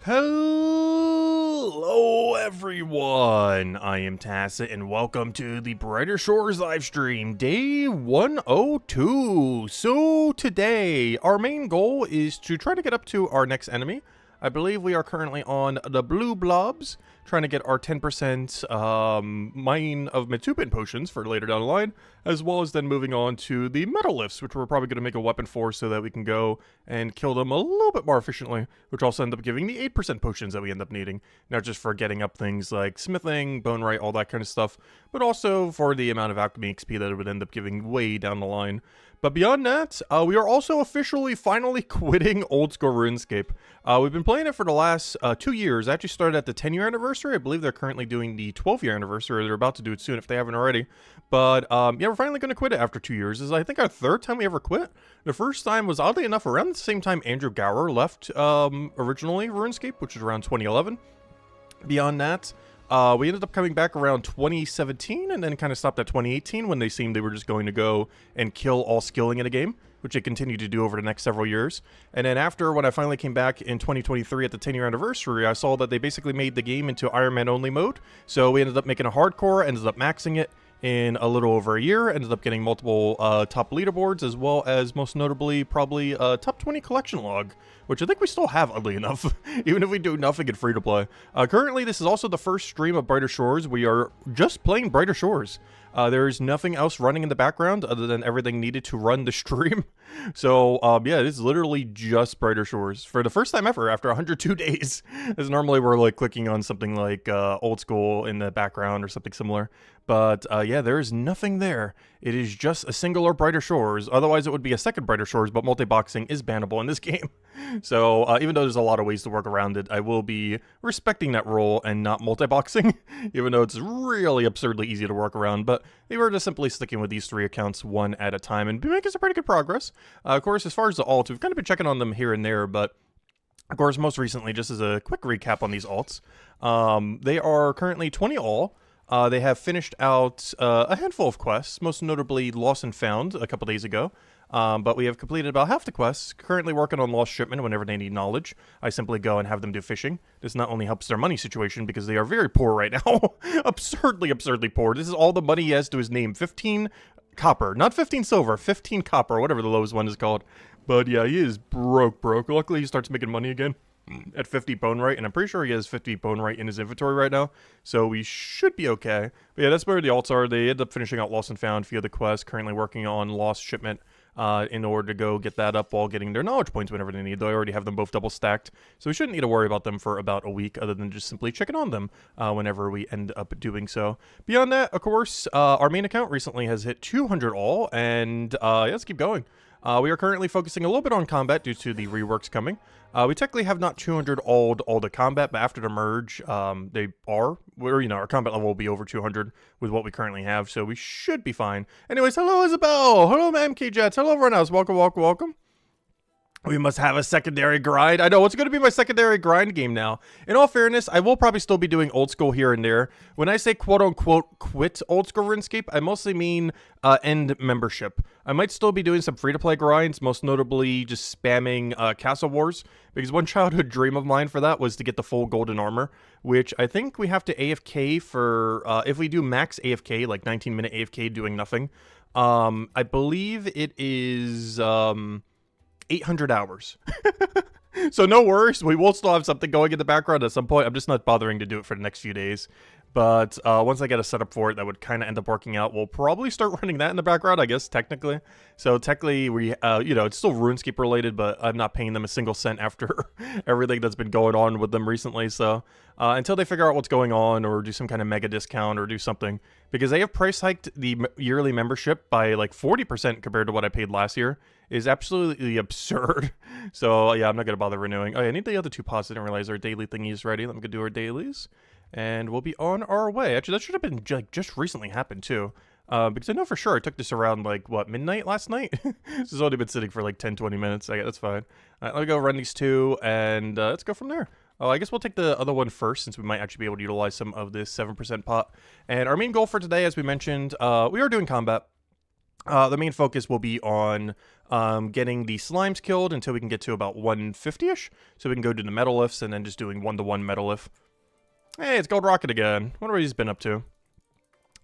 Hello everyone, I am Tacit and welcome to the Brighter Shores livestream, day 102. So today, our main goal is to try to get up to our next enemy. I believe we are currently on the blue blobs, trying to get our 10% mine of Metalith potions for later down the line, as well as then moving on to the Metaliths, which we're probably going to make a weapon for so that we can go and kill them a little bit more efficiently, which also end up giving the 8% potions that we end up needing, not just for getting up things like smithing, bone right, all that kind of stuff, but also for the amount of alchemy XP that it would end up giving way down the line. But beyond that, we are also officially finally quitting old school RuneScape. We've been playing it for the last 2 years. I actually started at the 10-year anniversary. I believe they're currently doing the 12-year anniversary. They're about to do it soon if they haven't already. But yeah, we're finally going to quit it after 2 years. This is, I think, our third time we ever quit. The first time was, oddly enough, around the same time Andrew Gower left originally RuneScape, which was around 2011. Beyond that, we ended up coming back around 2017 and then kind of stopped at 2018 when they seemed they were just going to go and kill all skilling in a game, which they continued to do over the next several years. And then after, when I finally came back in 2023 at the 10-year anniversary, I saw that they basically made the game into Iron Man only mode. So we ended up making a hardcore, ended up maxing it in a little over a year, ended up getting multiple top leaderboards, as well as most notably probably a top 20 collection log, which I think we still have, oddly enough, even if we do nothing in free to play. Currently, this is also the first stream of Brighter Shores. We are just playing Brighter Shores. There is nothing else running in the background other than everything needed to run the stream. So, yeah, it is literally just Brighter Shores for the first time ever after 102 days. As normally we're like clicking on something like old school in the background or something similar. But yeah, there is nothing there. It is just a singular Brighter Shores. Otherwise, it would be a second Brighter Shores, but multi-boxing is bannable in this game. So even though there's a lot of ways to work around it, I will be respecting that rule and not multi-boxing, even though it's really absurdly easy to work around. But they were just simply sticking with these 3 accounts one at a time and making some pretty good progress. Of course, as far as the alts, we've kind of been checking on them here and there, but of course, most recently, just as a quick recap on these alts, they are currently 20 all. They have finished out a handful of quests, most notably Lost and Found a couple days ago. But we have completed about half the quests, currently working on Lost Shipment whenever they need knowledge. I simply go and have them do fishing. This not only helps their money situation because they are very poor right now. absurdly poor. This is all the money he has to his name. 15 copper. Not 15 silver, 15 copper, whatever the lowest one is called. But yeah, he is broke. Luckily, he starts making money again at 50 bone right, and I'm pretty sure he has 50 bone right in his inventory right now, so we should be okay. But yeah, that's where the alts are. They ended up finishing out Lost and Found via the quest, currently working on Lost Shipment in order to go get that up while getting their knowledge points whenever they need. They already have them both double stacked, so we shouldn't need to worry about them for about a week, other than just simply checking on them whenever we end up doing so. Beyond that, of course, our main account recently has hit 200 all, and yeah, let's keep going. We are currently focusing a little bit on combat due to the reworks coming. We technically have not 200 all the combat, but after the merge, they are. Our combat level will be over 200 with what we currently have, so we should be fine. Anyways, hello Isabel! Hello MK Jets! Hello everyone else! Welcome! We must have a secondary grind. I know, it's going to be my secondary grind game now. In all fairness, I will probably still be doing old school here and there. When I say quote-unquote quit old school RuneScape, I mostly mean end membership. I might still be doing some free-to-play grinds, most notably just spamming Castle Wars, because one childhood dream of mine for that was to get the full golden armor, which I think we have to AFK for, if we do max AFK, like 19-minute AFK doing nothing, I believe it is 800 hours. So no worries, we will still have something going in the background at some point. I'm just not bothering to do it for the next few days. But once I get a setup for it that would kind of end up working out, we'll probably start running that in the background, I guess, technically. So technically, we, it's still RuneScape related, but I'm not paying them a single cent after everything that's been going on with them recently. So until they figure out what's going on or do some kind of mega discount or do something, because they have price hiked the yearly membership by like 40% compared to what I paid last year, is absolutely absurd. So yeah, I'm not going to bother renewing. Oh, yeah, I need the other 2 pods. I didn't realize our daily thingies ready. Let me go do our dailies. And we'll be on our way. Actually, that should have been like just recently happened too. Because I know for sure I took this around like, what, midnight last night? This has only been sitting for like 10-20 minutes. Okay, that's fine. Let me go run these 2 and let's go from there. Oh, I guess we'll take the other one first since we might actually be able to utilize some of this 7% pot. And our main goal for today, as we mentioned, we are doing combat. The main focus will be on getting the slimes killed until we can get to about 150-ish. So we can go to the Metaliths and then just doing 1-to-1 Metalith. Hey, it's Gold Rocket again. Wonder what he's been up to.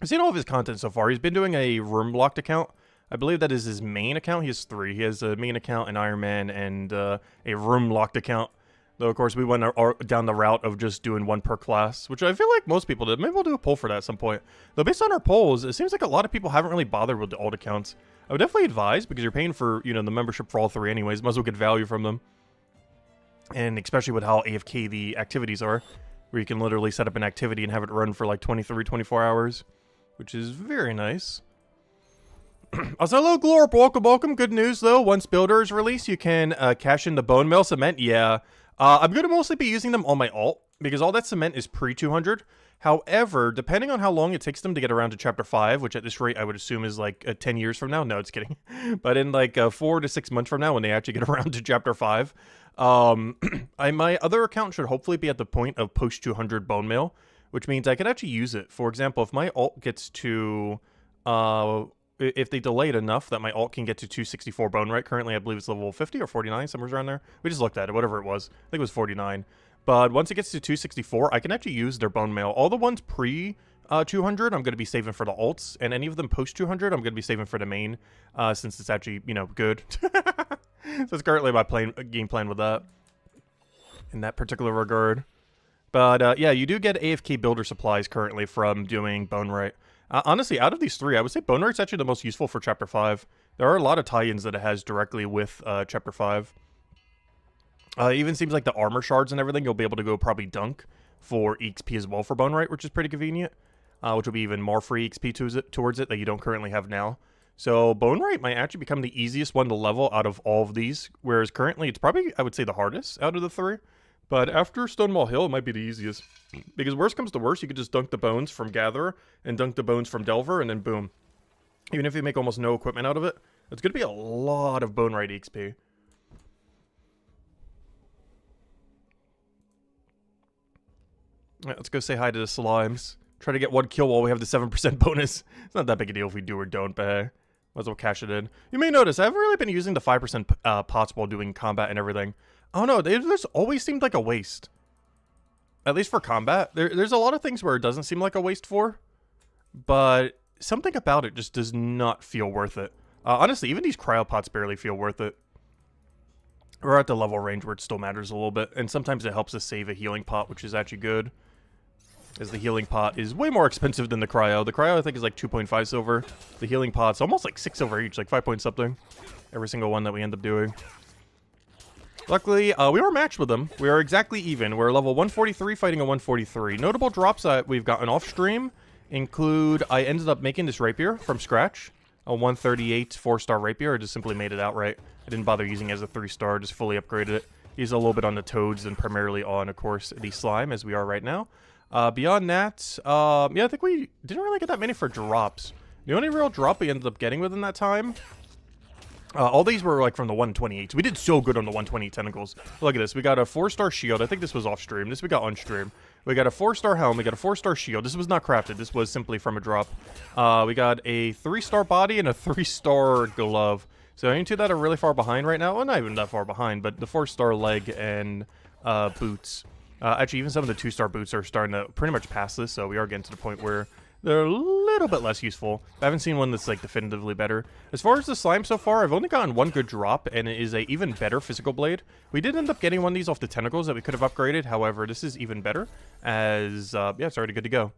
I've seen all of his content so far. He's been doing a room-locked account. I believe that is his main account. He has 3. He has a main account, an Iron Man, and a room-locked account. Though, of course, we went down the route of just doing 1 per class, which I feel like most people did. Maybe we'll do a poll for that at some point. Though, based on our polls, it seems like a lot of people haven't really bothered with the alt accounts. I would definitely advise, because you're paying for, you know, the membership for all 3 anyways. Might as well get value from them. And especially with how AFK the activities are, where you can literally set up an activity and have it run for like 23, 24 hours, which is very nice. Also, hello, Glorp. Welcome, welcome. Good news, though. Once Builder is released, you can cash in the Bone Mill Cement. Yeah. I'm going to mostly be using them on my alt, because all that cement is pre-200. However, depending on how long it takes them to get around to Chapter 5, which at this rate I would assume is like 10 years from now. No, it's kidding. But in like 4 to 6 months from now, when they actually get around to Chapter 5, my other account should hopefully be at the point of post-200 Bone Mill, which means I could actually use it. For example, if my alt gets to... if they delay it enough that my alt can get to 264 bone rate. Currently, I believe it's level 50 or 49, somewhere around there. We just looked at it, whatever it was. I think it was 49. But once it gets to 264, I can actually use their bone mail. All the ones pre 200, I'm going to be saving for the alts. And any of them post 200, I'm going to be saving for the main, since it's actually, you know, good. So that's currently my game plan with that, in that particular regard. But yeah, you do get AFK builder supplies currently from doing bone rate. Honestly, out of these 3, I would say Bone Rate's actually the most useful for Chapter 5. There are a lot of tie-ins that it has directly with Chapter 5. It even seems like the armor shards and everything, you'll be able to go probably dunk for EXP as well for Bone Rate, which is pretty convenient. Which will be even more free EXP towards it that you don't currently have now. So Bone Rate might actually become the easiest one to level out of all of these, whereas currently it's probably, I would say, the hardest out of the 3. But after Stonewall Hill, it might be the easiest. Because worst comes to worst, you could just dunk the bones from Gatherer and dunk the bones from Delver, and then boom. Even if you make almost no equipment out of it, it's going to be a lot of Bone Rate XP. Alright, let's go say hi to the slimes. Try to get 1 kill while we have the 7% bonus. It's not that big a deal if we do or don't, but hey, might as well cash it in. You may notice, I haven't really been using the 5% pots while doing combat and everything. Oh no, they just always seemed like a waste. At least for combat. There's a lot of things where it doesn't seem like a waste for, but something about it just does not feel worth it. Honestly, even these cryo pots barely feel worth it. We're at the level range where it still matters a little bit, and sometimes it helps us save a healing pot, which is actually good. As the healing pot is way more expensive than the cryo. The cryo, I think, is like 2.5 silver. The healing pot's almost like 6 silver each, like 5 point something. Every single one that we end up doing. Luckily, we were matched with them. We are exactly even. We're level 143 fighting a 143. Notable drops that we've gotten off stream include, I ended up making this rapier from scratch. A 138 4-star rapier. I just simply made it outright. I didn't bother using it as a 3-star, just fully upgraded it. Used a little bit on the toads and primarily on, of course, the slime as we are right now. Beyond that, yeah, I think we didn't really get that many for drops. The only real drop we ended up getting within that time, all these were like from the 128. We did so good on the 120 tentacles. Look at this. We got a 4-star shield. I think this was off stream. This we got on stream. We got a 4-star helm. We got a 4-star shield. This was not crafted. This was simply from a drop. We got a 3-star body and a 3-star glove. So any two that are really far behind right now. Well, not even that far behind, but the 4-star leg and boots. Actually, even some of the 2-star boots are starting to pretty much pass this, so we are getting to the point where they're a little bit less useful. I haven't seen one that's like definitively better. As far as the slime so far, I've only gotten 1 good drop, and it is a even better physical blade. We did end up getting one of these off the tentacles that we could have upgraded. However, this is even better, as yeah, it's already good to go.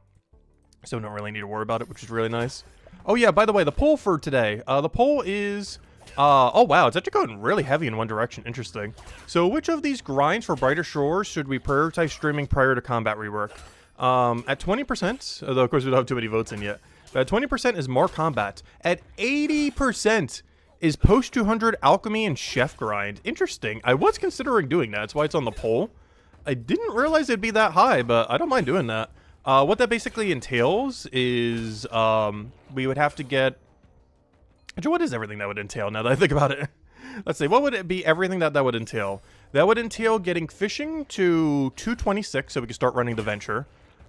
So we don't really need to worry about it, which is really nice. Oh yeah, by the way, the poll for today. The poll is... oh wow, it's actually going really heavy in one direction. Interesting. So which of these grinds for Brighter Shores should we prioritize streaming prior to combat rework? At 20%, although of course we don't have too many votes in yet, but at 20% is more combat. At 80% is post 200 alchemy and chef grind. Interesting. I was considering doing that. That's why it's on the poll. I didn't realize it'd be that high, but I don't mind doing that. What that basically entails is we would have to get... Actually, what is everything that would entail now that I think about it? Let's see, what would it be everything that would entail? That would entail getting fishing to 226 so we can start running the venture,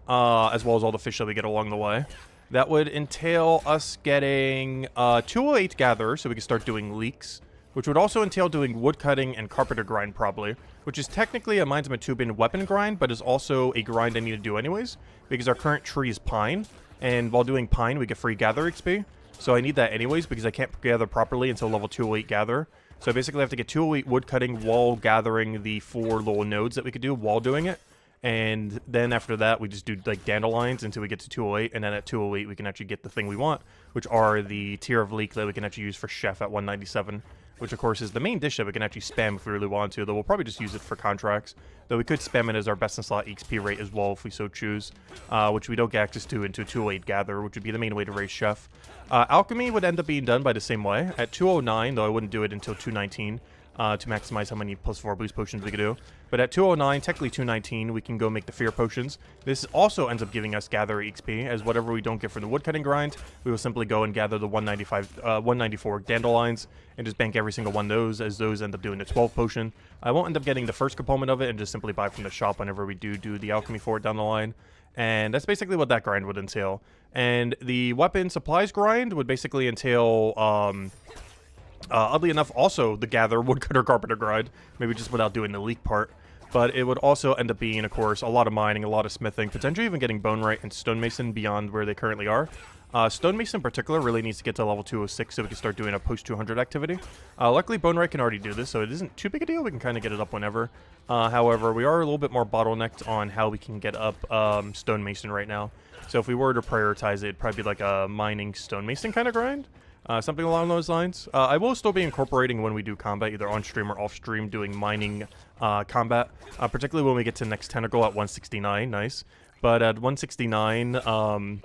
as well as all the fish that we get along the way. That would entail us getting 208 gather, so we can start doing leaks, which would also entail doing woodcutting and carpenter grind probably, which is technically a Mines of Matubin weapon grind, but is also a grind I need to do anyways, because our current tree is pine, and while doing pine we get free gather XP, so I need that anyways because I can't gather properly until level 208 gather. So I basically have to get 208 woodcutting while gathering the 4 little nodes that we could do while doing it. And then after that, we just do like dandelions until we get to 208, and then at 208 we can actually get the thing we want, which are the tier of leek that we can actually use for chef at 197, which of course is the main dish that we can actually spam if we really want to, though we'll probably just use it for contracts, though we could spam it as our best in slot XP rate as well if we so choose, which we don't get access to into 208 gather, which would be the main way to raise chef. Alchemy would end up being done by the same way. At 209, though I wouldn't do it until 219. To maximize how many +4 boost potions we could do. But at 209, technically 219, we can go make the fear potions. This also ends up giving us gather XP, as whatever we don't get from the woodcutting grind, we will simply go and gather the 194 dandelions, and just bank every single one of those, as those end up doing the 12 potion. I won't end up getting the first component of it, and just simply buy from the shop whenever we do the alchemy for it down the line. And that's basically what that grind would entail. And the weapon supplies grind would basically entail, oddly enough, also the gather, woodcutter, carpenter grind, maybe just without doing the leak part. But it would also end up being, of course, a lot of mining, a lot of smithing, potentially even getting bonewright and stonemason beyond where they currently are. Stonemason in particular really needs to get to level 206 so we can start doing a post 200 activity. Luckily, bonewright can already do this, so it isn't too big a deal. We can kind of get it up whenever. However, we are a little bit more bottlenecked on how we can get up stonemason right now. So if we were to prioritize it, it'd probably be like a mining stonemason kind of grind. Something along those lines. I will still be incorporating when we do combat, either on stream or off stream, doing mining combat, particularly when we get to next tentacle at 169. Nice. But at 169,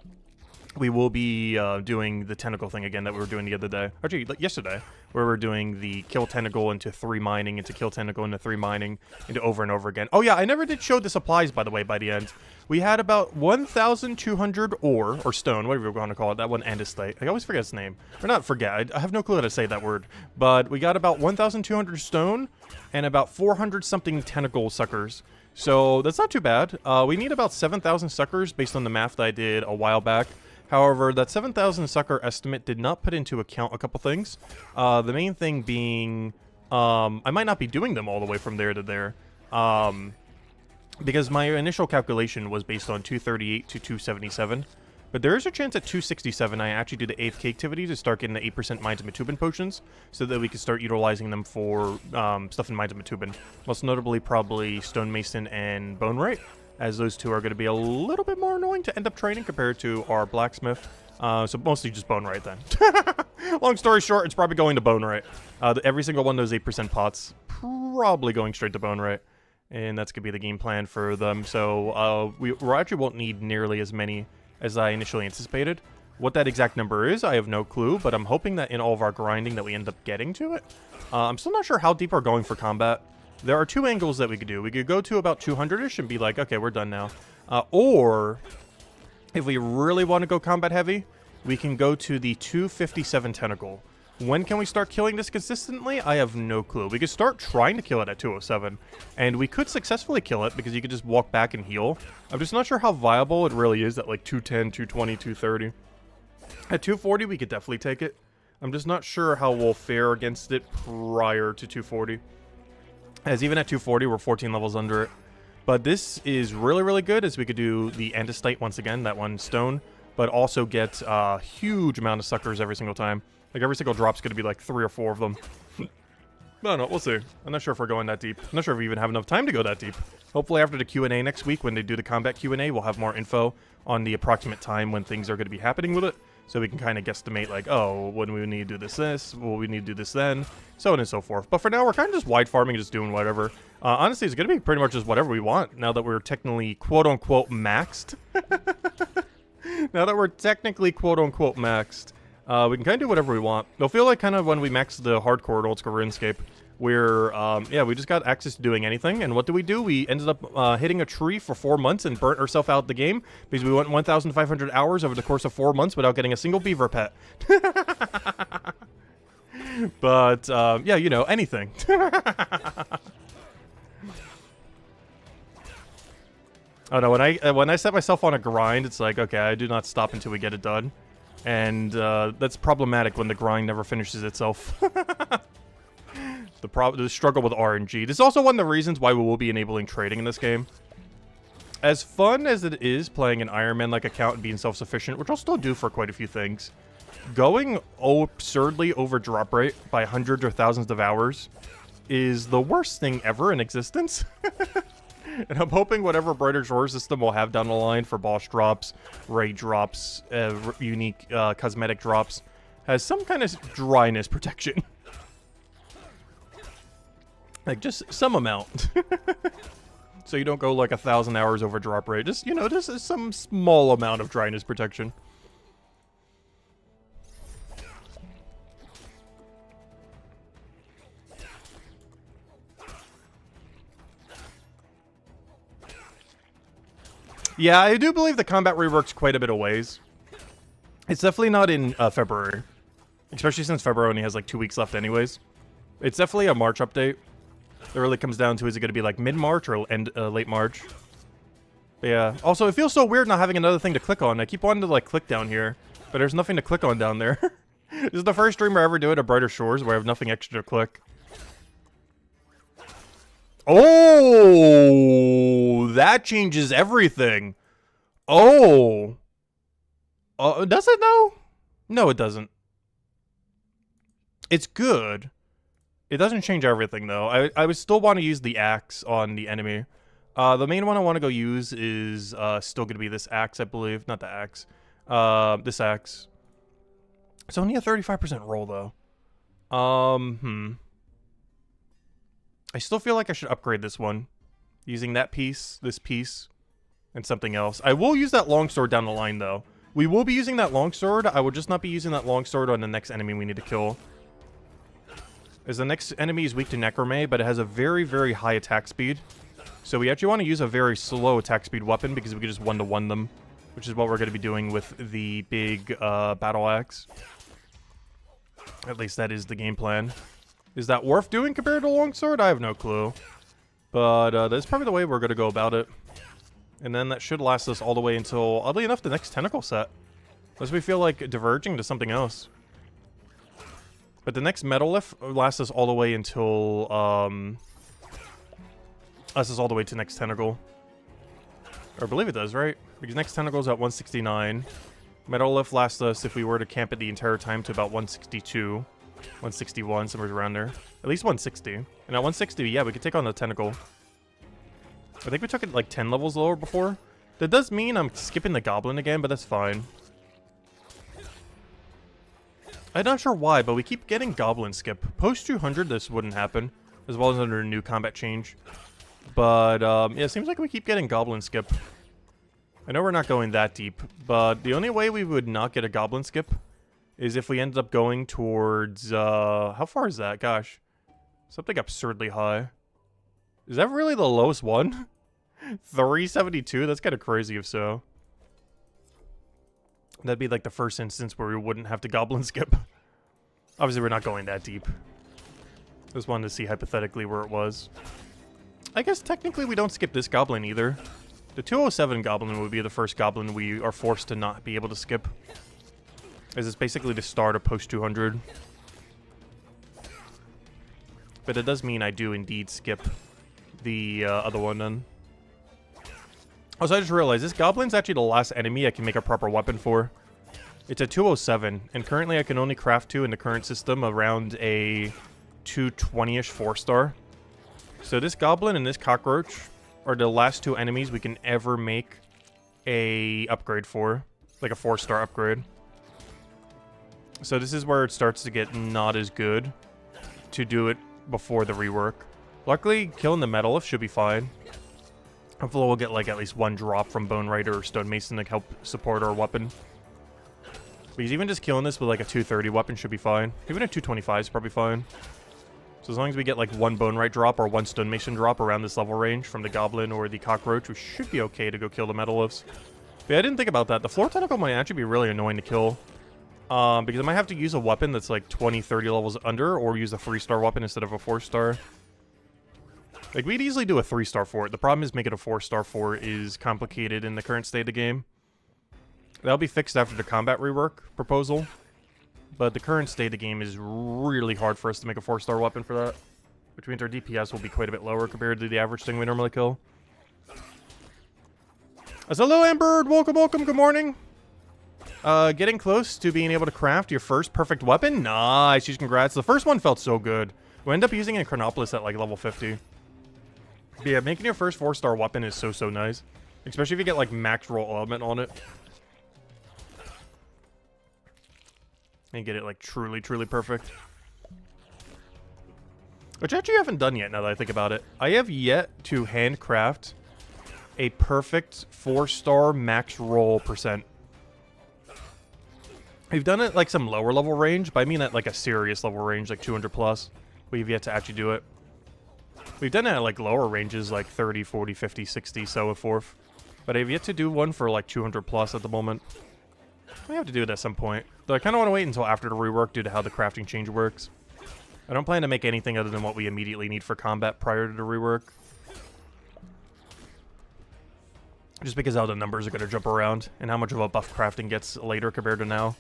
we will be doing the tentacle thing again that we were doing the other day. Actually, like yesterday, where we're doing the kill tentacle into 3 mining, into kill tentacle into 3 mining, into over and over again. Oh yeah, I never did show the supplies, by the way, by the end. We had about 1,200 ore, or stone, whatever you're going to call it, that one andesite. I always forget its name. Or not forget, I have no clue how to say that word. But we got about 1,200 stone, and about 400 something tentacle suckers. So that's not too bad. We need about 7,000 suckers based on the math that I did a while back. However, that 7,000 sucker estimate did not put into account a couple things. The main thing being, I might not be doing them all the way from there to there. Because my initial calculation was based on 238 to 277. But there is a chance at 267 I actually do the 8th K activity to start getting the 8% Mines of Matubin potions, so that we can start utilizing them for stuff in Mines of Matubin. Most notably probably Stonemason and Bonewright, as those two are going to be a little bit more annoying to end up training compared to our Blacksmith. So mostly just Bonewright then. Long story short, it's probably going to Bonewright. Every single one of those 8% pots, probably going straight to Bonewright. And that's going to be the game plan for them. So we actually won't need nearly as many as I initially anticipated. What that exact number is, I have no clue, but I'm hoping that in all of our grinding that we end up getting to it. I'm still not sure how deep we're going for combat. There are 2 angles that we could do. We could go to about 200-ish and be like, okay, we're done now. Or, if we really want to go combat heavy, we can go to the 257 tentacle. When can we start killing this consistently? I have no clue. We could start trying to kill it at 207, and we could successfully kill it because you could just walk back and heal. I'm just not sure how viable it really is at like 210, 220, 230. At 240, we could definitely take it. I'm just not sure how we'll fare against it prior to 240. As even at 240, we're 14 levels under it. But this is really, really good, as we could do the andesite once again, that one stone, but also get a huge amount of suckers every single time. Like, every single drop's going to be like 3 or 4 of them. I don't know, we'll see. I'm not sure if we're going that deep. I'm not sure if we even have enough time to go that deep. Hopefully after the Q&A next week, when they do the combat Q&A, we'll have more info on the approximate time when things are going to be happening with it. So we can kind of guesstimate, like, oh, when we need to do this, well, we need to do this then, so on and so forth. But for now, we're kind of just wide farming, just doing whatever. Honestly, it's going to be pretty much just whatever we want, now that we're technically quote-unquote maxed. Now that we're technically quote-unquote maxed, we can kind of do whatever we want. It'll feel like kind of when we maxed the hardcore at old school Runescape, where, yeah, we just got access to doing anything. And what do? We ended up hitting a tree for 4 months and burnt ourselves out the game because we went 1,500 hours over the course of 4 months without getting a single beaver pet. But, yeah, you know, anything. Oh no, when I set myself on a grind, it's like, okay, I do not stop until we get it done. And that's problematic when the grind never finishes itself. The struggle with RNG. This is also one of the reasons why we will be enabling trading in this game. As fun as it is playing an Iron Man-like account and being self-sufficient, which I'll still do for quite a few things, going absurdly over drop rate by hundreds or thousands of hours is the worst thing ever in existence. And I'm hoping whatever Brighter Shores system will have down the line for boss drops, raid drops, unique cosmetic drops, has some kind of dryness protection. Like, just some amount. So you don't go like 1,000 hours over drop rate. Just, you know, just some small amount of dryness protection. Yeah, I do believe the combat rework's quite a bit of ways. It's definitely not in February. Especially since February only has like 2 weeks left anyways. It's definitely a March update. It really comes down to, is it going to be like mid-March or late March? But yeah. Also, it feels so weird not having another thing to click on. I keep wanting to like click down here, but there's nothing to click on down there. This is the first stream I ever do it at Brighter Shores where I have nothing extra to click. Oh, that changes everything. Oh. Does it though? No, it doesn't. It's good. It doesn't change everything though. I would still want to use the axe on the enemy. The main one I want to go use is still going to be this axe, I believe. Not the axe. This axe. It's only a 35% roll though. I still feel like I should upgrade this one. Using that piece, this piece, and something else. I will use that longsword down the line, though. We will be using that longsword. I will just not be using that longsword on the next enemy we need to kill. As the next enemy is weak to Necrome, but it has a very, very high attack speed. So we actually want to use a very slow attack speed weapon because we can just one-to-one them. Which is what we're going to be doing with the big battle axe. At least that is the game plan. Is that worth doing compared to a longsword? I have no clue. But that's probably the way we're going to go about it. And then that should last us all the way until, oddly enough, the next tentacle set. Unless we feel like diverging to something else. But the next Metalith lasts us all the way until, lasts us all the way to next tentacle. Or I believe it does, right? Because next tentacle is at 169. Metalith lasts us, if we were to camp it the entire time, to about 162. 161, somewhere around there. At least 160. And at 160, yeah, we could take on the tentacle. I think we took it like 10 levels lower before. That does mean I'm skipping the goblin again, but that's fine. I'm not sure why, but we keep getting goblin skip. Post 200, this wouldn't happen. As well as under a new combat change. But, yeah, it seems like we keep getting goblin skip. I know we're not going that deep, but the only way we would not get a goblin skip is if we ended up going towards, how far is that? Gosh. Something absurdly high. Is that really the lowest one? 372? That's kind of crazy if so. That'd be like the first instance where we wouldn't have to goblin skip. Obviously, we're not going that deep. Just wanted to see hypothetically where it was. I guess technically we don't skip this goblin either. The 207 goblin would be the first goblin we are forced to not be able to skip. As it's basically the start of post 200. But it does mean I do indeed skip the other one then. Also, I just realized this goblin's actually the last enemy I can make a proper weapon for. It's a 207, and currently I can only craft 2 in the current system around a 220-ish 4-star. So this goblin and this cockroach are the last 2 enemies we can ever make a upgrade for. Like a 4-star upgrade. So this is where it starts to get not as good to do it before the rework. Luckily, killing the Metalith should be fine. Hopefully we'll get like at least 1 drop from Bone Rider or Stonemason to help support our weapon. Because even just killing this with like a 230 weapon should be fine. Even a 225 is probably fine. So as long as we get like 1 Bone Right drop or 1 Stonemason drop around this level range from the Goblin or the Cockroach, we should be okay to go kill the Metaliths. But yeah, I didn't think about that. The Floor Tentacle might actually be really annoying to kill. Because I might have to use a weapon that's like 20, 30 levels under, or use a 3-star weapon instead of a 4-star. Like, we'd easily do a 3-star for it. The problem is making a 4-star for it is complicated in the current state of the game. That'll be fixed after the combat rework proposal. But the current state of the game is really hard for us to make a 4-star weapon for that. Which means our DPS will be quite a bit lower compared to the average thing we normally kill. Hello, Ambird! Welcome, welcome, good morning! Getting close to being able to craft your first perfect weapon? Nice, huge congrats. The first one felt so good. We end up using a Chronopolis at like level 50. But yeah, making your first 4-star weapon is so nice. Especially if you get like max roll element on it. And get it like truly perfect. Which I actually haven't done yet now that I think about it. I have yet to handcraft a perfect 4-star max roll percent. We've done it like some lower level range, but I mean at like a serious level range, like 200 plus. We've yet to actually do it. We've done it at like lower ranges, like 30, 40, 50, 60, so forth. But I've yet to do one for like 200 plus at the moment. We have to do it at some point. Though I kind of want to wait until after the rework due to how the crafting change works. I don't plan to make anything other than what we immediately need for combat prior to the rework. Just because how the numbers are going to jump around and how much of a buff crafting gets later compared to now.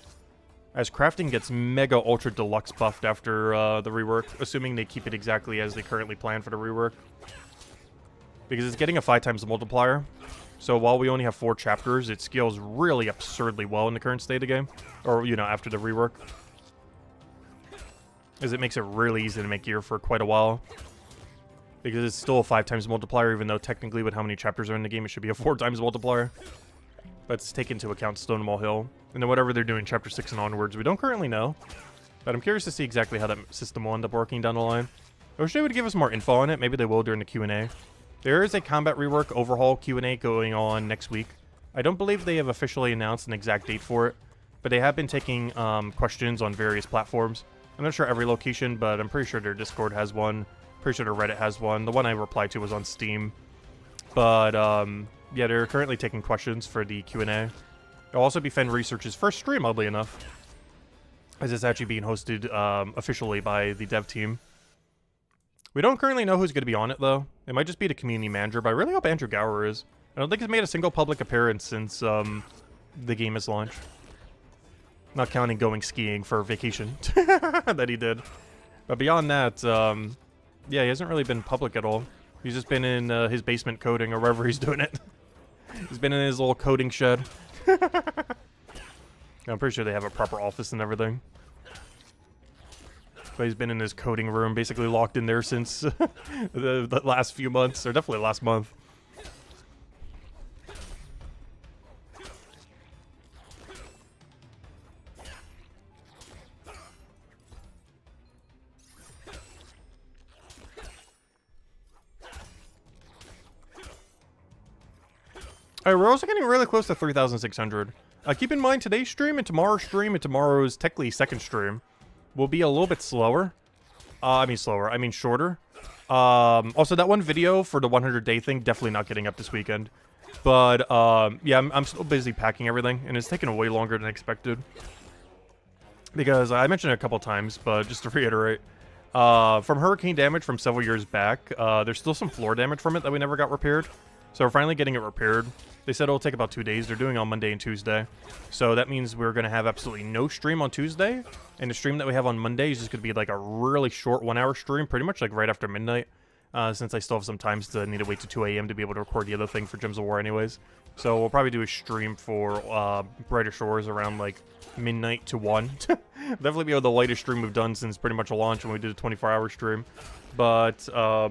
As crafting gets mega ultra deluxe buffed after the rework, assuming they keep it exactly as they currently plan for the rework. Because it's getting a 5 times multiplier. So while we only have 4 chapters, it scales really absurdly well in the current state of the game. Or, you know, after the rework. As it makes it really easy to make gear for quite a while. Because it's still a 5 times multiplier, even though technically with how many chapters are in the game, it should be a 4 times multiplier. But it's taken into account Stonewall Hill. And then whatever they're doing chapter 6 and onwards, we don't currently know. But I'm curious to see exactly how that system will end up working down the line. I wish they would give us more info on it. Maybe they will during the Q&A. There is a combat rework overhaul Q&A going on next week. I don't believe they have officially announced an exact date for it. But they have been taking questions on various platforms. I'm not sure every location, but I'm pretty sure their Discord has one. Pretty sure their Reddit has one. The one I replied to was on Steam. But, yeah, they're currently taking questions for the Q&A. It'll also be Fen Research's first stream, oddly enough. As it's actually being hosted officially by the dev team. We don't currently know who's going to be on it, though. It might just be the community manager, but I really hope Andrew Gower is. I don't think he's made a single public appearance since the game has launched. Not counting going skiing for vacation that he did. But beyond that, yeah, he hasn't really been public at all. He's just been in his basement coding or wherever he's doing it. He's been in his little coding shed. I'm pretty sure they have a proper office and everything. But he's been in his coding room, basically locked in there since the last few months, or definitely last month. Alright, we're also getting really close to 3,600. Keep in mind, today's stream and tomorrow's technically second stream will be a little bit slower. I mean shorter. Also, that one video for the 100-day thing, definitely not getting up this weekend. But, yeah, I'm still busy packing everything, and it's taken way longer than expected. Because I mentioned it a couple times, but just to reiterate, from hurricane damage from several years back, there's still some floor damage from it that we never got repaired. So we're finally getting it repaired. They said it'll take about 2 days. They're doing it on Monday and Tuesday. So that means we're going to have absolutely no stream on Tuesday. And the stream that we have on Monday is just going to be like a really short 1-hour stream, pretty much like right after midnight. Since I still have some times to need to wait to 2 a.m. to be able to record the other thing for Gems of War anyways. So we'll probably do a stream for Brighter Shores around like midnight to 1. Definitely be the latest stream we've done since pretty much a launch when we did a 24-hour stream. But, yeah,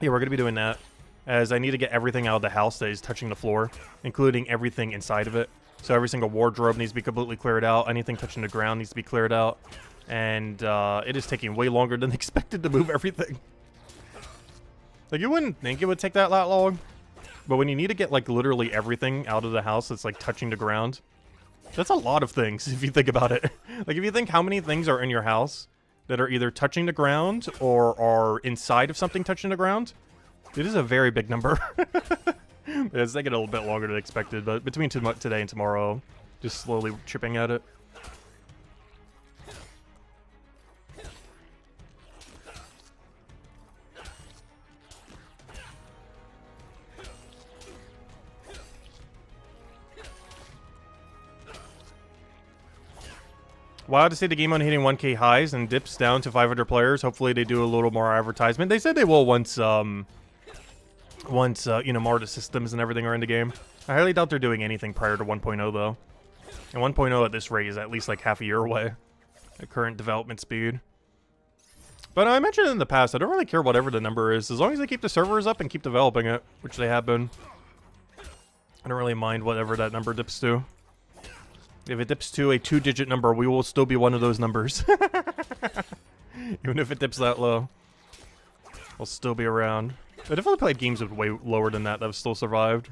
we're going to be doing that. As I need to get everything out of the house that is touching the floor, including everything inside of it. So every single wardrobe needs to be completely cleared out. Anything touching the ground needs to be cleared out. And it is taking way longer than expected to move everything. Like, you wouldn't think it would take that long. But when you need to get, like, literally everything out of the house that's, like, touching the ground, that's a lot of things, if you think about it. Like, if you think how many things are in your house that are either touching the ground or are inside of something touching the ground, it is a very big number. It's taking a little bit longer than expected, but between today and tomorrow, just slowly chipping at it. Wild to see the game on hitting 1K highs and dips down to 500 players. Hopefully they do a little more advertisement. They said they will once you know, more of the systems and everything are in the game. I highly doubt they're doing anything prior to 1.0 though. And 1.0 at this rate is at least like half a year away at current development speed. But I mentioned in the past, I don't really care whatever the number is, as long as they keep the servers up and keep developing it, which they have been. I don't really mind whatever that number dips to. If it dips to a 2-digit number, we will still be one of those numbers. Even if it dips that low, we'll still be around. I definitely played games with way lower than that have still survived.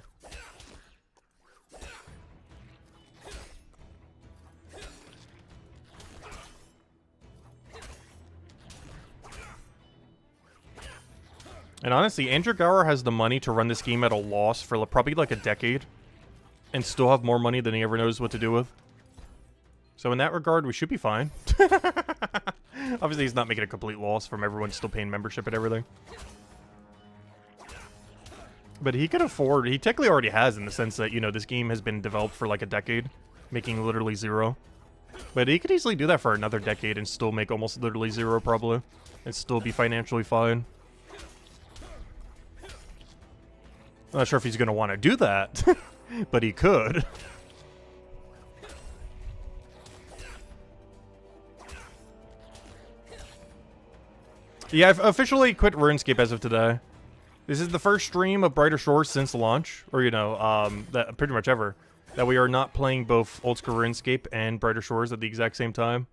And honestly, Andrew Gower has the money to run this game at a loss for probably like a decade and still have more money than he ever knows what to do with. So in that regard, we should be fine. Obviously, he's not making a complete loss from everyone still paying membership and everything. But he could afford, he technically already has in the sense that, you know, this game has been developed for like a decade, making literally zero. But he could easily do that for another decade and still make almost literally zero probably, and still be financially fine. I'm not sure if he's going to want to do that, but he could. Yeah, I've officially quit RuneScape as of today. This is the first stream of Brighter Shores since launch, or, you know, that pretty much ever, that we are not playing both Old School RuneScape and Brighter Shores at the exact same time.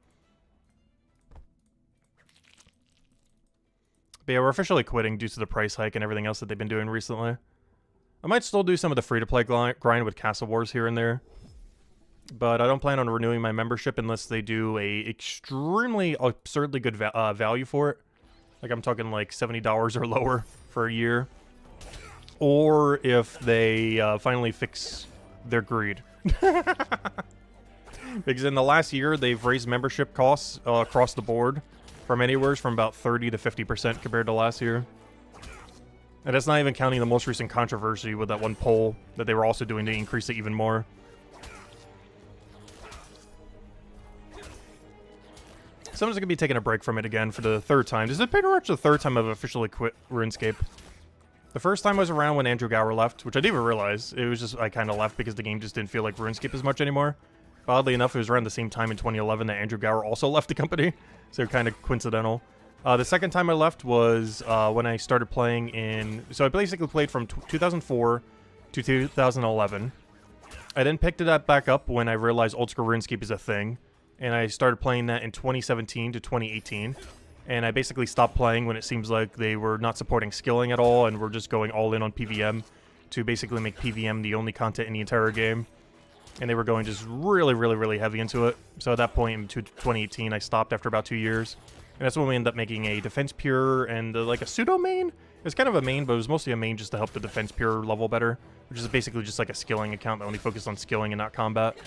But yeah, we're officially quitting due to the price hike and everything else that they've been doing recently. I might still do some of the free-to-play grind with Castle Wars here and there. But I don't plan on renewing my membership unless they do a extremely absurdly good value for it. Like, I'm talking like $70 or lower for a year. Or if they finally fix their greed. Because in the last year, they've raised membership costs across the board from anywhere from about 30 to 50% compared to last year. And that's not even counting the most recent controversy with that one poll that they were also doing to increase it even more. Someone's going to be taking a break from it again for the third time. This is pretty much the third time I've officially quit RuneScape. The first time was around when Andrew Gower left, which I didn't even realize. It was just, I kind of left because the game just didn't feel like RuneScape as much anymore. But oddly enough, it was around the same time in 2011 that Andrew Gower also left the company. So kind of coincidental. The second time I left was when I started playing in... So I basically played from 2004 to 2011. I then picked it back up when I realized Old School RuneScape is a thing. And I started playing that in 2017 to 2018. And I basically stopped playing when it seems like they were not supporting skilling at all and were just going all in on PVM to basically make PVM the only content in the entire game. And they were going just really, really, really heavy into it. So at that point in 2018, I stopped after about 2 years. And that's when we ended up making a defense pure and like a pseudo main. It was kind of a main, but it was mostly a main just to help the defense pure level better, which is basically just like a skilling account that only focused on skilling and not combat.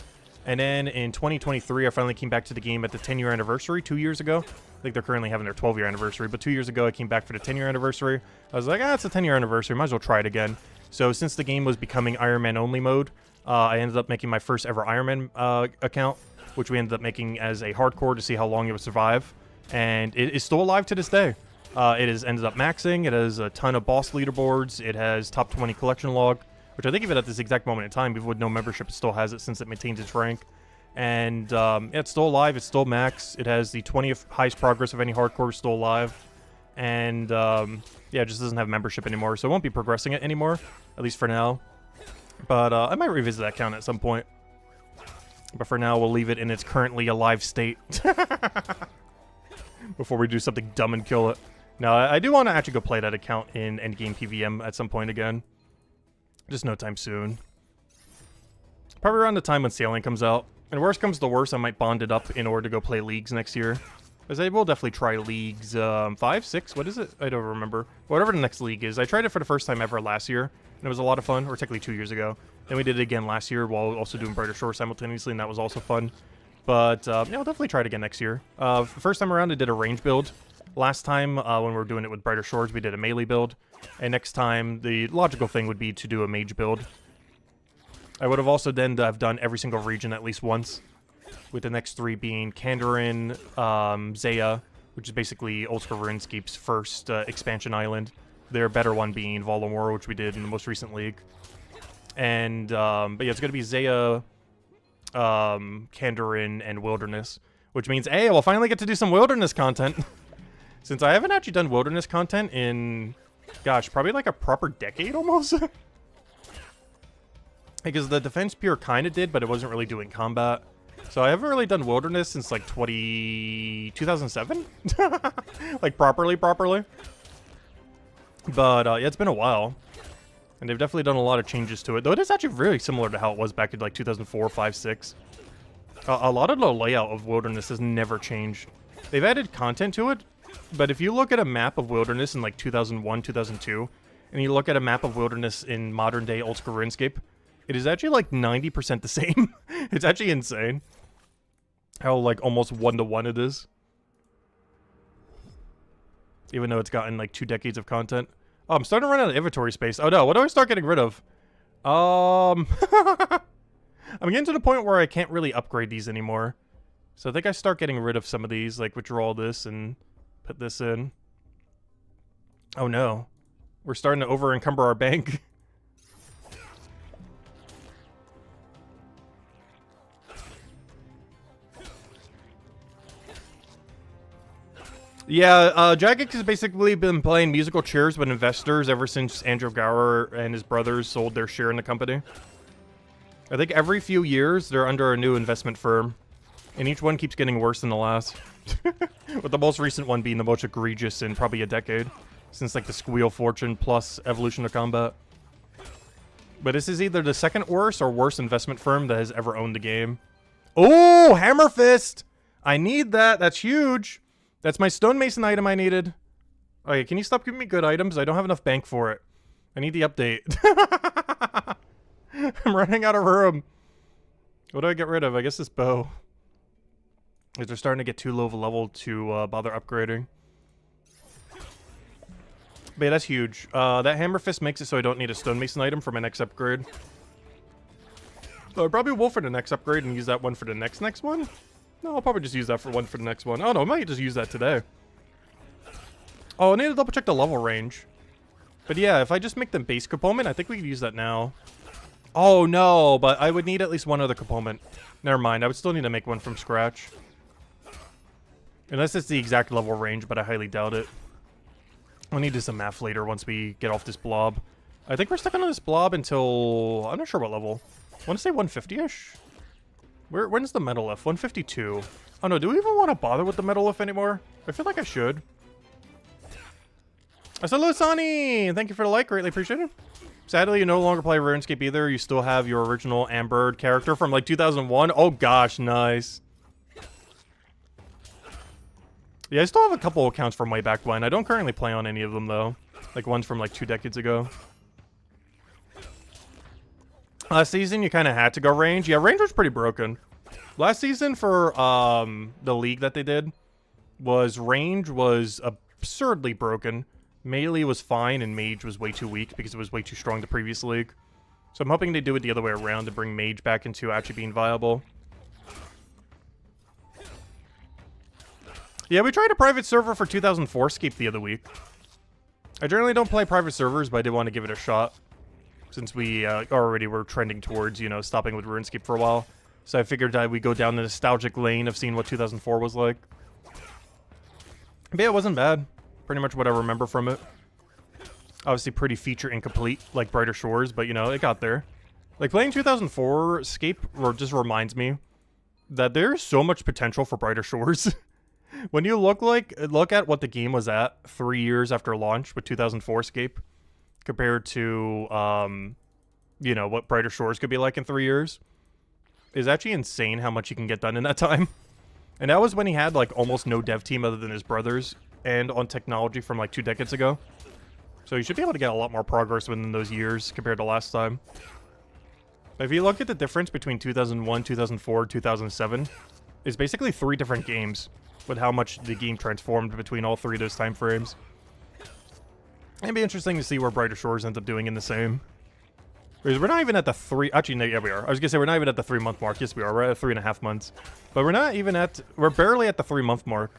And then in 2023, I finally came back to the game at the 10-year anniversary 2 years ago. I think they're currently having their 12-year anniversary, but 2 years ago I came back for the 10-year anniversary. I was like, it's a 10-year anniversary, might as well try it again. So since the game was becoming Iron Man only mode, I ended up making my first ever Iron Man account, which we ended up making as a hardcore to see how long it would survive. And it is still alive to this day. It has ended up maxing. It has a ton of boss leaderboards. It has top 20 collection log, which I think even at this exact moment in time, even with no membership, it still has it since it maintains its rank. And it's still alive. It's still max. It has the 20th highest progress of any hardcore still alive. And yeah, it just doesn't have membership anymore, so I won't be progressing it anymore, at least for now. But I might revisit that account at some point. But for now, we'll leave it in its currently alive state. Before we do something dumb and kill it. Now, I do want to actually go play that account in endgame PVM at some point again. Just no time soon. Probably around the time when Sailing comes out. And worst comes to worst, I might bond it up in order to go play Leagues next year. Because I will definitely try Leagues 5, 6, what is it? I don't remember. Whatever the next League is. I tried it for the first time ever last year, and it was a lot of fun. Or technically 2 years ago. Then we did it again last year while also doing Brighter Shores simultaneously, and that was also fun. But, yeah, I'll definitely try it again next year. First time around, I did a range build. Last time, when we were doing it with Brighter Shores, we did a melee build. And next time, the logical thing would be to do a mage build. I would have also then have done every single region at least once. with the next 3 being Kandarin, Zaya, which is basically Old School RuneScape's first expansion island. Their better one being Volumor, which we did in the most recent league. And, but yeah, it's going to be Zaya, Kandarin, and Wilderness, which means, hey, we'll finally get to do some Wilderness content. Since I haven't actually done Wilderness content in, gosh, probably like a proper decade almost. Because the Defense Pure kind of did, but it wasn't really doing combat. So I haven't really done Wilderness since like 2007? Like properly. But yeah, it's been a while. And they've definitely done a lot of changes to it. Though it is actually really similar to how it was back in like 2004, 5, 6. A lot of the layout of Wilderness has never changed. They've added content to it. But if you look at a map of Wilderness in like 2001, 2002, and you look at a map of Wilderness in modern day Old School RuneScape, it is actually like 90% the same. It's actually insane how like almost 1-to-1 it is. Even though it's gotten like 2 decades of content. Oh, I'm starting to run out of inventory space. Oh no, what do I start getting rid of? I'm getting to the point where I can't really upgrade these anymore. So I think I start getting rid of some of these, like withdraw this and put this in. Oh no. We're starting to over-encumber our bank. Yeah, Jagex has basically been playing musical chairs with investors ever since Andrew Gower and his brothers sold their share in the company. I think every few years they're under a new investment firm, and each one keeps getting worse than the last. With the most recent one being the most egregious in probably a decade, since like the Squeal Fortune plus Evolution of Combat. But this is either the second worst or worst investment firm that has ever owned the game. Oh, Hammer Fist! I need that. That's huge. That's my stonemason item I needed. Okay, can you stop giving me good items? I don't have enough bank for it. I need the update. I'm running out of room. What do I get rid of? I guess this bow. Because they're starting to get too low of a level to bother upgrading. But yeah, that's huge. That Hammer Fist makes it so I don't need a stonemason item for my next upgrade. So I probably will for the next upgrade and use that one for the next one. No, I'll probably just use that for the next one. Oh no, I might just use that today. Oh, I need to double check the level range. But yeah, if I just make them base component, I think we could use that now. Oh no, but I would need at least one other component. Never mind, I would still need to make one from scratch. Unless it's the exact level range, but I highly doubt it. We'll need to do some math later once we get off this blob. I think we're stuck on this blob until... I'm not sure what level. I want to say 150-ish? When's the Metalith? 152. Oh no, do we even want to bother with the Metalith anymore? I feel like I should. Hello, Sonny! Thank you for the like, greatly appreciated. Sadly, you no longer play RuneScape either. You still have your original Amber character from like 2001. Oh gosh, nice. Yeah, I still have a couple accounts from way back when. I don't currently play on any of them though. Like ones from like 2 decades ago. Last season, you kind of had to go range. Yeah, range was pretty broken. Last season for the league that they did, range was absurdly broken. Melee was fine, and Mage was way too weak because it was way too strong the previous league. So I'm hoping they do it the other way around to bring Mage back into actually being viable. Yeah, we tried a private server for 2004 Scape the other week. I generally don't play private servers, but I did want to give it a shot. Since we already were trending towards, you know, stopping with RuneScape for a while. So I figured we'd go down the nostalgic lane of seeing what 2004 was like. But yeah, it wasn't bad. Pretty much what I remember from it. Obviously pretty feature incomplete, like Brighter Shores, but you know, it got there. Like playing 2004 Scape just reminds me that there's so much potential for Brighter Shores. When you look at what the game was at 3 years after launch with 2004 Scape, compared to, you know, what Brighter Shores could be like in 3 years, is actually insane how much he can get done in that time. And that was when he had, like, almost no dev team other than his brothers, and on technology from, like, 2 decades ago. So you should be able to get a lot more progress within those years compared to last time. But if you look at the difference between 2001, 2004, 2007, it's basically 3 different games, with how much the game transformed between all 3 of those time frames. It'd be interesting to see where Brighter Shores ends up doing in the same. Because we're not even at the 3... Actually, no, yeah, we are. I was going to say, we're not even at the 3-month mark. Yes, we are. We're at 3.5 months. But we're not even at... We're barely at the 3-month mark.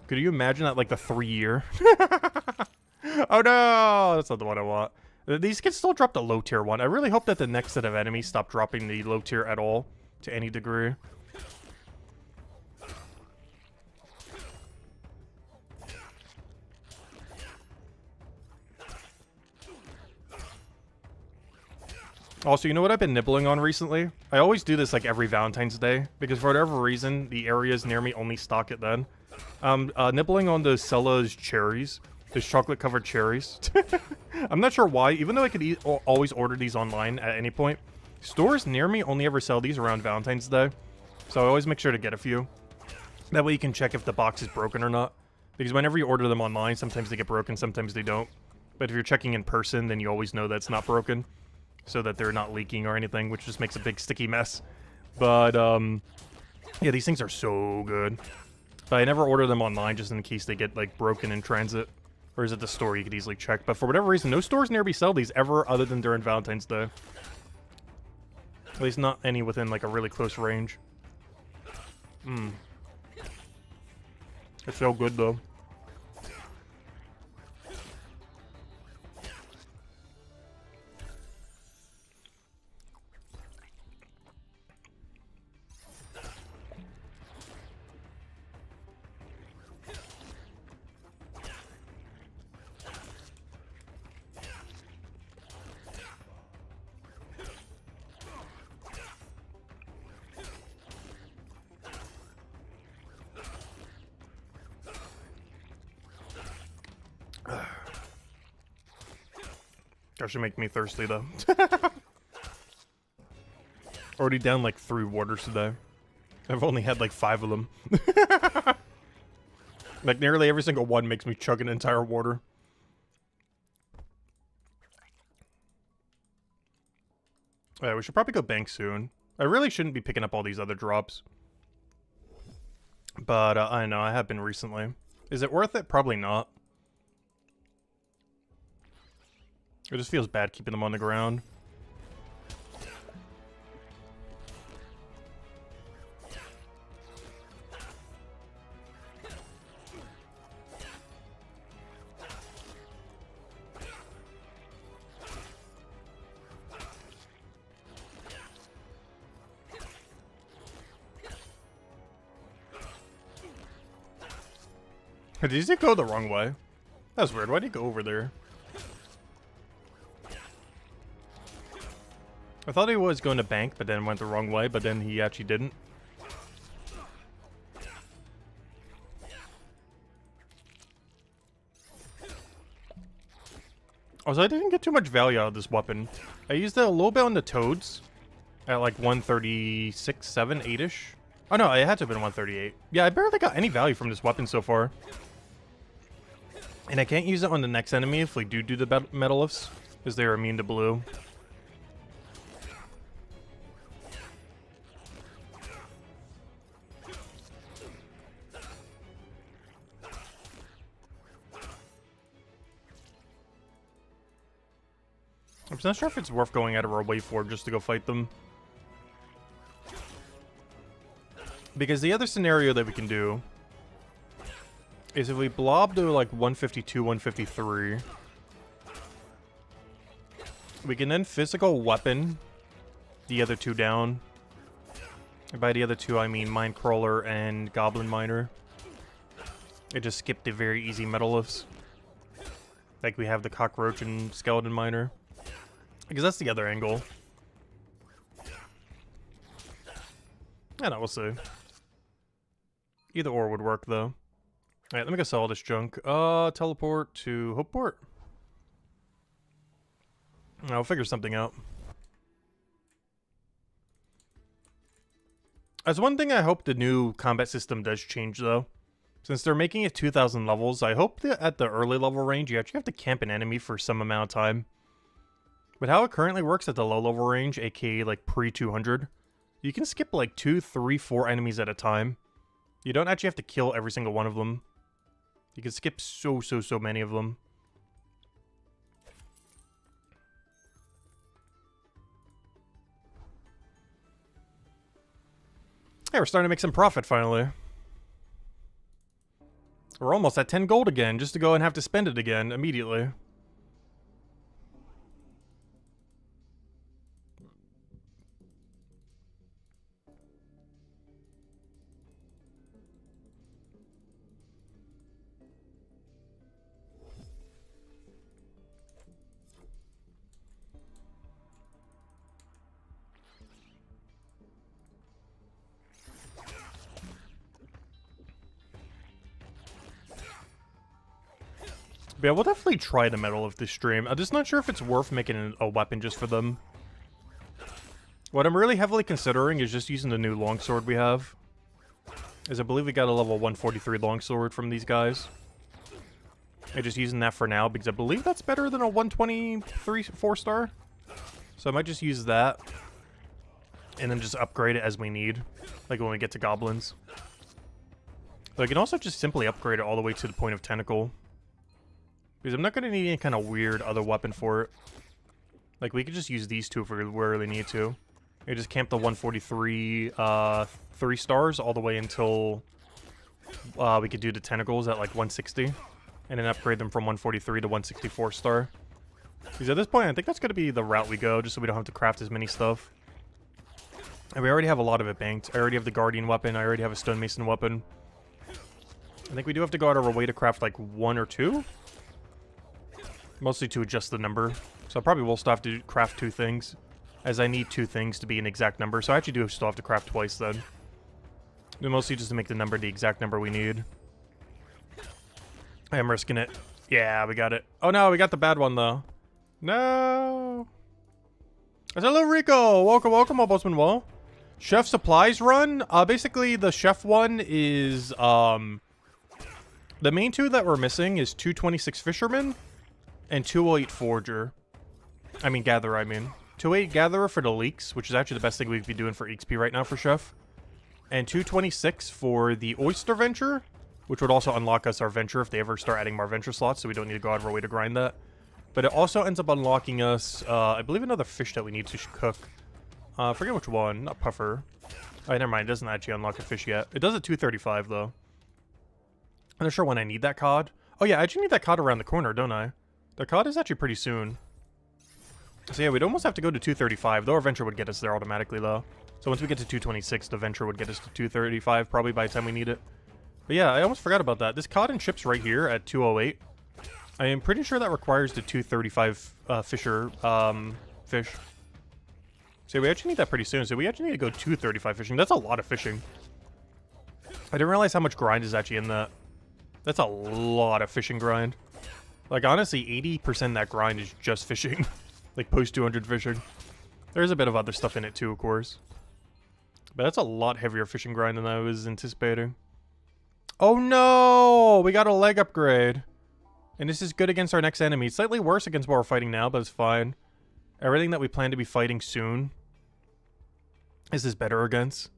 Could you imagine that, like, the 3-year? Oh, no! That's not the one I want. These kids still dropped a low-tier one. I really hope that the next set of enemies stop dropping the low-tier at all. To any degree. Also, you know what I've been nibbling on recently? I always do this like every Valentine's Day, because for whatever reason, the areas near me only stock it then. Nibbling on those Cella's cherries. Those chocolate-covered cherries. I'm not sure why, even though I could always order these online at any point. Stores near me only ever sell these around Valentine's Day. So I always make sure to get a few. That way you can check if the box is broken or not. Because whenever you order them online, sometimes they get broken, sometimes they don't. But if you're checking in person, then you always know that's not broken. So that they're not leaking or anything, which just makes a big sticky mess. But, yeah, these things are so good. But I never order them online just in case they get, like, broken in transit. Or is it the store you could easily check? But for whatever reason, no stores near me sell these ever other than during Valentine's Day. At least not any within, like, a really close range. It's so good, though. That should make me thirsty, though. Already down, like, 3 waters today. I've only had, like, 5 of them. Like, nearly every single one makes me chug an entire water. Yeah, we should probably go bank soon. I really shouldn't be picking up all these other drops. But, I know, I have been recently. Is it worth it? Probably not. It just feels bad keeping them on the ground. Did he go the wrong way? That's weird. Why did he go over there? I thought he was going to bank, but then went the wrong way, but then he actually didn't. Also, I didn't get too much value out of this weapon. I used it a little bit on the toads. At like 136, 7, 8-ish. Oh no, it had to have been 138. Yeah, I barely got any value from this weapon so far. And I can't use it on the next enemy if we do the Metaliths, because they are immune to blue. I'm not sure if it's worth going out of our way for just to go fight them. Because the other scenario that we can do is if we blob to like 152, 153, we can then physical weapon the other two down. And by the other two, I mean Mine Crawler and Goblin Miner. I just skipped the very easy Metaliths. Like we have the Cockroach and Skeleton Miner. Because that's the other angle. I don't know, we'll see. Either or would work, though. Alright, let me go sell all this junk. Teleport to Hopeport. I'll figure something out. As one thing I hope the new combat system does change, though. Since they're making it 2,000 levels, I hope that at the early level range, you actually have to camp an enemy for some amount of time. But how it currently works at the low level range, aka like pre-200, you can skip like 2, 3, 4 enemies at a time. You don't actually have to kill every single one of them. You can skip so many of them. Hey, we're starting to make some profit finally. We're almost at 10 gold again, just to go and have to spend it again immediately. But yeah, we'll definitely try the Metalith this stream. I'm just not sure if it's worth making a weapon just for them. What I'm really heavily considering is just using the new longsword we have. As I believe we got a level 143 longsword from these guys. I'm just using that for now because I believe that's better than a 123 4-star. So I might just use that. And then just upgrade it as we need. Like when we get to goblins. But I can also just simply upgrade it all the way to the point of tentacle. Because I'm not going to need any kind of weird other weapon for it. Like, we could just use these two if we really need to. We just camp the 143 3 stars all the way until we could do the tentacles at, like, 160. And then upgrade them from 143 to 164 star. Because at this point, I think that's going to be the route we go, just so we don't have to craft as many stuff. And we already have a lot of it banked. I already have the Guardian weapon. I already have a Stonemason weapon. I think we do have to go out of our way to craft, like, 1 or 2. Mostly to adjust the number. So I probably will still have to craft 2 things. As I need 2 things to be an exact number. So I actually do still have to craft twice then. But mostly just to make the number the exact number we need. I am risking it. Yeah, we got it. Oh no, we got the bad one though. No. Hello Rico! Welcome, welcome, Ombudsman Wall. Chef supplies run? Basically the chef one is the main 2 that we're missing is 226 fisherman. And 208 Forger. I mean, Gatherer, I mean. 208 Gatherer for the leaks, which is actually the best thing we could be doing for XP right now for Chef. And 226 for the Oyster Venture, which would also unlock us our Venture if they ever start adding more Venture slots, so we don't need to go out of our way to grind that. But it also ends up unlocking us, I believe, another fish that we need to cook. I forget which one. Not Puffer. Oh, never mind. It doesn't actually unlock a fish yet. It does at 235, though. I'm not sure when I need that cod. Oh, yeah, I actually need that cod around the corner, don't I? The cod is actually pretty soon. So yeah, we'd almost have to go to 235, though our Venture would get us there automatically, though. So once we get to 226, the Venture would get us to 235, probably by the time we need it. But yeah, I almost forgot about that. This cod and chips right here at 208. I am pretty sure that requires the 235 fish. So we actually need that pretty soon. So we actually need to go 235 fishing. That's a lot of fishing. I didn't realize how much grind is actually in that. That's a lot of fishing grind. Like, honestly, 80% of that grind is just fishing. Like, post 200 fishing. There's a bit of other stuff in it, too, of course. But that's a lot heavier fishing grind than I was anticipating. Oh, no! We got a leg upgrade. And this is good against our next enemy. It's slightly worse against what we're fighting now, but it's fine. Everything that we plan to be fighting soon is this better against.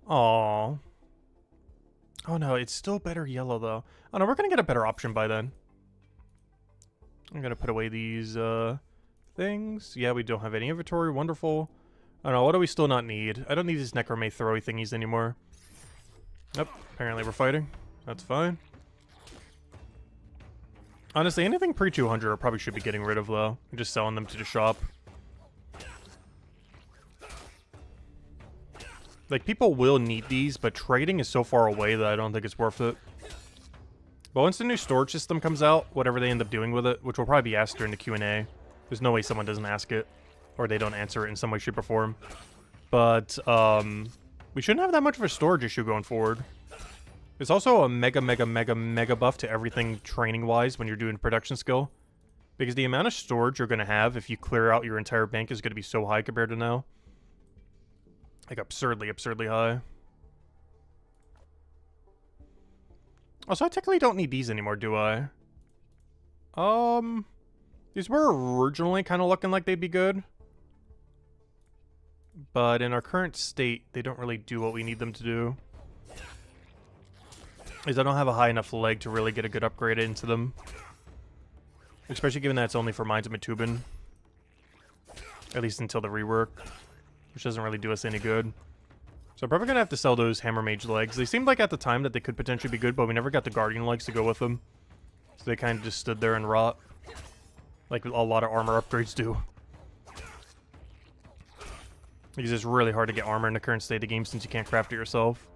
Aww. Oh, no, it's still better yellow, though. Oh, no, we're going to get a better option by then. I'm going to put away these things. Yeah, we don't have any inventory. Wonderful. I don't know. What do we still not need? I don't need these Necromay throwy thingies anymore. Yep. Apparently we're fighting. That's fine. Honestly, anything pre-200 I probably should be getting rid of, though. I'm just selling them to the shop. Like, people will need these, but trading is so far away that I don't think it's worth it. But once the new storage system comes out, whatever they end up doing with it, which will probably be asked during the Q&A. There's no way someone doesn't ask it. Or they don't answer it in some way, shape, or form. But, we shouldn't have that much of a storage issue going forward. There's also a mega buff to everything training-wise when you're doing production skill. Because the amount of storage you're going to have if you clear out your entire bank is going to be so high compared to now. Like, absurdly high. Also, I technically don't need these anymore, do I? These were originally kind of looking like they'd be good. But in our current state, they don't really do what we need them to do. Is I don't have a high enough leg to really get a good upgrade into them. Especially given that it's only for Mines of Matubin. At least until the rework. Which doesn't really do us any good. So I'm probably gonna have to sell those Hammer Mage legs. They seemed like at the time that they could potentially be good, but we never got the Guardian legs to go with them. So they kind of just stood there and rot. Like a lot of armor upgrades do. Because it's really hard to get armor in the current state of the game since you can't craft it yourself.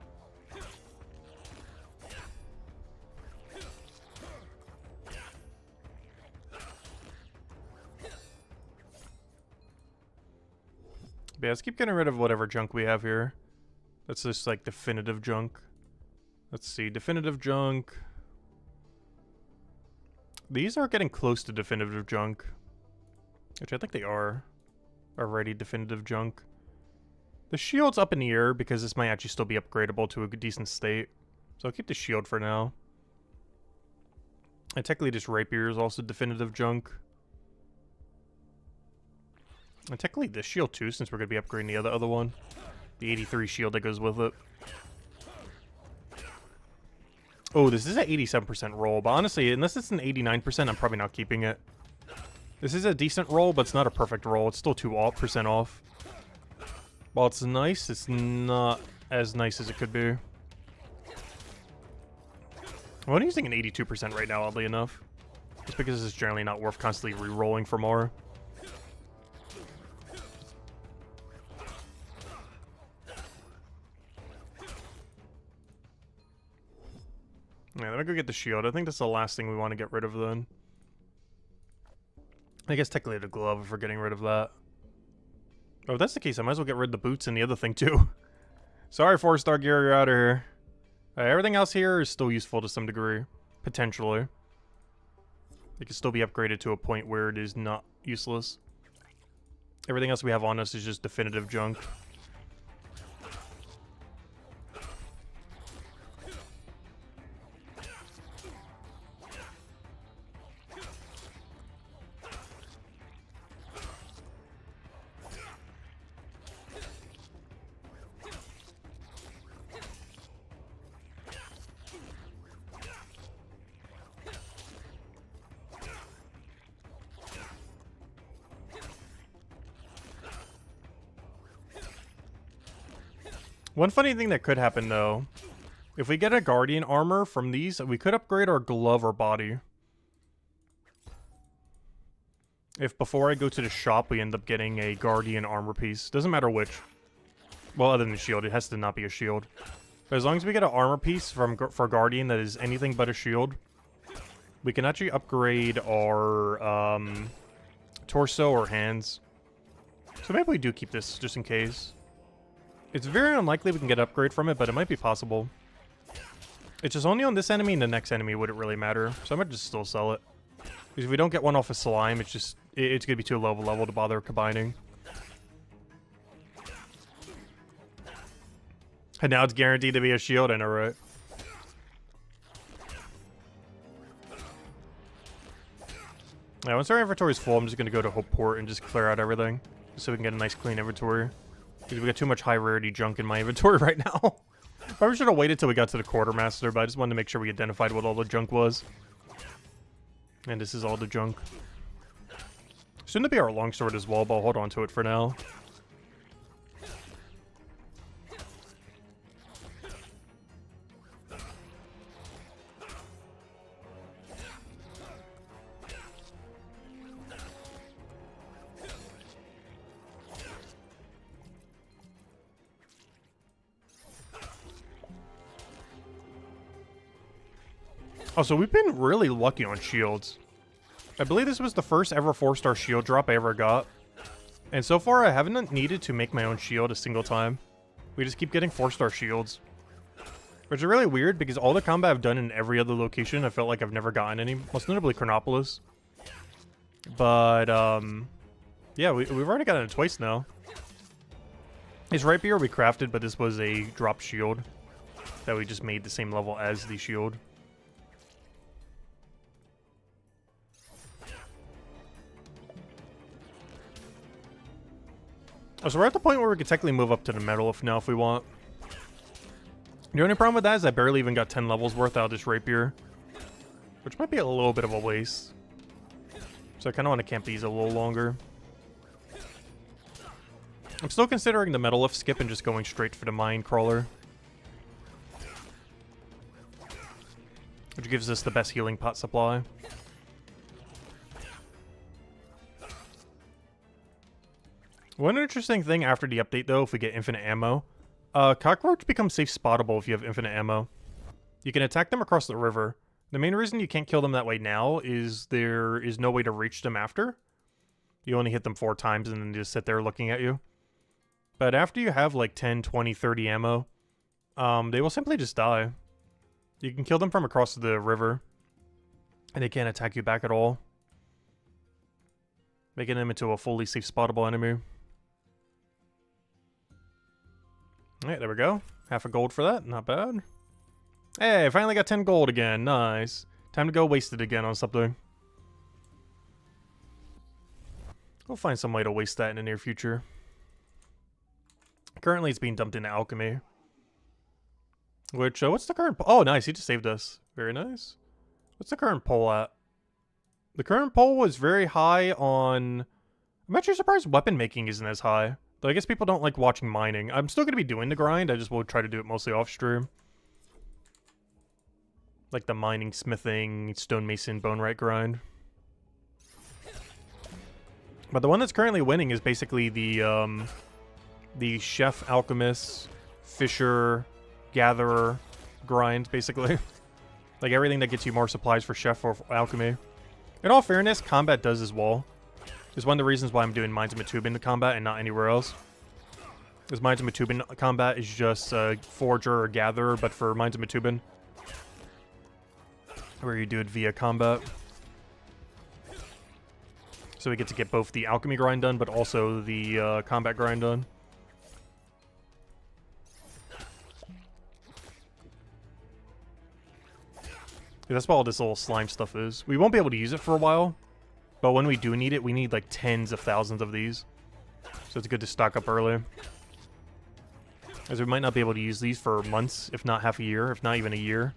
But yeah, let's keep getting rid of whatever junk we have here. That's just like definitive junk. Let's see, definitive junk. These are getting close to definitive junk. Which I think they are already definitive junk. The shield's up in the air because this might actually still be upgradable to a decent state. So I'll keep the shield for now. And technically this rapier is also definitive junk. And technically this shield too, since we're going to be upgrading the other one. The 83 shield that goes with it. Oh, this is an 87% roll, but honestly, unless it's an 89%, I'm probably not keeping it. This is a decent roll, but it's not a perfect roll. It's still 2% off. While it's nice, it's not as nice as it could be. I'm only using an 82% right now, oddly enough. Just because it's generally not worth constantly re-rolling for more. Yeah, let me go get the shield. I think that's the last thing we want to get rid of then. I guess technically the glove if we're getting rid of that. Oh, if that's the case, I might as well get rid of the boots and the other thing too. Sorry, 4-star gear, you're out of here. Everything else here is still useful to some degree. Potentially. It can still be upgraded to a point where it is not useless. Everything else we have on us is just definitive junk. One funny thing that could happen, though, if we get a Guardian armor from these, we could upgrade our glove or body. If before I go to the shop, we end up getting a Guardian armor piece. Doesn't matter which. Well, other than the shield. It has to not be a shield. But as long as we get an armor piece for Guardian that is anything but a shield, we can actually upgrade our torso or hands. So maybe we do keep this, just in case. It's very unlikely we can get an upgrade from it, but it might be possible. It's just only on this enemy and the next enemy would it really matter. So I might just still sell it. Because if we don't get one off of Slime, it's just... it's going to be too low of a level to bother combining. And now it's guaranteed to be a shield, I know, right? Yeah, once our inventory is full, I'm just going to go to Hopeport and just clear out everything. Just so we can get a nice clean inventory. Because we got too much high rarity junk in my inventory right now. Probably should have waited till we got to the Quartermaster, but I just wanted to make sure we identified what all the junk was. And this is all the junk. Soon to be our longsword as well, but I'll hold on to it for now. Oh, so we've been really lucky on shields. I believe this was the first ever 4-star shield drop I ever got. And so far, I haven't needed to make my own shield a single time. We just keep getting 4-star shields. Which is really weird, because all the combat I've done in every other location, I felt like I've never gotten any. Most notably Chronopolis. But, yeah, we've already gotten it twice now. His rapier we crafted, but this was a drop shield. That we just made the same level as the shield. Oh, so we're at the point where we can technically move up to the Metalith now if we want. The only problem with that is I barely even got 10 levels worth out of this rapier. Which might be a little bit of a waste. So I kind of want to camp these a little longer. I'm still considering the Metalith skip and just going straight for the Mine Crawler, which gives us the best healing pot supply. One interesting thing after the update, though, if we get infinite ammo, Cockroach becomes safe spottable if you have infinite ammo. You can attack them across the river. The main reason you can't kill them that way now is there is no way to reach them after. You only hit them 4 times and then just sit there looking at you. But after you have like 10, 20, 30 ammo, they will simply just die. You can kill them from across the river, and they can't attack you back at all, making them into a fully safe spottable enemy. Alright, there we go. Half a gold for that, not bad. Hey, I finally got 10 gold again, nice. Time to go waste it again on something. We'll find some way to waste that in the near future. Currently, it's being dumped into alchemy. Which, what's the current... Oh, nice, he just saved us. Very nice. What's the current poll at? The current poll was very high on... I'm actually surprised weapon making isn't as high. Though I guess people don't like watching mining. I'm still going to be doing the grind, I just will try to do it mostly off stream. Like the mining, smithing, stonemason, bonewright grind. But the one that's currently winning is basically the chef, alchemist, fisher, gatherer grind, basically. Like everything that gets you more supplies for chef or alchemy. In all fairness, combat does as well. It's one of the reasons why I'm doing Mines of Matubin combat and not anywhere else. Because Mines of Matubin combat is just forger or gatherer, but for Mines of Matubin, where you do it via combat. So we get to get both the alchemy grind done, but also the combat grind done. That's what all this little slime stuff is. We won't be able to use it for a while, but when we do need it, we need like tens of thousands of these. So it's good to stock up early, as we might not be able to use these for months, if not half a year, if not even a year.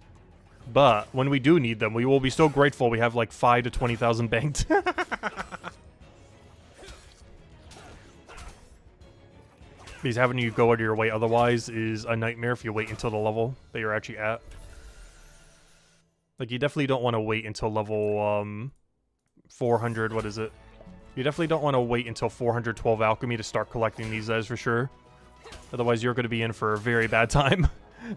But when we do need them, we will be so grateful we have like 5 to 20,000 banked. Because having you go out of your way otherwise is a nightmare if you wait until the level that you're actually at. Like, you definitely don't want to wait until level 400, what is it? You definitely don't want to wait until 412 alchemy to start collecting these guys for sure. Otherwise, you're going to be in for a very bad time.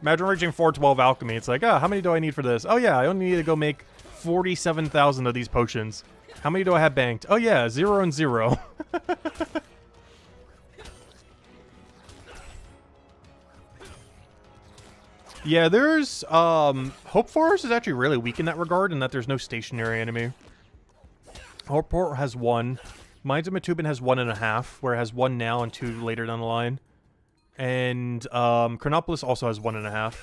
Imagine reaching 412 alchemy. It's like, how many do I need for this? Oh yeah, I only need to go make 47,000 of these potions. How many do I have banked? Oh yeah, 0 and 0. Yeah, there's, Hope Forest is actually really weak in that regard, in that there's no stationary enemy. Hope Port has 1. Mines of Matubin has 1.5, where it has 1 now and 2 later down the line. And, Chronopolis also has 1.5,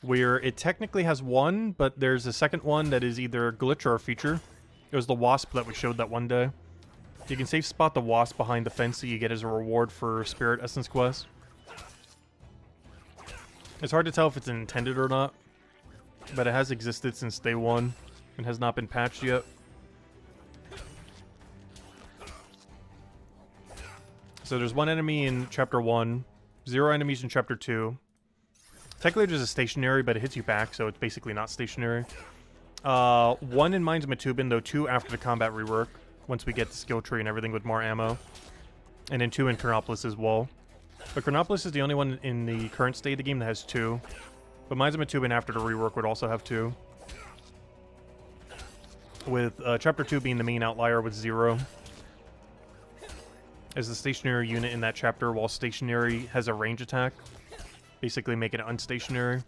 where it technically has 1, but there's a second one that is either a glitch or a feature. It was the Wasp that we showed that one day. You can safe spot the Wasp behind the fence that you get as a reward for Spirit Essence Quest. It's hard to tell if it's intended or not, but it has existed since day 1 and has not been patched yet. So there's 1 enemy in Chapter 1, 0 enemies in Chapter 2. Technically there's a stationary, but it hits you back, so it's basically not stationary. 1 in Mines of Matubin, though 2 after the combat rework, once we get the skill tree and everything with more ammo. And then 2 in Chronopolis as well. But Chronopolis is the only one in the current state of the game that has 2. But Mines of Matubin after the rework would also have 2. With Chapter 2 being the main outlier with 0. As the stationary unit in that chapter, while stationary has a range attack. Basically making it unstationary.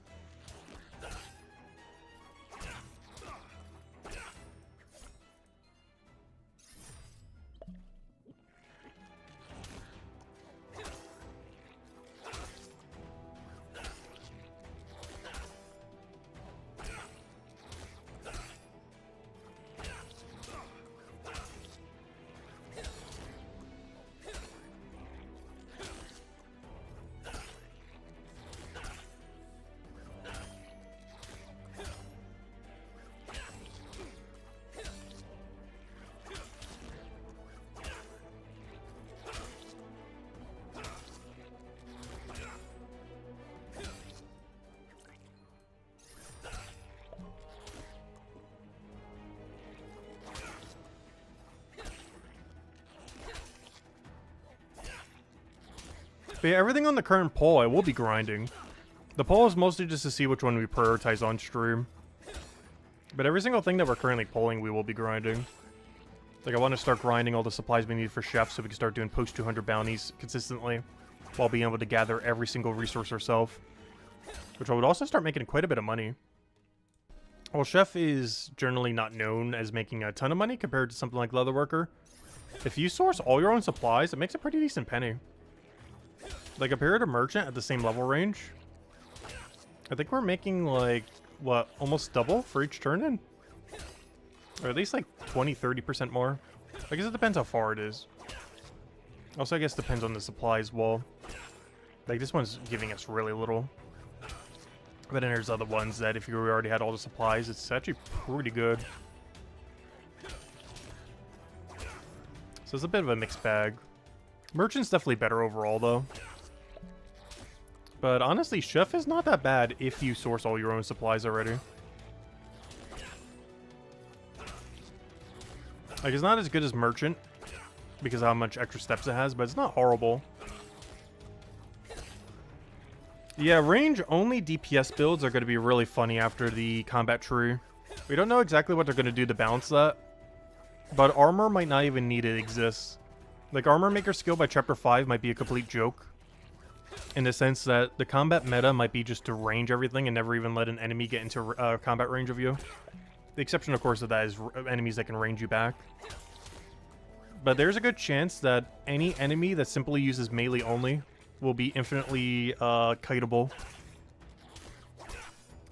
But yeah, everything on the current poll I will be grinding. The poll is mostly just to see which one we prioritize on stream. But every single thing that we're currently polling, we will be grinding. Like, I want to start grinding all the supplies we need for chefs so we can start doing post 200 bounties consistently while being able to gather every single resource ourselves. Which I would also start making quite a bit of money. Well, chef is generally not known as making a ton of money compared to something like leatherworker. If you source all your own supplies, it makes a pretty decent penny. Like, compared to merchant at the same level range, I think we're making, like, what, almost double for each turn-in? Or at least, like, 20-30% more. I guess it depends how far it is. Also, I guess it depends on the supply as well. Like, this one's giving us really little. But then there's other ones that if you already had all the supplies, it's actually pretty good. So it's a bit of a mixed bag. Merchant's definitely better overall, though. But honestly, chef is not that bad if you source all your own supplies already. Like, it's not as good as merchant because of how much extra steps it has, but it's not horrible. Yeah, range-only DPS builds are going to be really funny after the combat tree. We don't know exactly what they're going to do to balance that, but armor might not even need to exist. Like, Armor Maker skill by Chapter 5 might be a complete joke, in the sense that the combat meta might be just to range everything and never even let an enemy get into combat range of you. The exception, of course, of that is enemies that can range you back. But there's a good chance that any enemy that simply uses melee only will be infinitely kiteable.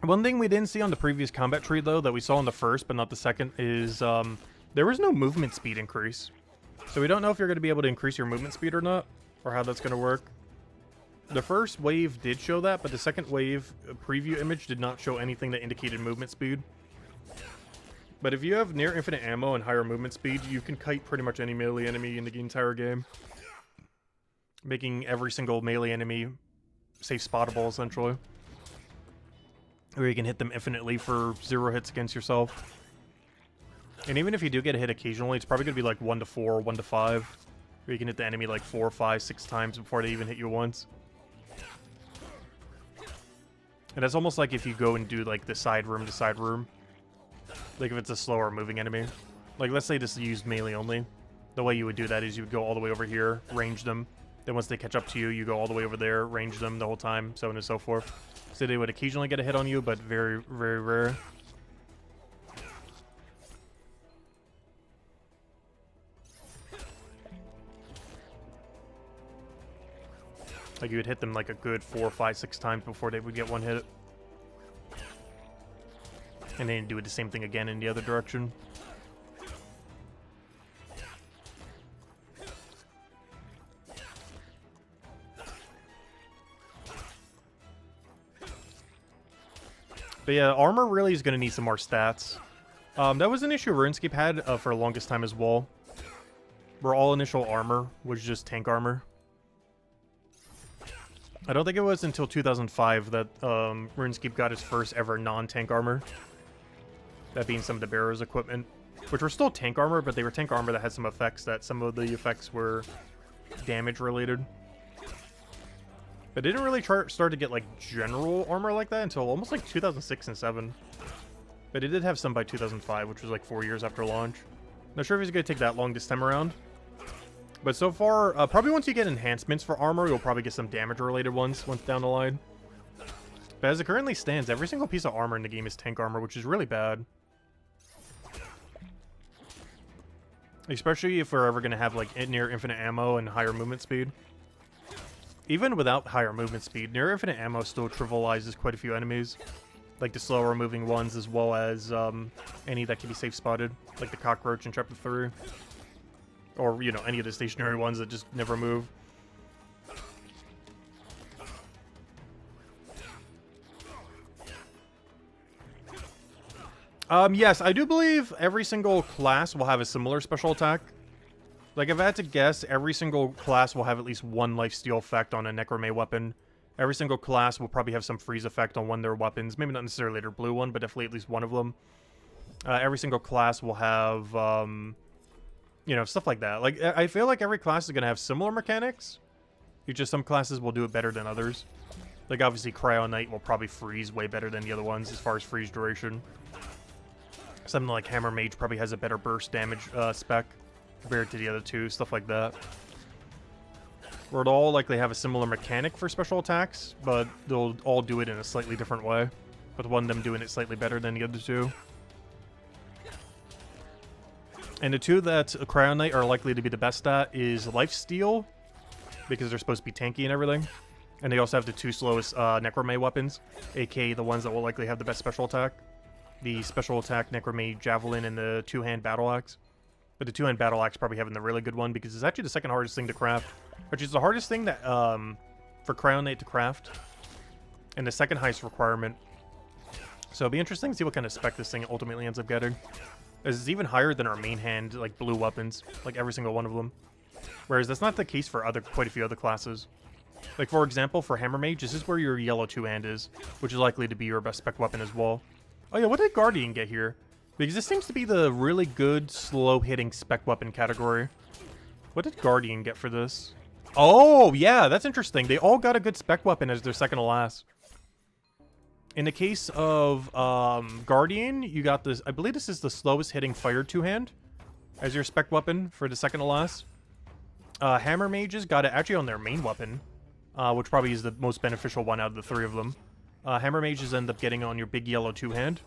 One thing we didn't see on the previous combat tree, though, that we saw in the first but not the second, is there was no movement speed increase. So we don't know if you're going to be able to increase your movement speed or not, or how that's going to work. The first wave did show that, but the second wave preview image did not show anything that indicated movement speed. But if you have near infinite ammo and higher movement speed, you can kite pretty much any melee enemy in the entire game, making every single melee enemy safe spottable, essentially. Or you can hit them infinitely for 0 hits against yourself. And even if you do get a hit occasionally, it's probably going to be like 1 to 4, 1 to 5. Or you can hit the enemy like 4, 5, 6 times before they even hit you once. And that's almost like if you go and do like the side room to side room. Like if it's a slower moving enemy. Like let's say this is used melee only. The way you would do that is you would go all the way over here, range them. Then once they catch up to you, you go all the way over there, range them the whole time, so on and so forth. So they would occasionally get a hit on you, but very, very rare. Like you would hit them like a good 4, 5, 6 times before they would get one hit. And then do the same thing again in the other direction. But yeah, armor really is going to need some more stats. That was an issue Runescape had for the longest time as well. Where all initial armor was just tank armor. I don't think it was until 2005 that RuneScape got its first ever non-tank armor. That being some of the bearer's equipment, which were still tank armor, but they were tank armor that had some effects that some of the effects were damage related. But it didn't really start to get like general armor like that until almost like 2006 and 7. But it did have some by 2005, which was like 4 years after launch. Not sure if it's going to take that long this time around. But so far, probably once you get enhancements for armor, you'll probably get some damage-related ones once down the line. But as it currently stands, every single piece of armor in the game is tank armor, which is really bad. Especially if we're ever going to have like near infinite ammo and higher movement speed. Even without higher movement speed, near infinite ammo still trivializes quite a few enemies. Like the slower moving ones, as well as any that can be safe spotted, like the cockroach in Chapter 3. Or, you know, any of the stationary ones that just never move. Yes, I do believe every single class will have a similar special attack. Like, if I had to guess, every single class will have at least one lifesteal effect on a Necromay weapon. Every single class will probably have some freeze effect on one of their weapons. Maybe not necessarily their blue one, but definitely at least one of them. Every single class will have, you know, stuff like that. Like, I feel like every class is going to have similar mechanics. It's just some classes will do it better than others. Like, obviously, Cryo Knight will probably freeze way better than the other ones as far as freeze duration. Something like Hammer Mage probably has a better burst damage spec compared to the other two, stuff like that. Where it'll all likely have a similar mechanic for special attacks, but they'll all do it in a slightly different way. With one of them doing it slightly better than the other two. And the two that Cryo Knight are likely to be the best at is Lifesteal, because they're supposed to be tanky and everything. And they also have the two slowest Necromay weapons, aka the ones that will likely have the best special attack. The special attack Necromay Javelin and the two-hand Battle Axe. But the two-hand Battle Axe probably having the really good one, because it's actually the second hardest thing to craft. Which is the hardest thing that for Cryo Knight to craft. And the second highest requirement. So it'll be interesting to see what kind of spec this thing ultimately ends up getting. As it's even higher than our main hand, like, blue weapons. Like, every single one of them. Whereas that's not the case for quite a few other classes. Like, for example, for Hammer Mage, this is where your yellow two-hand is, which is likely to be your best spec weapon as well. Oh yeah, what did Guardian get here? Because this seems to be the really good, slow-hitting spec weapon category. What did Guardian get for this? Oh, yeah, that's interesting. They all got a good spec weapon as their second to last. In the case of Guardian, you got this... I believe this is the slowest-hitting fire two-hand as your spec weapon for the second to last. Hammer Mages got it actually on their main weapon. Which probably is the most beneficial one out of the three of them. Hammer Mages end up getting on your big yellow two-hand.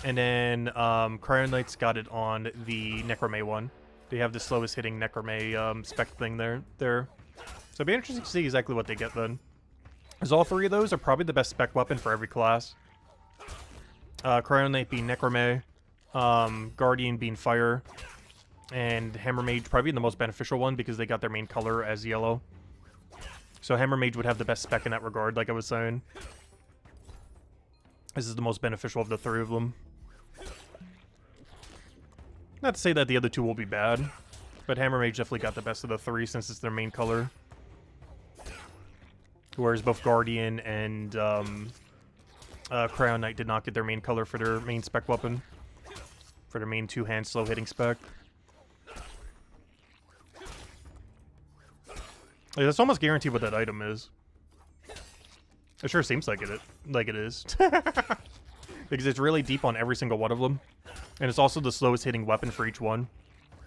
And then Cryo Knights got it on the Necromay one. They have the slowest hitting Necromay spec thing there. So it'll be interesting to see exactly what they get then. Because all three of those are probably the best spec weapon for every class. Cryo Knight being Necromay, Guardian being Fire, and Hammer Mage probably the most beneficial one because they got their main color as yellow. So Hammer Mage would have the best spec in that regard, like I was saying. This is the most beneficial of the three of them. Not to say that the other two will be bad, but Hammer Mage definitely got the best of the three since it's their main color. Whereas both Guardian and Cryo Knight did not get their main color for their main spec weapon. For their main two-hand slow-hitting spec. Like, that's almost guaranteed what that item is. It sure seems like it is. Because it's really deep on every single one of them. And it's also the slowest hitting weapon for each one.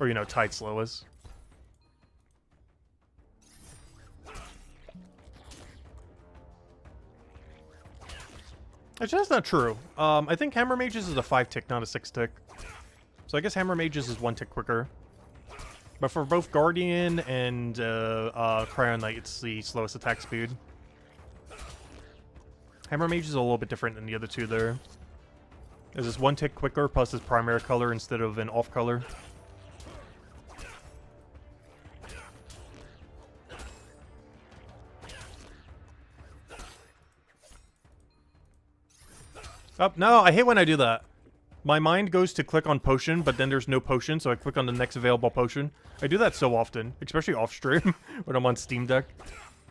Or, you know, tied slowest. Actually, that's not true. I think Hammer Mages is a 5-tick, not a 6-tick. So I guess Hammer Mages is 1 tick quicker. But for both Guardian and Cryo Knight, it's the slowest attack speed. Hammer Mage is a little bit different than the other two there. Is this 1 tick quicker plus his primary color instead of an off color? Oh, no, I hate when I do that. My mind goes to click on potion, but then there's no potion, so I click on the next available potion. I do that so often, especially off-stream, when I'm on Steam Deck.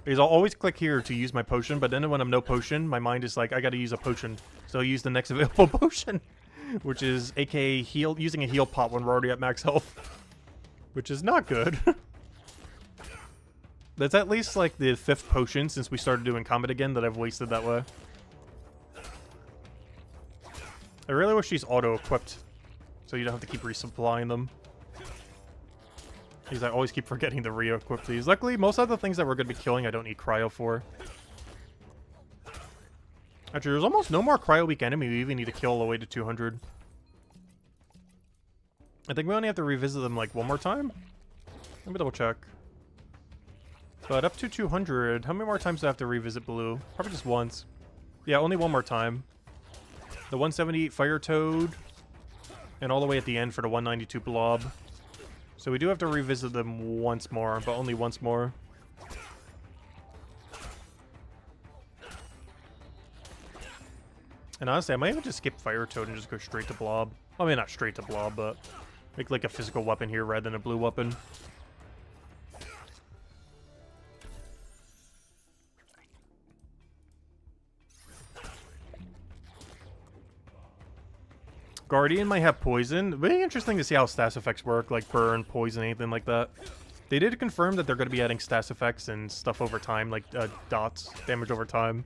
Because I'll always click here to use my potion, but then when I'm no potion, my mind is like, I gotta use a potion. So I'll use the next available potion. Which is, aka, using a heal pot when we're already at max health. Which is not good. That's at least, like, the 5th potion since we started doing combat again that I've wasted that way. I really wish she's auto-equipped, so you don't have to keep resupplying them. Because I always keep forgetting to re-equip these. Luckily, most of the things that we're going to be killing, I don't need Cryo for. Actually, there's almost no more Cryo-weak enemy we even need to kill all the way to 200. I think we only have to revisit them, like, one more time? Let me double check. But up to 200, how many more times do I have to revisit Blue? Probably just once. Yeah, only one more time. The 178 Fire Toad, and all the way at the end for the 192 Blob. So we do have to revisit them once more, but only once more. And honestly, I might even just skip Fire Toad and just go straight to Blob. I mean, not straight to Blob, but make like a physical weapon here rather than a blue weapon. Guardian might have poison. Really interesting to see how stats effects work, like burn, poison, anything like that. They did confirm that they're going to be adding stats effects and stuff over time, like dots, damage over time.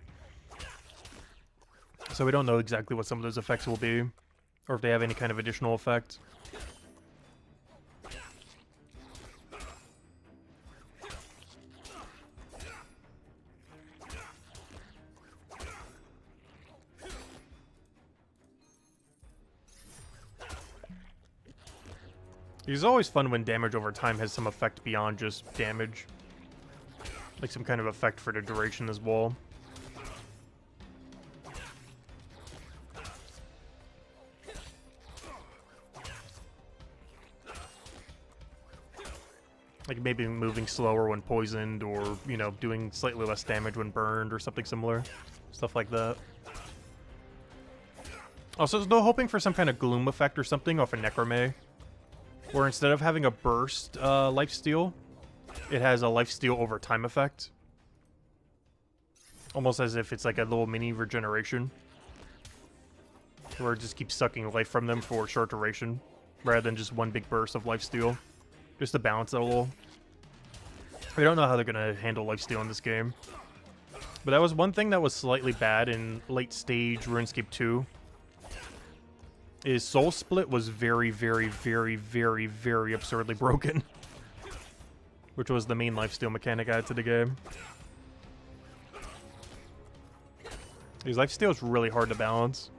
So we don't know exactly what some of those effects will be, or if they have any kind of additional effect. It's always fun when damage over time has some effect beyond just damage. Like some kind of effect for the duration as well. Like maybe moving slower when poisoned, or, you know, doing slightly less damage when burned, or something similar. Stuff like that. Also, still hoping for some kind of gloom effect or something off a Necromay, where instead of having a burst lifesteal, it has a lifesteal over time effect. Almost as if it's like a little mini regeneration, where it just keeps sucking life from them for a short duration, rather than just one big burst of lifesteal. Just to balance it a little. We don't know how they're going to handle lifesteal in this game. But that was one thing that was slightly bad in late stage RuneScape 2. Is Soul Split was very, very, very, very, very absurdly broken. Which was the main lifesteal mechanic added to the game. These lifesteal is really hard to balance.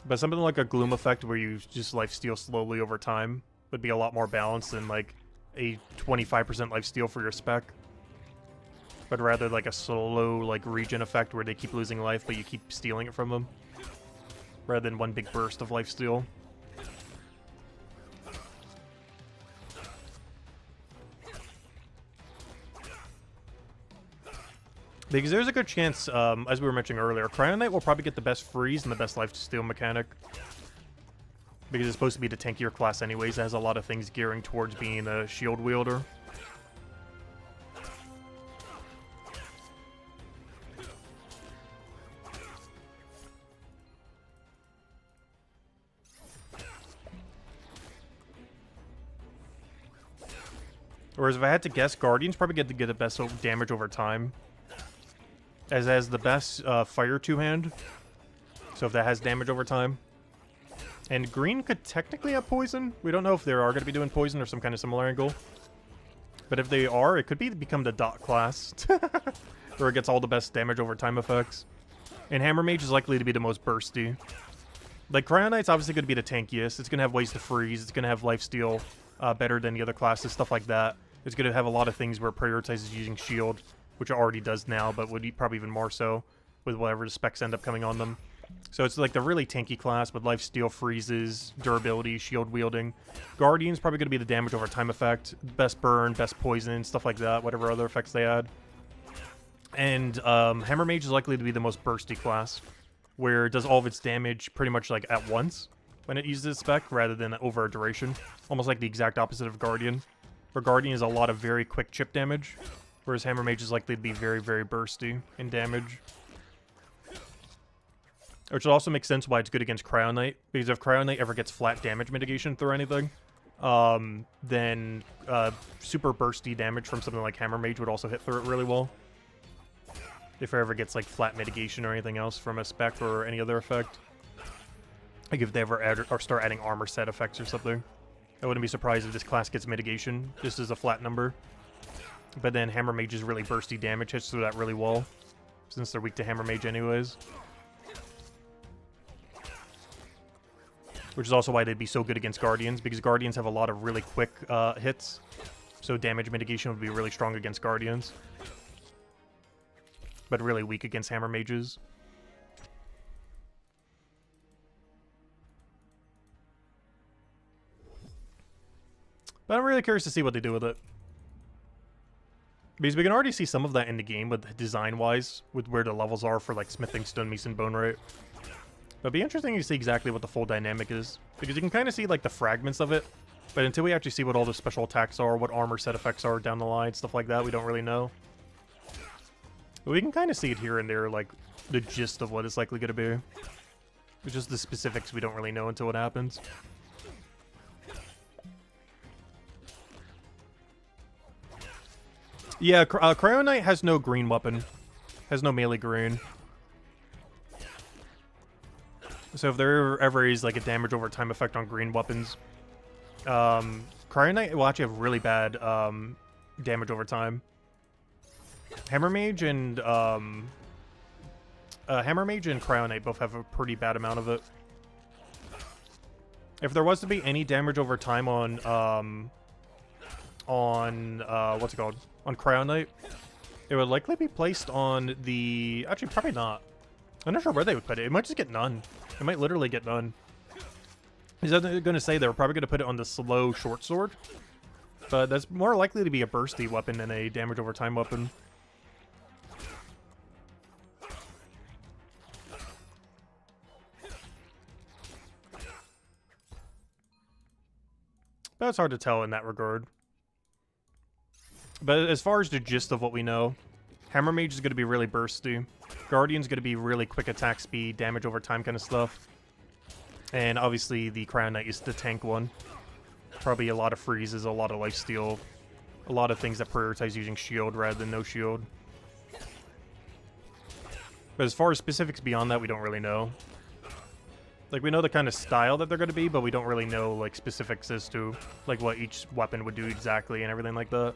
But something like a Gloom effect where you just lifesteal slowly over time would be a lot more balanced than like a 25% lifesteal for your spec. But rather like a slow like regen effect where they keep losing life but you keep stealing it from them. Rather than one big burst of lifesteal. Because there's a good chance, as we were mentioning earlier, Cryo Knight will probably get the best freeze and the best lifesteal mechanic. Because it's supposed to be the tankier class anyways. It has a lot of things gearing towards being a shield wielder. Whereas if I had to guess, Guardian's probably get to get the best damage over time. As has the best fire two-hand. So if that has damage over time. And green could technically have poison. We don't know if they are going to be doing poison or some kind of similar angle. But if they are, it could become the dot class. Where it gets all the best damage over time effects. And Hammer Mage is likely to be the most bursty. Like, Cryo Knight's obviously going to be the tankiest. It's going to have ways to freeze. It's going to have lifesteal better than the other classes, stuff like that. It's going to have a lot of things where it prioritizes using shield, which it already does now, but would be probably even more so with whatever the specs end up coming on them. So it's like the really tanky class with lifesteal, freezes, durability, shield wielding. Guardian's probably going to be the damage over time effect, best burn, best poison, stuff like that, whatever other effects they add. And Hammer Mage is likely to be the most bursty class, where it does all of its damage pretty much like at once when it uses its spec, rather than over a duration. Almost like the exact opposite of Guardian, where Guardian is a lot of very quick chip damage, whereas Hammer Mage is likely to be very, very bursty in damage. Which also makes sense why it's good against Cryo Knight, because if Cryo Knight ever gets flat damage mitigation through anything, then super bursty damage from something like Hammer Mage would also hit through it really well. If it ever gets like flat mitigation or anything else from a spec or any other effect. Like if they ever add or start adding armor set effects or something. I wouldn't be surprised if this class gets mitigation, just as a flat number. But then Hammer Mage's really bursty damage hits through that really well, since they're weak to Hammer Mage anyways. Which is also why they'd be so good against Guardians, because Guardians have a lot of really quick hits. So damage mitigation would be really strong against Guardians. But really weak against Hammer Mages. But I'm really curious to see what they do with it. Because we can already see some of that in the game with design-wise, with where the levels are for like Smithing, Stone Mason, Bone Rate. But it'd be interesting to see exactly what the full dynamic is. Because you can kind of see like the fragments of it, but until we actually see what all the special attacks are, what armor set effects are down the line, stuff like that, we don't really know. But we can kind of see it here and there, like the gist of what it's likely going to be. It's just the specifics we don't really know until it happens. Yeah, Cryo Knight has no green weapon. Has no melee green. So if there ever is like a damage over time effect on green weapons, Cryo Knight will actually have really bad damage over time. Hammer Mage and Cryo Knight both have a pretty bad amount of it. If there was to be any damage over time on what's it called? On Cryo Knight, it would likely be placed on the... Actually, probably not. I'm not sure where they would put it. It might just get none. It might literally get none. I was going to say they were probably going to put it on the slow short sword, but that's more likely to be a bursty weapon than a damage over time weapon. But it's hard to tell in that regard. But as far as the gist of what we know, Hammer Mage is going to be really bursty. Guardian's going to be really quick attack speed, damage over time kind of stuff. And obviously the Cryo Knight is the tank one. Probably a lot of freezes, a lot of lifesteal, a lot of things that prioritize using shield rather than no shield. But as far as specifics beyond that, we don't really know. Like, we know the kind of style that they're going to be, but we don't really know, like, specifics as to, like, what each weapon would do exactly and everything like that.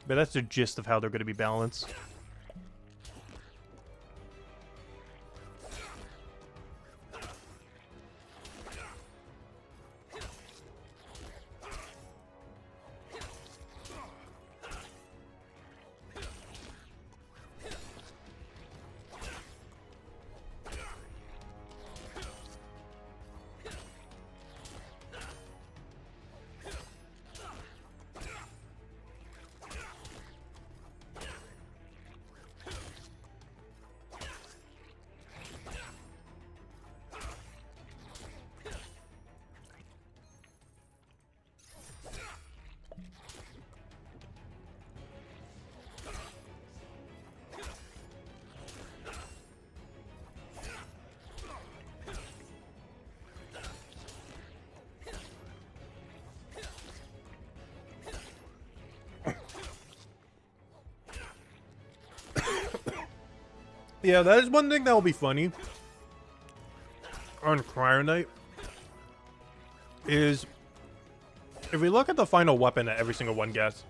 But that's the gist of how they're going to be balanced. Yeah, that is one thing that will be funny on Cryo Knight, is if we look at the final weapon that every single one gets.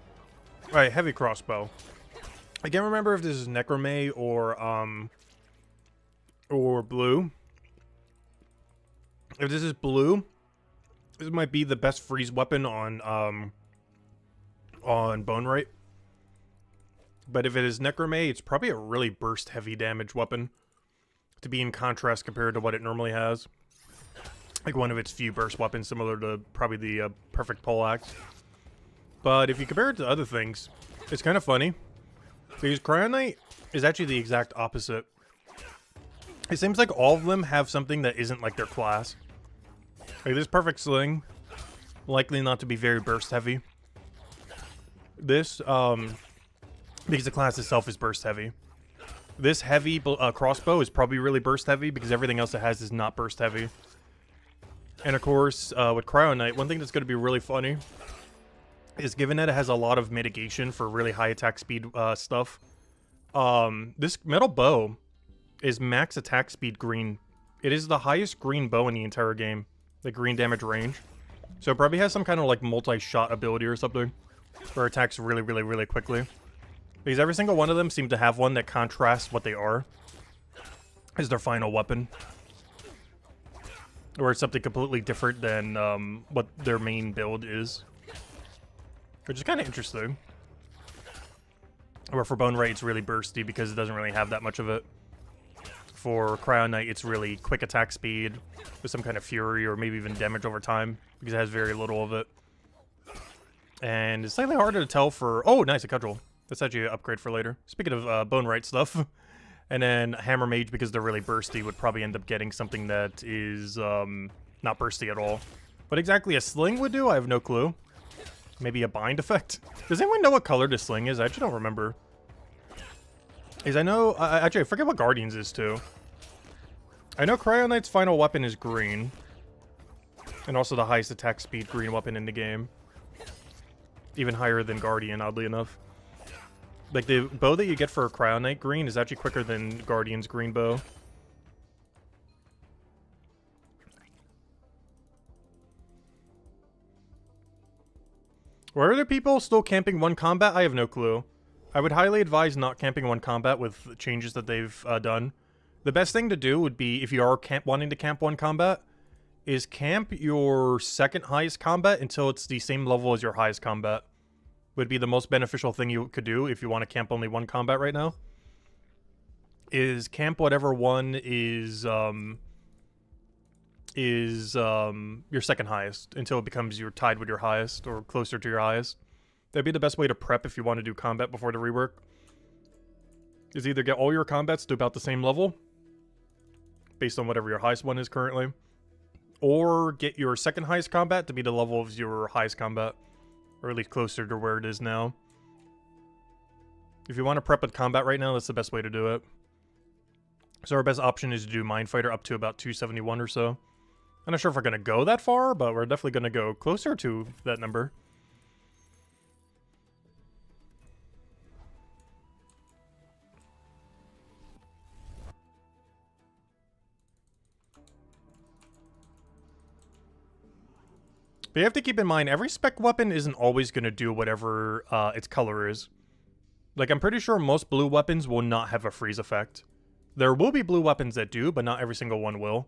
Right, heavy crossbow. I can't remember if this is Necromay or blue. If this is blue, this might be the best freeze weapon on Bone Right. But if it is Necromay, it's probably a really burst heavy damage weapon, to be in contrast compared to what it normally has. Like one of its few burst weapons, similar to probably the perfect poleaxe. But if you compare it to other things, it's kind of funny, because Cryo Knight is actually the exact opposite. It seems like all of them have something that isn't like their class. Like this perfect sling, likely not to be very burst heavy. This, because the class itself is burst heavy. This heavy crossbow is probably really burst heavy because everything else it has is not burst heavy. And of course, with Cryo Knight, one thing that's going to be really funny is, given that it has a lot of mitigation for really high attack speed stuff, this metal bow is max attack speed green. It is the highest green bow in the entire game, the green damage range. So it probably has some kind of like multi-shot ability or something, where it attacks really, really, really quickly. Because every single one of them seem to have one that contrasts what they are as their final weapon. Or it's something completely different than what their main build is. Which is kind of interesting. Or for Bone Right, it's really bursty because it doesn't really have that much of it. For Cryo Knight, it's really quick attack speed with some kind of fury or maybe even damage over time because it has very little of it. And it's slightly harder to tell for... Oh, nice, a cudgel. That's actually an upgrade for later. Speaking of Bone Right stuff. And then Hammer Mage, because they're really bursty, would probably end up getting something that is not bursty at all. What exactly a sling would do, I have no clue. Maybe a bind effect? Does anyone know what color this sling is? I actually don't remember. I know... actually, I forget what Guardians is, too. I know Cryo Knight's final weapon is green. And also the highest attack speed green weapon in the game. Even higher than Guardian, oddly enough. Like, the bow that you get for Cryo Knight green is actually quicker than Guardian's green bow. Were there people still camping one combat? I have no clue. I would highly advise not camping one combat with changes that they've done. The best thing to do would be, if you are wanting to camp one combat, is camp your second highest combat until it's the same level as your highest combat. Would be the most beneficial thing you could do if you want to camp only one combat right now. Is camp whatever one is your second highest until it becomes you're tied with your highest or closer to your highest. That'd be the best way to prep if you want to do combat before the rework. Is either get all your combats to about the same level, based on whatever your highest one is currently, or get your second highest combat to be the level of your highest combat, or at least closer to where it is now. If you want to prep with combat right now, that's the best way to do it. So our best option is to do Mindfighter up to about 271 or so. I'm not sure if we're going to go that far, but we're definitely going to go closer to that number. But you have to keep in mind, every spec weapon isn't always going to do whatever its color is. Like, I'm pretty sure most blue weapons will not have a freeze effect. There will be blue weapons that do, but not every single one will.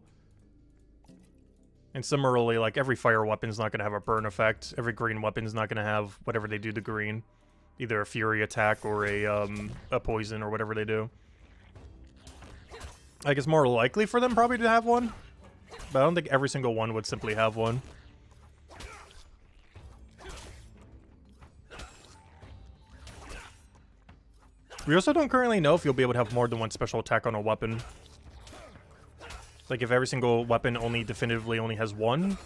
And similarly, like, every fire weapon is not going to have a burn effect. Every green weapon is not going to have whatever they do to green. Either a fury attack or a poison or whatever they do. Like, it's more likely for them probably to have one. But I don't think every single one would simply have one. We also don't currently know if you'll be able to have more than one special attack on a weapon. Like, if every single weapon definitively only has one,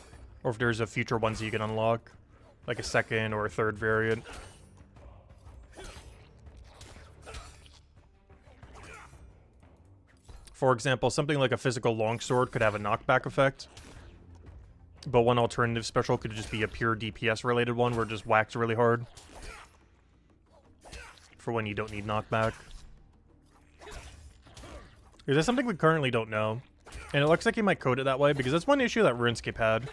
or if there's a future ones you can unlock, like a second or a third variant. For example, something like a physical longsword could have a knockback effect, but one alternative special could just be a pure DPS related one where it just whacks really hard. For when you don't need knockback. Is that something we currently don't know? And it looks like you might code it that way, because that's one issue that Runescape had.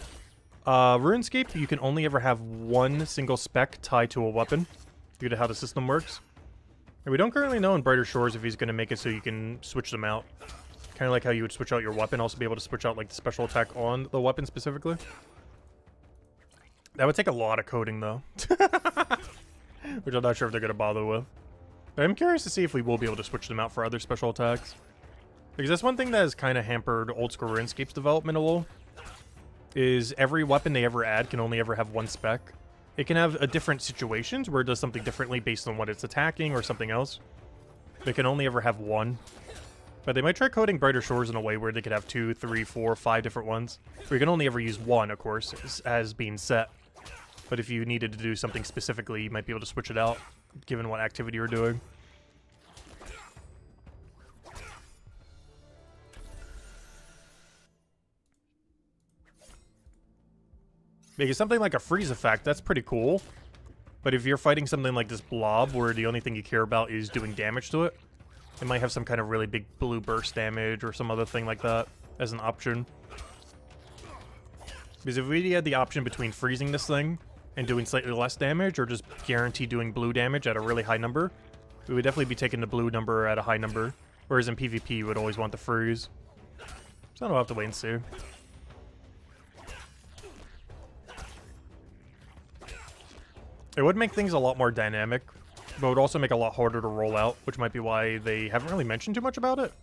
Runescape, you can only ever have one single spec tied to a weapon, due to how the system works. And we don't currently know in Brighter Shores if he's going to make it so you can switch them out. Kind of like how you would switch out your weapon, also be able to switch out like the special attack on the weapon specifically. That would take a lot of coding, though. Which I'm not sure if they're going to bother with. But I'm curious to see if we will be able to switch them out for other special attacks. Because that's one thing that has kind of hampered old school RuneScape's development a little. Is every weapon they ever add can only ever have one spec. It can have different situations where it does something differently based on what it's attacking or something else. They can only ever have one. But they might try coding Brighter Shores in a way where they could have 2, 3, 4, 5 different ones. Where you can only ever use one, of course, as being set. But if you needed to do something specifically, you might be able to switch it out, given what activity you're doing. Because something like a freeze effect, that's pretty cool. But if you're fighting something like this blob, where the only thing you care about is doing damage to it, it might have some kind of really big blue burst damage or some other thing like that as an option. Because if we had the option between freezing this thing and doing slightly less damage, or just guarantee doing blue damage at a really high number, we would definitely be taking the blue number at a high number. Whereas in PvP, you would always want the freeze. So I'll have to wait and see. It would make things a lot more dynamic, but it would also make it a lot harder to roll out, which might be why they haven't really mentioned too much about it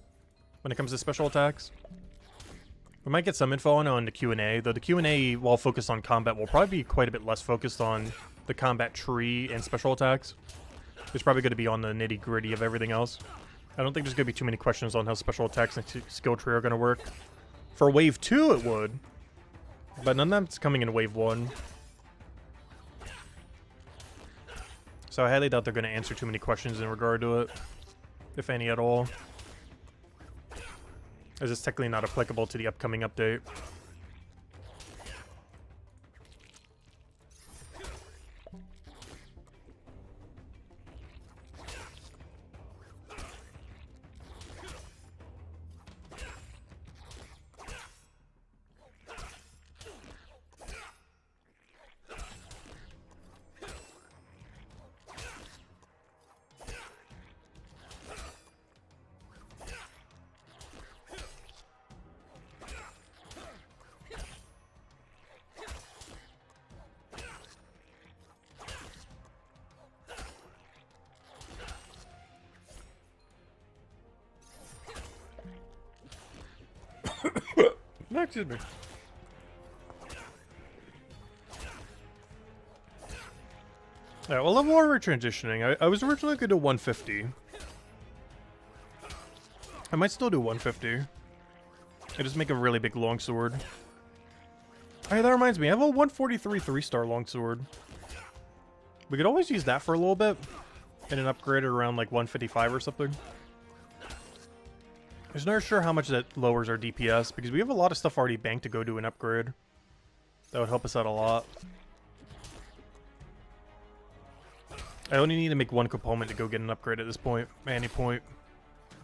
when it comes to special attacks. We might get some info on it on the Q&A, though the Q&A, while focused on combat, will probably be quite a bit less focused on the combat tree and special attacks. It's probably going to be on the nitty-gritty of everything else. I don't think there's going to be too many questions on how special attacks and skill tree are going to work. For Wave 2, it would, but none of that's coming in Wave 1. So I highly doubt they're going to answer too many questions in regard to it, if any at all. As it's technically not applicable to the upcoming update. Excuse me. Alright, well, level armor transitioning. I was originally going to do 150. I might still do 150. I just make a really big longsword. Hey, that reminds me, I have a 143 3-star longsword. We could always use that for a little bit. And an upgrade around like 155 or something. I was not sure how much that lowers our DPS, because we have a lot of stuff already banked to go do an upgrade. That would help us out a lot. I only need to make one component to go get an upgrade at this point, at any point.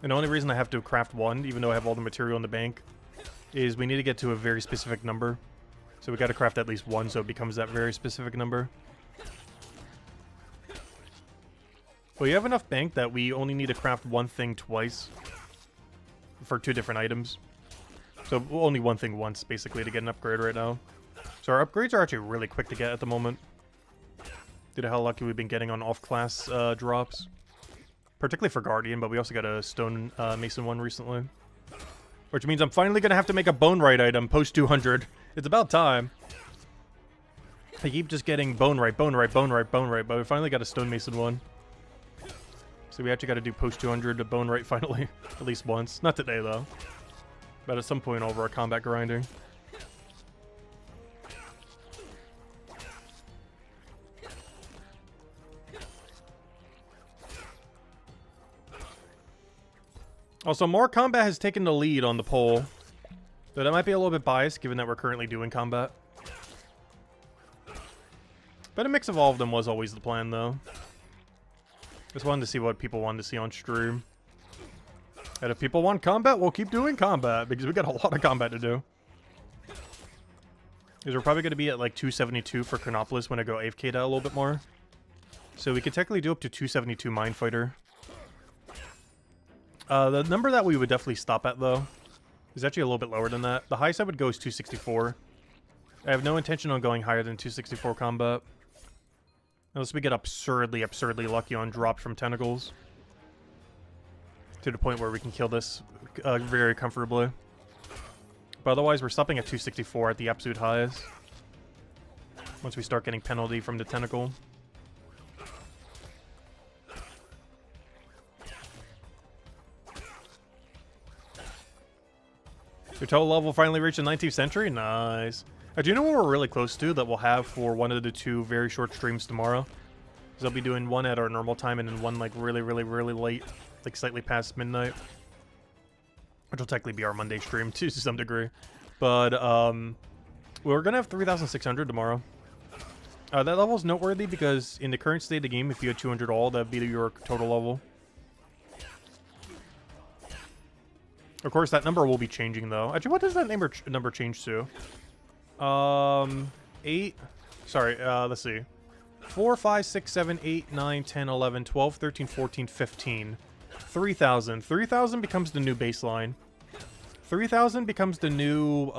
And the only reason I have to craft one, even though I have all the material in the bank, is we need to get to a very specific number. So we gotta craft at least one so it becomes that very specific number. Well, you have enough bank that we only need to craft one thing twice for 2 different items. So only one thing once, basically, to get an upgrade right now. So our upgrades are actually really quick to get at the moment. Due to how lucky we've been getting on off-class drops. Particularly for Guardian, but we also got a Stone Mason one recently. Which means I'm finally going to have to make a Bone Right item post 200. It's about time. I keep just getting Bone Right, Bone Right, Bone Right, Bone Right, but we finally got a Stone Mason one. So we actually got to do post 200 to Bone Right finally. At least once. Not today, though. But at some point over our combat grinding. Also, more combat has taken the lead on the poll. Though that might be a little bit biased, given that we're currently doing combat. But a mix of all of them was always the plan, though. Just wanted to see what people wanted to see on stream. And if people want combat, we'll keep doing combat, because we got a lot of combat to do. Because we're probably going to be at like 272 for Chronopolis when I go AFK a little bit more. So we could technically do up to 272 Mind Fighter. The number that we would definitely stop at, though, is actually a little bit lower than that. The highest I would go is 264. I have no intention on going higher than 264 combat. Unless we get absurdly lucky on drops from tentacles. To the point where we can kill this very comfortably. But otherwise, we're stopping at 264 at the absolute highest. Once we start getting penalty from the tentacle. Your total level finally reached the 19th century? Nice. Do you know what we're really close to that we'll have for one of the 2 very short streams tomorrow? Because I'll be doing one at our normal time and then one like really late, like slightly past midnight. Which will technically be our Monday stream too, to some degree. But we're gonna have 3,600 tomorrow. That level is noteworthy because in the current state of the game, if you had 200 all, that'd be your total level. Of course, that number will be changing, though. Actually, what does that number change to? 8. Sorry, let's see. 4, 5, 6, 7, 8, 9, 10, 11, 12, 13, 14, 15. 3,000. 3,000 becomes the new baseline. 3,000 becomes the new,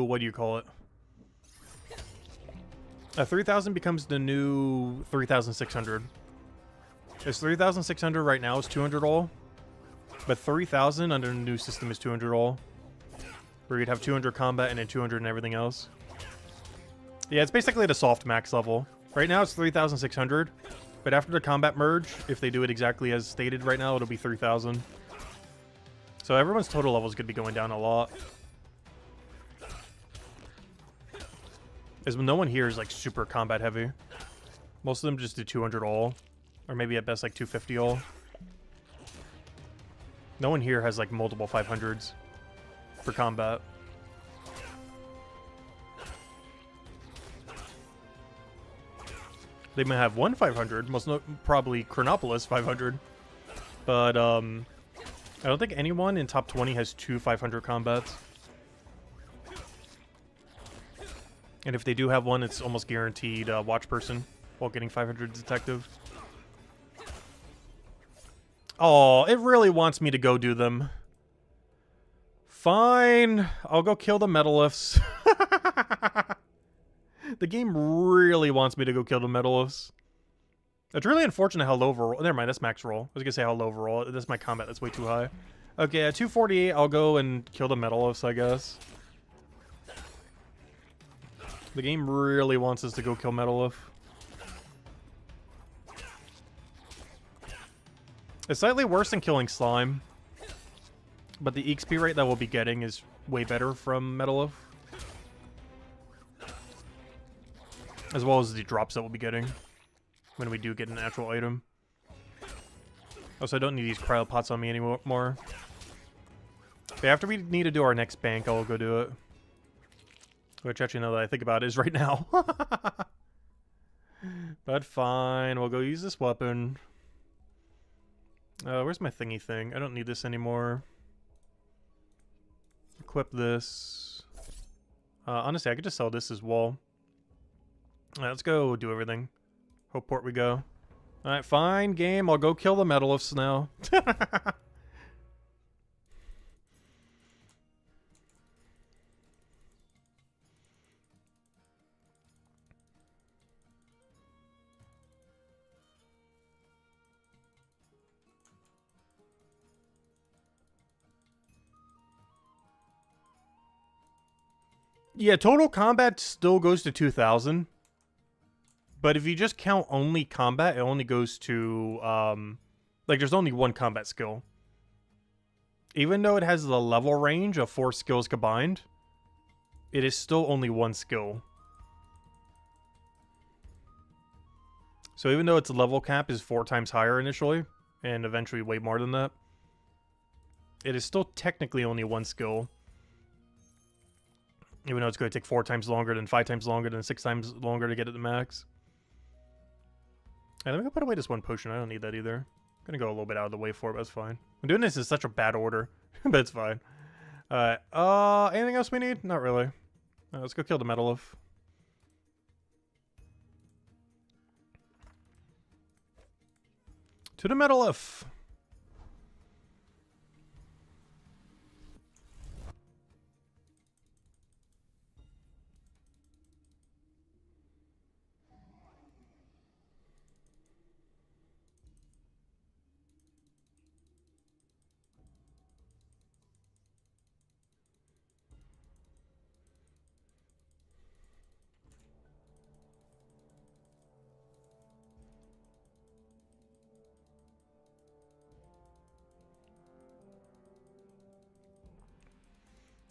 what do you call it? 3,000 becomes the new 3,600. It's 3,600 right now is 200 all. But 3,000 under the new system is 200 all. Where you'd have 200 combat and then 200 and everything else. Yeah, it's basically the soft max level. Right now it's 3,600. But after the combat merge, if they do it exactly as stated right now, it'll be 3,000. So everyone's total level is going to be going down a lot. As no one here is like super combat heavy. Most of them just do 200 all. Or maybe at best like 250 all. No one here has like multiple 500s for combat. They may have one 500, probably Chronopolis 500. But I don't think anyone in top 20 has 2 500 combats. And if they do have one, it's almost guaranteed watch person while getting 500 detective. Oh, it really wants me to go do them. Fine. I'll go kill the Metaliths. The game really wants me to go kill the Metaliths. It's really unfortunate how low overall. Never mind, that's max roll. I was going to say how low overall. That's my combat. That's way too high. Okay, at 248, I'll go and kill the Metaliths, I guess. The game really wants us to go kill Metalith. It's slightly worse than killing Slime, but the XP rate that we'll be getting is way better from Metalith. As well as the drops that we'll be getting when we do get an actual item. Also, I don't need these cryo pots on me anymore. But after we need to do our next bank, I'll go do it. Which, actually, now that I think about it, is right now. But fine, we'll go use this weapon. Where's my thingy thing? I don't need this anymore. Equip this. Honestly, I could just sell this as well. Alright, let's go do everything. Hope port we go. Alright, fine, game. I'll go kill the Metaliths now. Yeah, total combat still goes to 2,000. But if you just count only combat, it only goes to, like, there's only one combat skill. Even though it has the level range of 4 skills combined, it is still only one skill. So even though its level cap is 4 times higher initially, and eventually way more than that, it is still technically only one skill. Even though it's going to take 4 times longer, than 5 times longer, than 6 times longer to get it to max. Alright, let me go put away this one potion. I don't need that either. I'm going to go a little bit out of the way for it, but that's fine. I'm doing this in such a bad order, but it's fine. Alright, anything else we need? Not really. Let's go kill the Metalith. To the Metalith!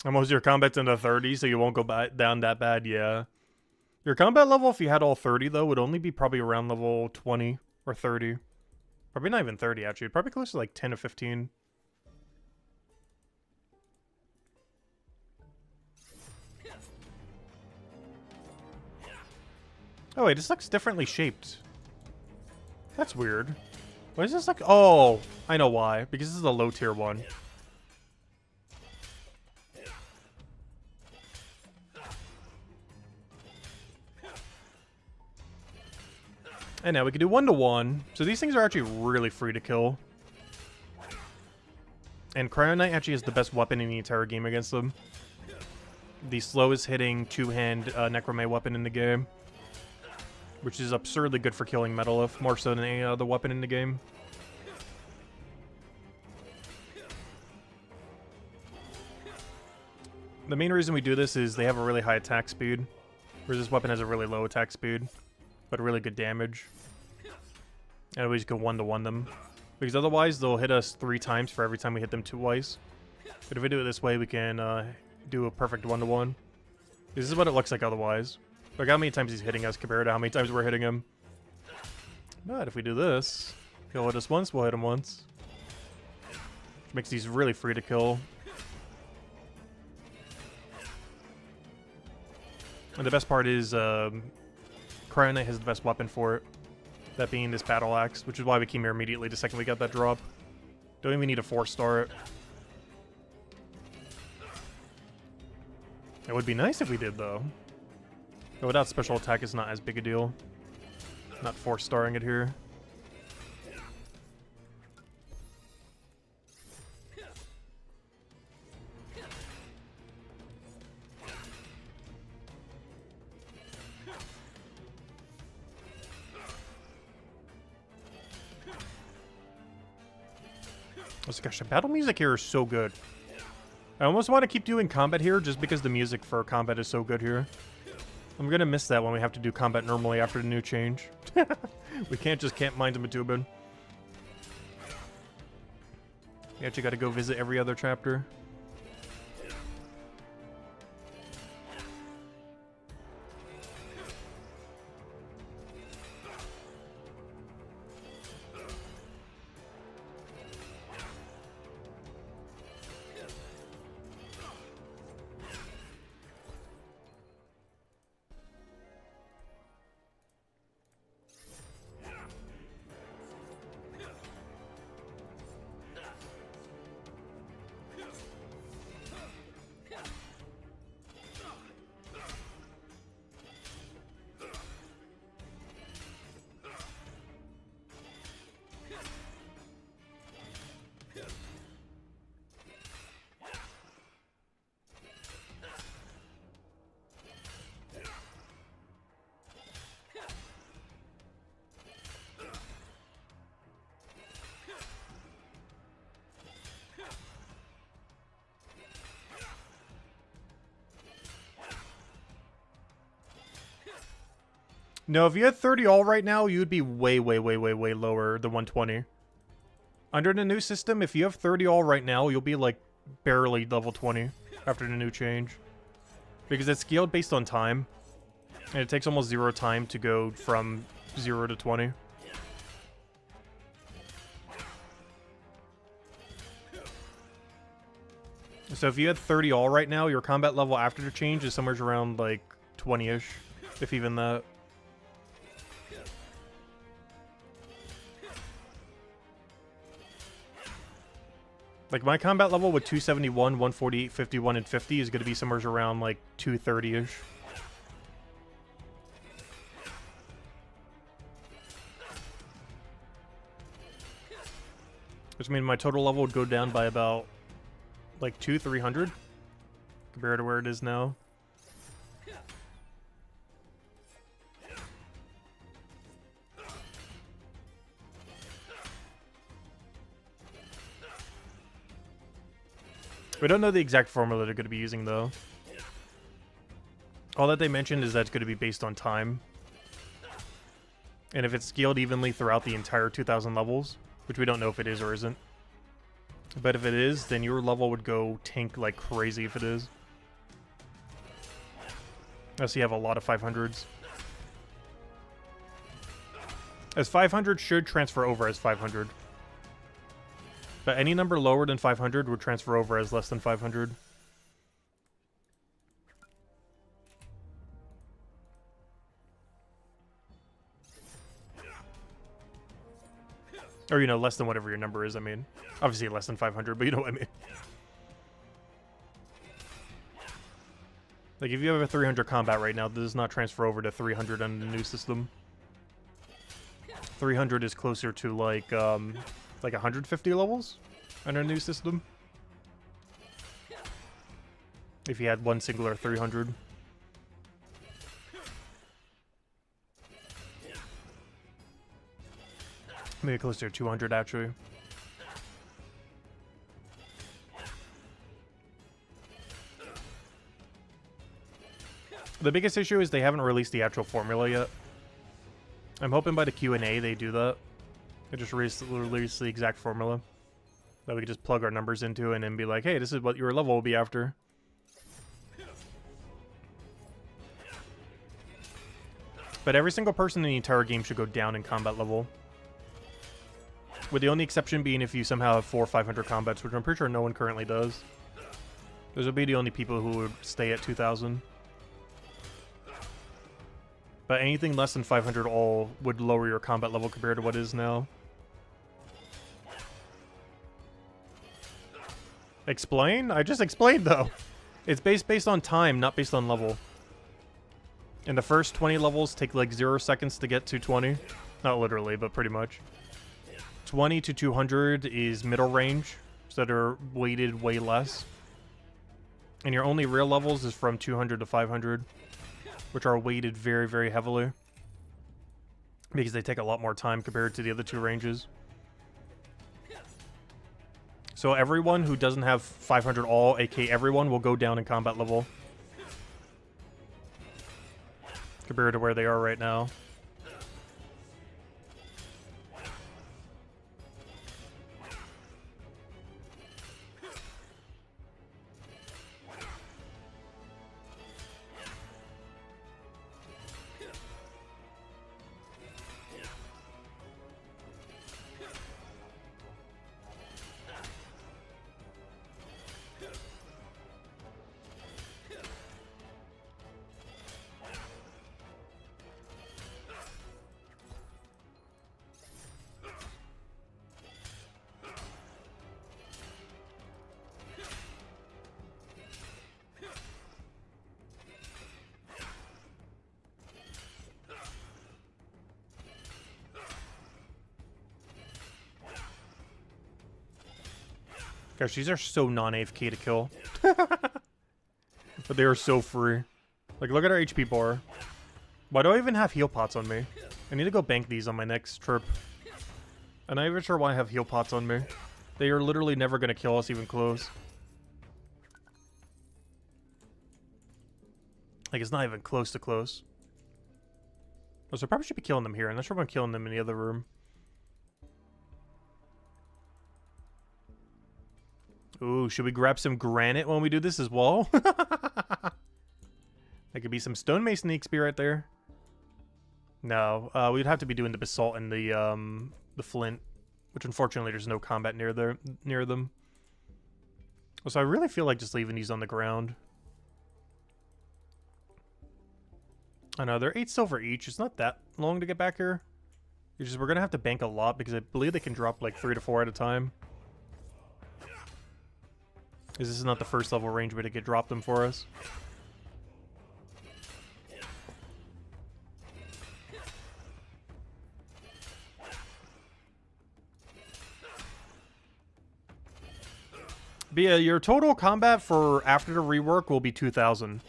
Almost your combat's in the 30s, so you won't go down that bad, yeah. Your combat level, if you had all 30, though, would only be probably around level 20 or 30. Probably not even 30, actually. Probably close to like 10 or 15. Oh, wait, this looks differently shaped. That's weird. Why is this like... Oh, I know why. Because this is a low tier one. And now we can do 1-to-1. So these things are actually really free to kill. And Cryo Knight actually is the best weapon in the entire game against them. The slowest hitting two-hand Necromay weapon in the game. Which is absurdly good for killing Metalith, more so than any other weapon in the game. The main reason we do this is they have a really high attack speed. Whereas this weapon has a really low attack speed. But really good damage. And we just can 1-to-1 them. Because otherwise, they'll hit us 3 times for every time we hit them twice. But if we do it this way, we can do a perfect 1-to-1. This is what it looks like otherwise. Like how many times he's hitting us compared to how many times we're hitting him. But if we do this, he'll hit us once, we'll hit him once. Which makes these really free to kill. And the best part is, Cryo Knight has the best weapon for it. That being this battle axe, which is why we came here immediately the second we got that drop. Don't even need to 4-star it. It would be nice if we did, though. But without special attack, it's not as big a deal. Not 4-starring it here. Oh gosh, the battle music here is so good. I almost want to keep doing combat here just because the music for combat is so good here. I'm gonna miss that when we have to do combat normally after the new change. We can't just camp mine to Matubin. You actually gotta go visit every other chapter. No, if you had 30 all right now, you would be way, way, way, way, way lower than 120. Under the new system, if you have 30 all right now, you'll be like barely level 20 after the new change. Because it's scaled based on time. And it takes almost 0 time to go from 0 to 20. So if you had 30 all right now, your combat level after the change is somewhere around like 20-ish, if even that. Like, my combat level with 271, 148, 51, and 50 is going to be somewhere around, like, 230-ish. Which means my total level would go down by about, like, 300 compared to where it is now. We don't know the exact formula they're going to be using, though. All that they mentioned is that it's going to be based on time. And if it's scaled evenly throughout the entire 2,000 levels, which we don't know if it is or isn't. But if it is, then your level would go tank like crazy if it is. Unless you have a lot of 500s. As 500 should transfer over as 500. But any number lower than 500 would transfer over as less than 500. Or, you know, less than whatever your number is, I mean. Obviously less than 500, but you know what I mean. Like, if you have a 300 combat right now, this does not transfer over to 300 on the new system. 300 is closer to, like 150 levels on our new system. If you had one singular 300. Maybe closer to 200, actually. The biggest issue is they haven't released the actual formula yet. I'm hoping by the Q&A they do that. They just release the exact formula that we can just plug our numbers into and then be like, hey, this is what your level will be after. But every single person in the entire game should go down in combat level. With the only exception being if you somehow have 400 or 500 combats, which I'm pretty sure no one currently does. Those would be the only people who would stay at 2,000. But anything less than 500 all would lower your combat level compared to what it is now. Explain? I just explained, though. It's based on time, not based on level. And the first 20 levels take like 0 seconds to get to 20. Not literally, but pretty much. 20 to 200 is middle range, so they're weighted way less. And your only real levels is from 200 to 500, which are weighted very, very heavily. Because they take a lot more time compared to the other two ranges. So everyone who doesn't have 500 all, aka everyone, will go down in combat level. Compared to where they are right now. Gosh, these are so non-AFK to kill. But they are so free. Like, look at our HP bar. Why do I even have heal pots on me? I need to go bank these on my next trip. I'm not even sure why I have heal pots on me. They are literally never going to kill us even close. Like, it's not even close to close. Oh, so I probably should be killing them here. I'm not sure if I'm killing them in the other room. Ooh, should we grab some granite when we do this as well? That could be some stonemason XP right there. No, we'd have to be doing the basalt and the flint, which unfortunately there's no combat near them. So I really feel like just leaving these on the ground. I know, they're 8 silver each. It's not that long to get back here. It's just we're gonna have to bank a lot because I believe they can drop like 3 to 4 at a time. This is not the first level range way to get drop them for us. But yeah, your total combat for after the rework will be 2,000.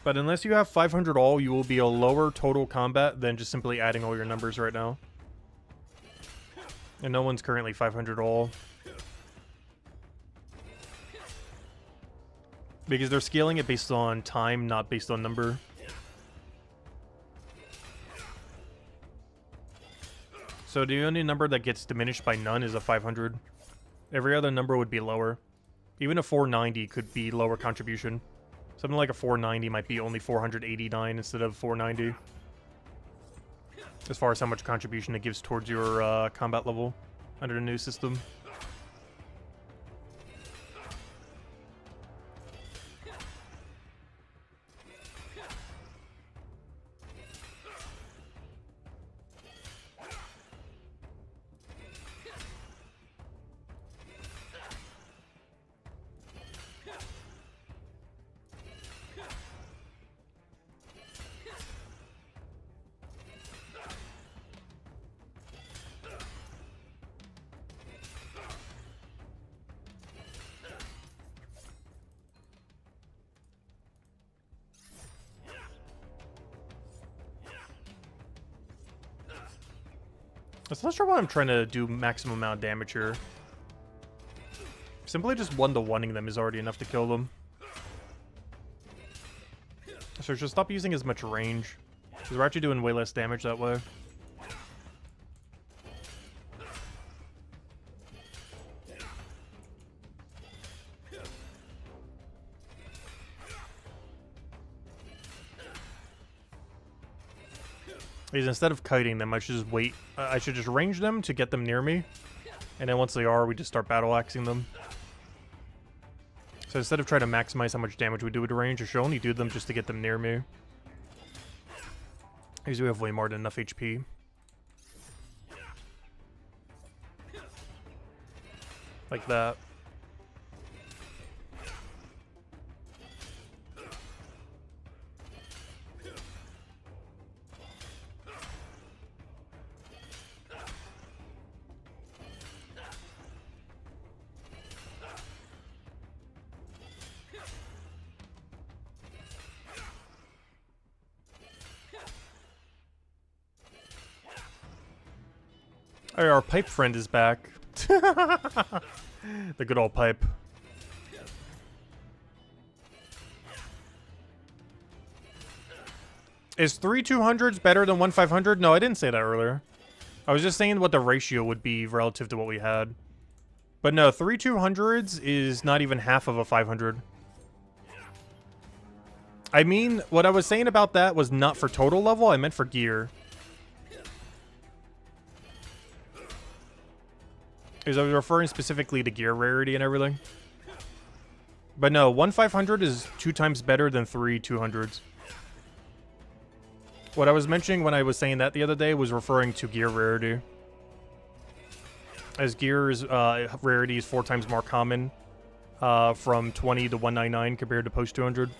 But unless you have 500 all, you will be a lower total combat than just simply adding all your numbers right now. And no one's currently 500 all. Because they're scaling it based on time, not based on number. So the only number that gets diminished by none is a 500. Every other number would be lower. Even a 490 could be lower contribution. Something like a 490 might be only 489 instead of 490. As far as how much contribution it gives towards your combat level under the new system. I'm not sure why I'm trying to do maximum amount of damage here. Simply just 1-to-1ing them is already enough to kill them. So just stop using as much range. Because we're actually doing way less damage that way. Because instead of kiting them, I should just wait. I should just range them to get them near me. And then once they are, we just start battle axing them. So instead of trying to maximize how much damage we do with the range, I should only do them just to get them near me. Because we have way more than enough HP. Like that. Oh, our pipe friend is back. The good old pipe. Is 3 200s better than 1 500? No, I didn't say that earlier. I was just saying what the ratio would be relative to what we had. But no, 3 200s is not even half of a 500. I mean, what I was saying about that was not for total level, I meant for gear. Because I was referring specifically to gear rarity and everything. But no, 1 500 is 2 times better than 3 200s. What I was mentioning when I was saying that the other day was referring to gear rarity. As gear's rarity is 4 times more common from 20 to 199 compared to post 200.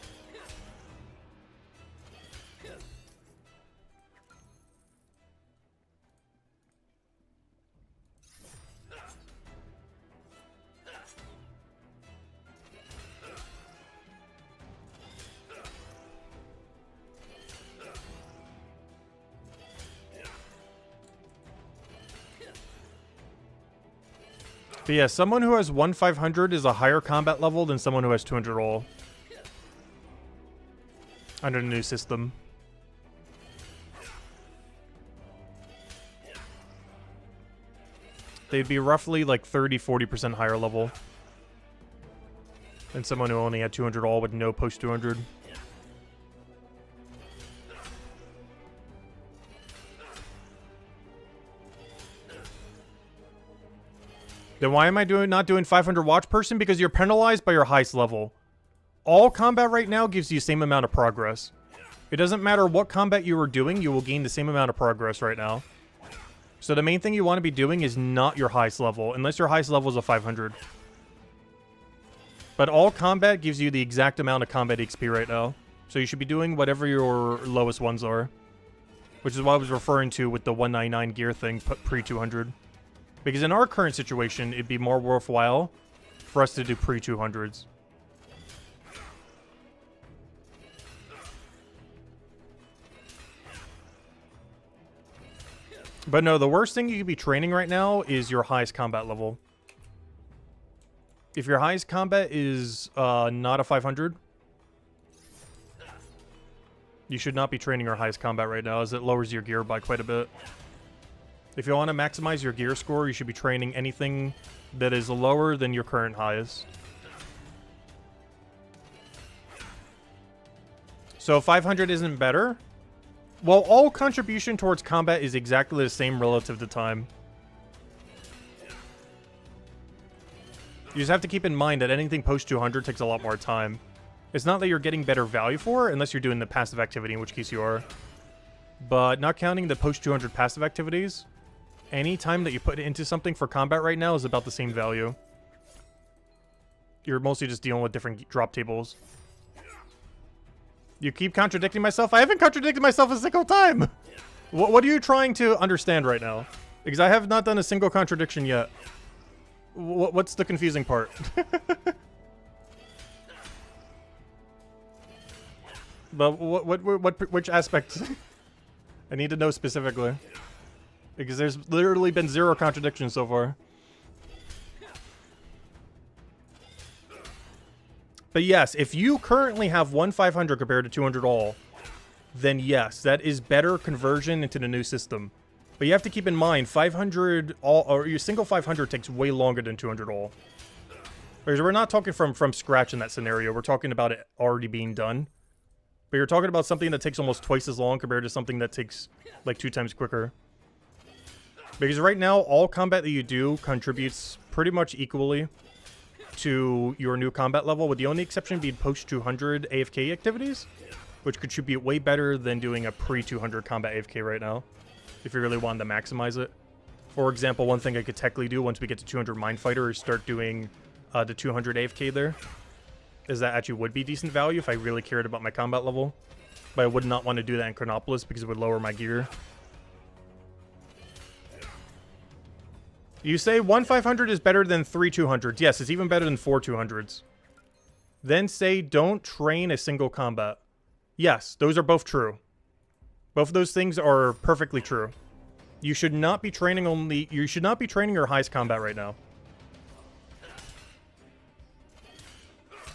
But yeah, someone who has 1 500 is a higher combat level than someone who has 200 all. Under the new system. They'd be roughly like 30-40% higher level than someone who only had 200 all with no post 200. Then why am I not doing 500 watch person? Because you're penalized by your highest level. All combat right now gives you the same amount of progress. It doesn't matter what combat you are doing, you will gain the same amount of progress right now. So the main thing you want to be doing is not your highest level, unless your highest level is a 500. But all combat gives you the exact amount of combat XP right now. So you should be doing whatever your lowest ones are. Which is what I was referring to with the 199 gear thing pre-200. Because in our current situation, it'd be more worthwhile for us to do pre-200s. But no, the worst thing you could be training right now is your highest combat level. If your highest combat is not a 500, you should not be training your highest combat right now, as it lowers your gear by quite a bit. If you want to maximize your gear score, you should be training anything that is lower than your current highest. So 500 isn't better? Well, all contribution towards combat is exactly the same relative to time. You just have to keep in mind that anything post 200 takes a lot more time. It's not that you're getting better value for it, unless you're doing the passive activity, in which case you are. But not counting the post 200 passive activities, any time that you put into something for combat right now is about the same value. You're mostly just dealing with different drop tables. You keep contradicting myself? I haven't contradicted myself a single time! What are you trying to understand right now? Because I have not done a single contradiction yet. What's the confusing part? But which aspect? I need to know specifically. Because there's literally been 0 contradictions so far. But yes, if you currently have 1 500 compared to 200 all, then yes, that is better conversion into the new system. But you have to keep in mind, 500 all, or your single 500 takes way longer than 200 all. Because we're not talking from scratch in that scenario. We're talking about it already being done. But you're talking about something that takes almost twice as long compared to something that takes like 2 times quicker. Because right now, all combat that you do contributes pretty much equally to your new combat level, with the only exception being post-200 AFK activities, which contribute way better than doing a pre-200 combat AFK right now, if you really wanted to maximize it. For example, one thing I could technically do once we get to 200 Mindfighter is start doing the 200 AFK there. Is that actually would be decent value if I really cared about my combat level. But I would not want to do that in Chronopolis because it would lower my gear. You say 1 500 is better than 3 200s. Yes, it's even better than 4 200s. Then say don't train a single combat. Yes, those are both true. Both of those things are perfectly true. You should not be training your highest combat right now.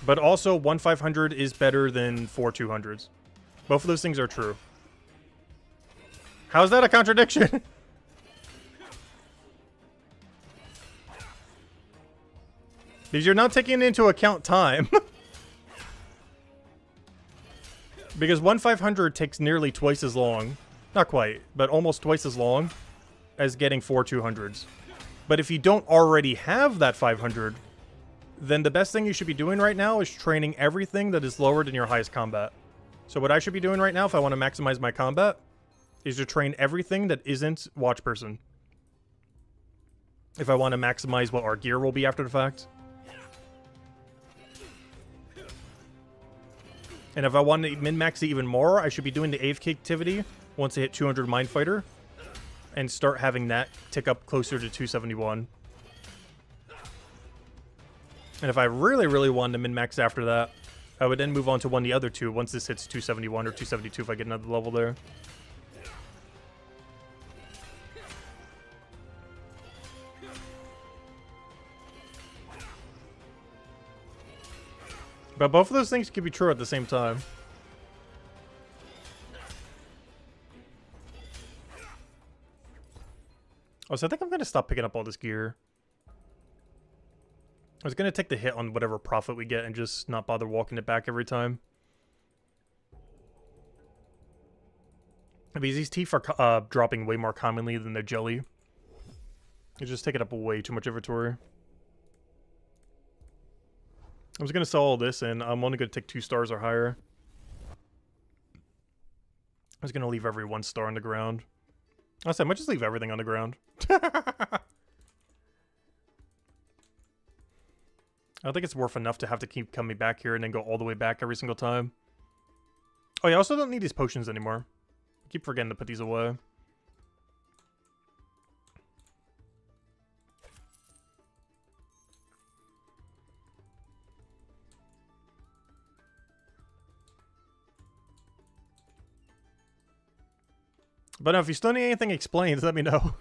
But also, 1 500 is better than 4 200s. Both of those things are true. How's that a contradiction? Because you're not taking into account time. Because 1 500 takes nearly twice as long. Not quite, but almost twice as long as getting 4 200s. But if you don't already have that 500, then the best thing you should be doing right now is training everything that is lower than your highest combat. So what I should be doing right now if I want to maximize my combat is to train everything that isn't watch person. If I want to maximize what our gear will be after the fact. And if I want to min-max it even more, I should be doing the AFK activity once I hit 200 Mind Fighter. And start having that tick up closer to 271. And if I really, really wanted to min-max after that, I would then move on to one of the other two once this hits 271 or 272 if I get another level there. But both of those things could be true at the same time. Oh, so I think I'm going to stop picking up all this gear. I was going to take the hit on whatever profit we get and just not bother walking it back every time. Because these teeth are dropping way more commonly than the jelly. It's just taking up way too much inventory. I was going to sell all this, and I'm only going to take 2 stars or higher. I was going to leave every 1 star on the ground. Honestly, I might just leave everything on the ground. I don't think it's worth enough to have to keep coming back here and then go all the way back every single time. Oh, yeah, I also don't need these potions anymore. I keep forgetting to put these away. But no, if you still need anything explained, let me know.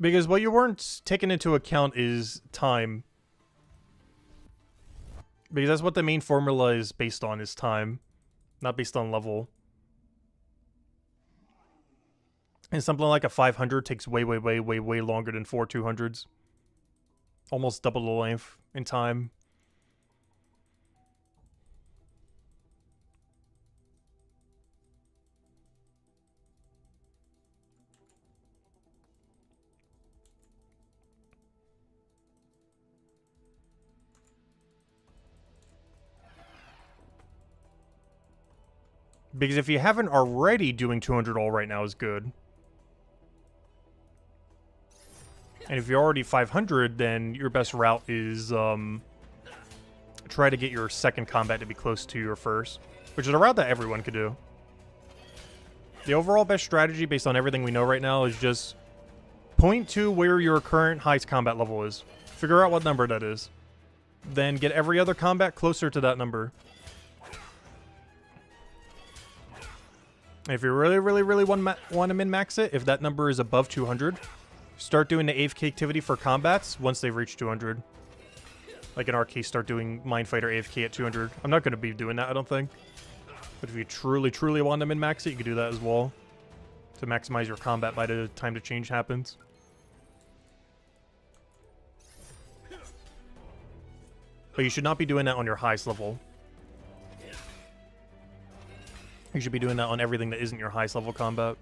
Because what you weren't taking into account is time. Because that's what the main formula is based on, is time. Not based on level. And something like a 500 takes way longer than 4 200s. Almost double the length in time. Because if you haven't already, doing 200 all right now is good. And if you're already 500, then your best route is try to get your second combat to be close to your first. Which is a route that everyone could do. The overall best strategy based on everything we know right now is just point to where your current highest combat level is. Figure out what number that is. Then get every other combat closer to that number. If you really want to min-max it, if that number is above 200, start doing the AFK activity for combats once they've reached 200. Like in our case, start doing Mind Fighter AFK at 200. I'm not going to be doing that, I don't think. But if you truly want to min-max it, you can do that as well. To maximize your combat by the time the change happens. But you should not be doing that on your highest level. You should be doing that on everything that isn't your highest level combat.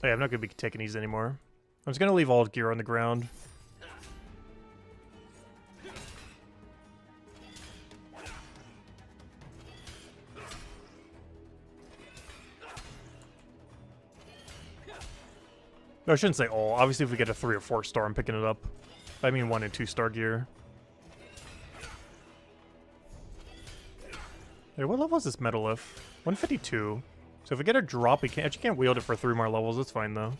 Oh, yeah, I'm not going to be taking these anymore. I'm just going to leave all gear on the ground. No, I shouldn't say all. Obviously, if we get a 3 or 4 star, I'm picking it up. I mean 1 and 2 star gear. Hey, what level is this Metalith? 152. So if we get a drop, we actually can't wield it for 3 more levels. That's fine, though.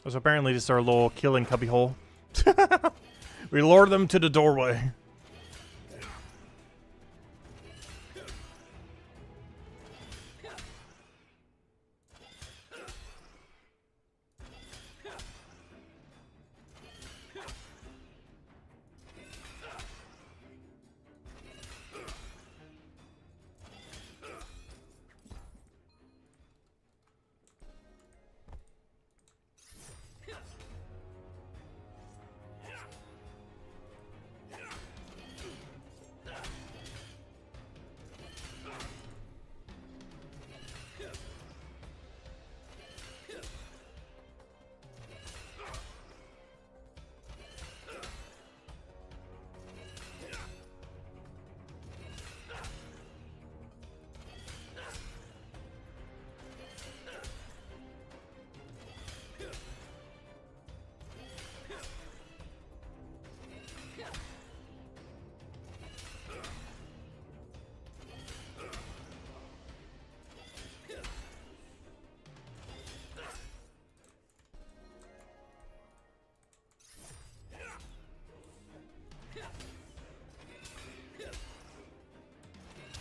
So apparently this is our little killing cubbyhole. We lure them to the doorway.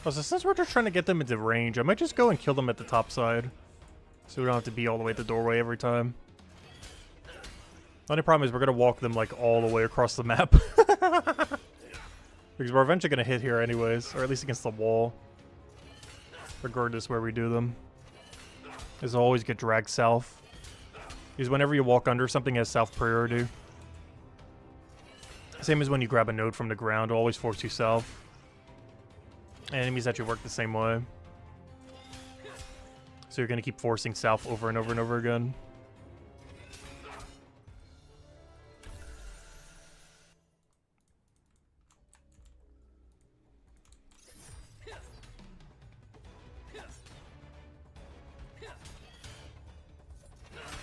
Oh, so since we're just trying to get them into range, I might just go and kill them at the top side. So we don't have to be all the way at the doorway every time. The only problem is we're going to walk them, like, all the way across the map. Because we're eventually going to hit here anyways, or at least against the wall. Regardless where we do them. These will always get dragged south. Because whenever you walk under, something has south priority. Same as when you grab a node from the ground, it'll always force you south. And enemies actually work the same way. So you're going to keep forcing south over and over and over again.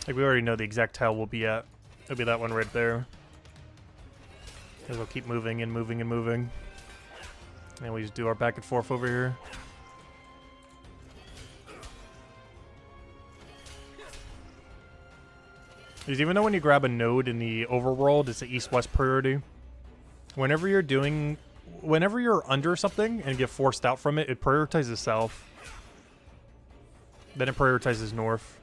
Like, we already know the exact tile we'll be at. It'll be that one right there. And we'll keep moving and moving and moving. And we just do our back and forth over here. Because even though when you grab a node in the overworld, it's an east-west priority. Whenever you're under something and get forced out from it, it prioritizes south. Then it prioritizes north.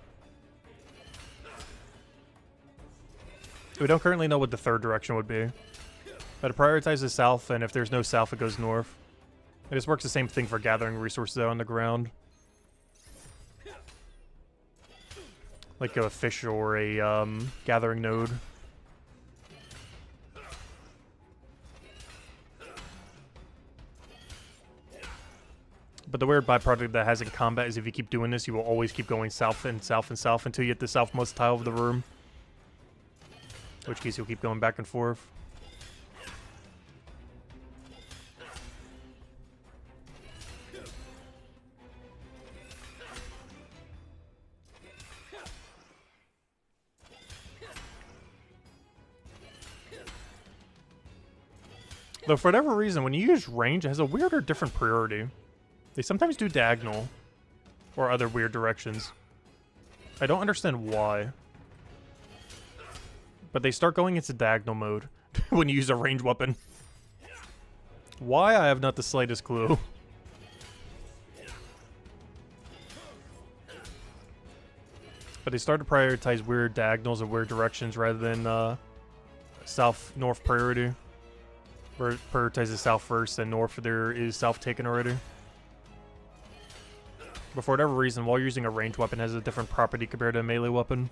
We don't currently know what the third direction would be. But it prioritizes south, and if there's no south, it goes north. It just works the same thing for gathering resources out on the ground. Like a fish or a gathering node. But the weird byproduct that has in combat is if you keep doing this, you will always keep going south and south and south until you hit the southmost tile of the room. In which case you'll keep going back and forth. Though for whatever reason, when you use range, it has a weird or different priority. They sometimes do diagonal. Or other weird directions. I don't understand why. But they start going into diagonal mode when you use a ranged weapon. Why? I have not the slightest clue. But they start to prioritize weird diagonals and weird directions rather than south-north priority. Where it prioritizes south first, and north there is south taken already. But for whatever reason, while you're using a ranged weapon, it has a different property compared to a melee weapon.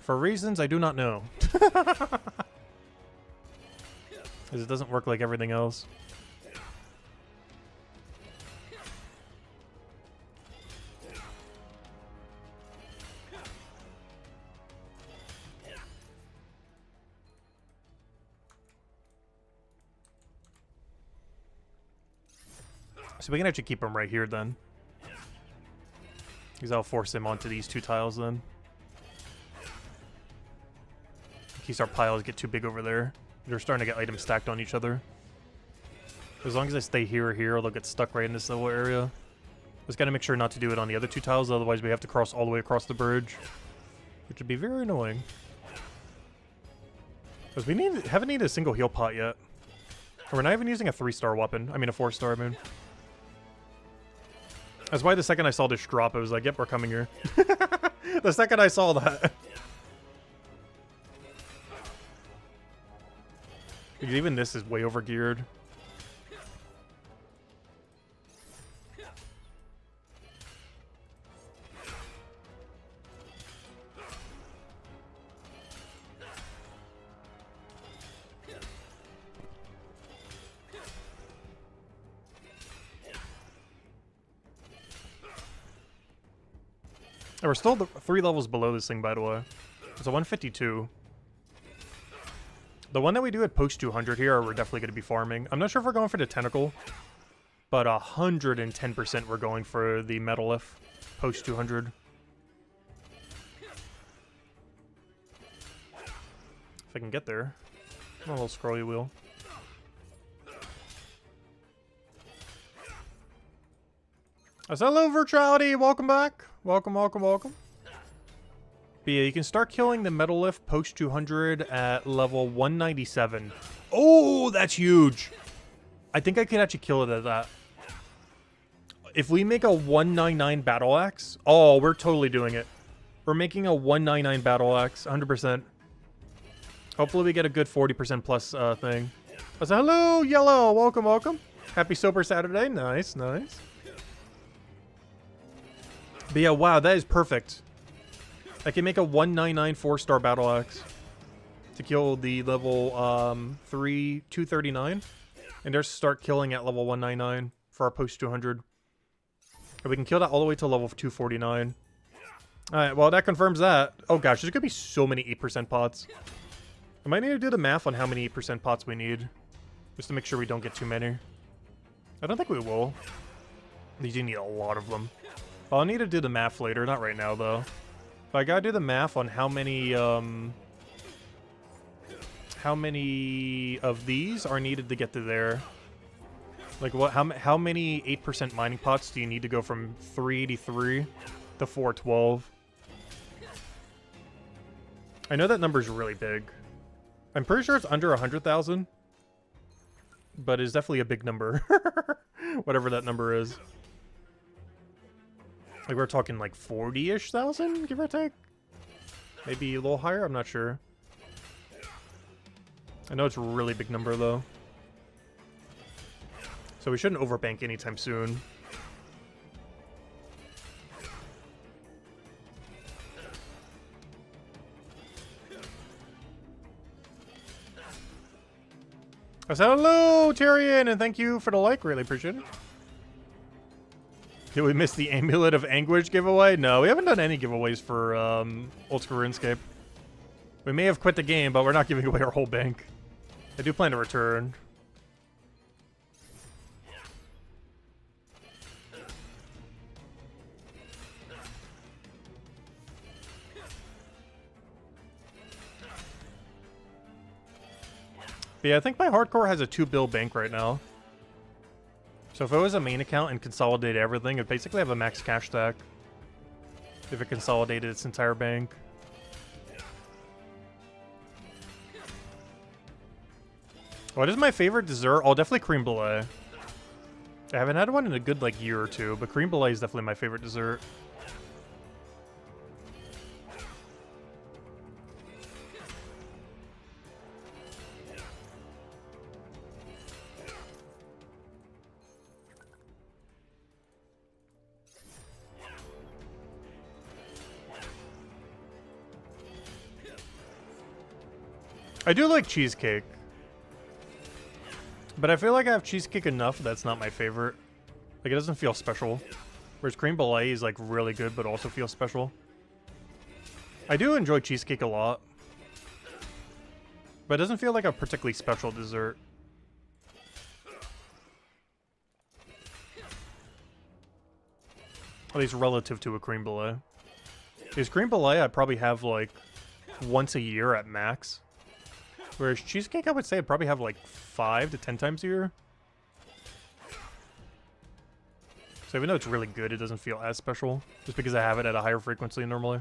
For reasons I do not know. Because it doesn't work like everything else. So we can actually keep him right here then. Because I'll force him onto these two tiles then. In case our piles get too big over there. They're starting to get items stacked on each other. As long as I stay here or here, they'll get stuck right in this little area. Just gotta make sure not to do it on the other two tiles, otherwise we have to cross all the way across the bridge. Which would be very annoying. Because we haven't needed a single heal pot yet. And we're not even using a 3-star weapon. I mean a 4-star, I mean. That's why the second I saw this drop, it was like, yep, we're coming here. The second I saw that. Because even this is way over geared. And we're still 3 levels below this thing, by the way. It's a 152. The one that we do at post 200 here, we're definitely going to be farming. I'm not sure if we're going for the tentacle, but 110% we're going for the Metalith post 200. If I can get there. A little scrolly wheel. Hello, Virtuality! Welcome back! Welcome, welcome, welcome. But yeah, you can start killing the Metalith post 200 at level 197. Oh, that's huge! I think I can actually kill it at that. If we make a 199 battle axe, oh, we're totally doing it. We're making a 199 battle axe, 100%. Hopefully we get a good 40% plus thing. So, hello, Yellow! Welcome, welcome. Happy Sober Saturday. Nice, nice. But yeah, wow, that is perfect. I can make a 199 4-star battle axe to kill the level 239. And just start killing at level 199 for our post 200. And we can kill that all the way to level 249. Alright, well that confirms that. Oh gosh, there's gonna be so many 8% pots. I might need to do the math on how many 8% pots we need. Just to make sure we don't get too many. I don't think we will. You do need a lot of them. Well, I'll need to do the math later, not right now though. But I gotta do the math on how many of these are needed to get to there. Like what? How many 8% mining pots do you need to go from 383 to 412? I know that number's really big. I'm pretty sure it's under 100,000, but it's definitely a big number. Whatever that number is. Like we're talking like 40-ish thousand, give or take? Maybe a little higher, I'm not sure. I know it's a really big number though. So we shouldn't overbank anytime soon. I said hello, Tyrion, and thank you for the like, really appreciate it. Did we miss the Amulet of Anguish giveaway? No, we haven't done any giveaways for Old School RuneScape. We may have quit the game, but we're not giving away our whole bank. I do plan to return. But yeah, I think my hardcore has a 2 bill bank right now. So if it was a main account and consolidated everything, it'd basically have a max cash stack. If it consolidated its entire bank. What is my favorite dessert? Oh, definitely creme brulee. I haven't had one in a good, like, year or two, but creme brulee is definitely my favorite dessert. I do like cheesecake. But I feel like I have cheesecake enough that's not my favorite. Like, it doesn't feel special. Whereas creme brulee is, like, really good, but also feels special. I do enjoy cheesecake a lot. But it doesn't feel like a particularly special dessert. At least relative to a creme brulee. Because creme brulee I probably have, like, once a year at max. Whereas cheesecake, I would say I'd probably have like 5 to 10 times a year. So even though it's really good, it doesn't feel as special. Just because I have it at a higher frequency normally.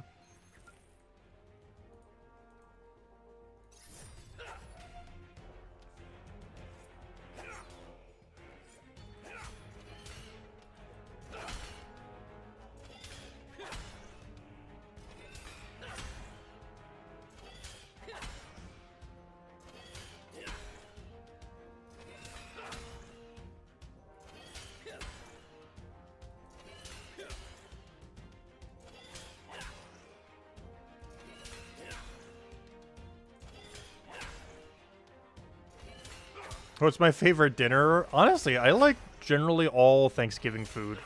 What's my favorite dinner? Honestly, I like generally all Thanksgiving food.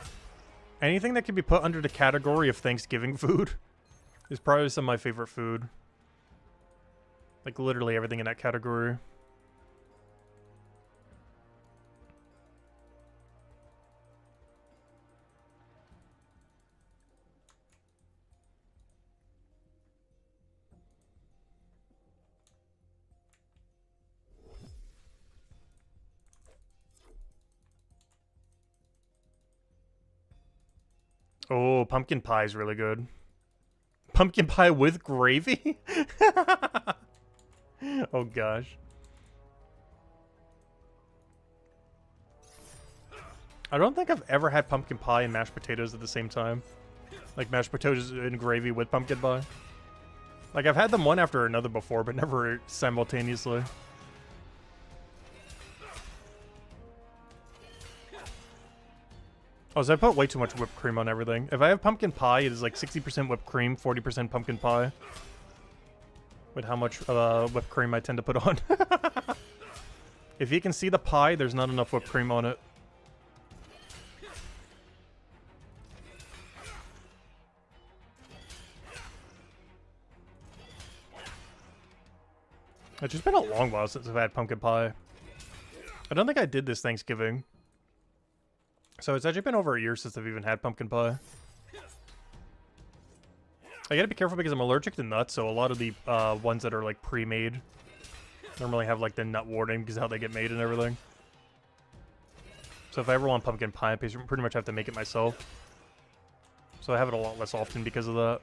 Anything that can be put under the category of Thanksgiving food is probably some of my favorite food. Like literally everything in that category. Oh, pumpkin pie is really good. Pumpkin pie with gravy? Oh gosh. I don't think I've ever had pumpkin pie and mashed potatoes at the same time. Like mashed potatoes and gravy with pumpkin pie. Like I've had them one after another before, but never simultaneously. Oh, so I put way too much whipped cream on everything. If I have pumpkin pie, it is like 60% whipped cream, 40% pumpkin pie. With how much whipped cream I tend to put on. If you can see the pie, there's not enough whipped cream on it. It's just been a long while since I've had pumpkin pie. I don't think I did this Thanksgiving. So it's actually been over a year since I've even had pumpkin pie. I gotta be careful because I'm allergic to nuts, so a lot of the ones that are like pre-made normally have like the nut warning because of how they get made and everything. So if I ever want pumpkin pie, I pretty much have to make it myself. So I have it a lot less often because of that.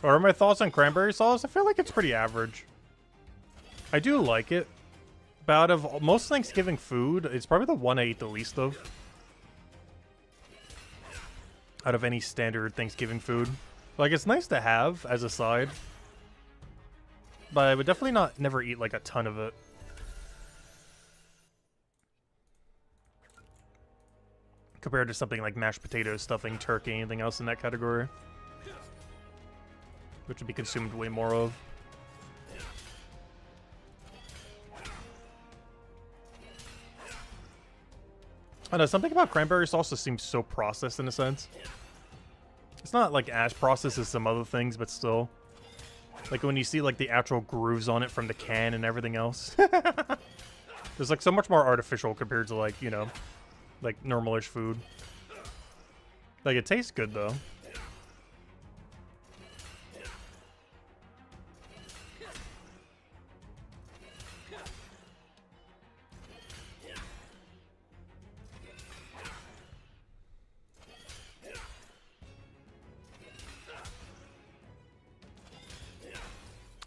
What are my thoughts on cranberry sauce? I feel like it's pretty average. I do like it. But out of most Thanksgiving food, it's probably the one I eat the least of. Out of any standard Thanksgiving food. Like, it's nice to have as a side. But I would definitely never eat, like, a ton of it. Compared to something like mashed potatoes, stuffing, turkey, anything else in that category. Which would be consumed way more of. I know, something about cranberry sauce just seems so processed in a sense. It's not like as processed as some other things, but still. Like when you see like the actual grooves on it from the can and everything else. There's like so much more artificial compared to like, you know, like normalish food. Like it tastes good though.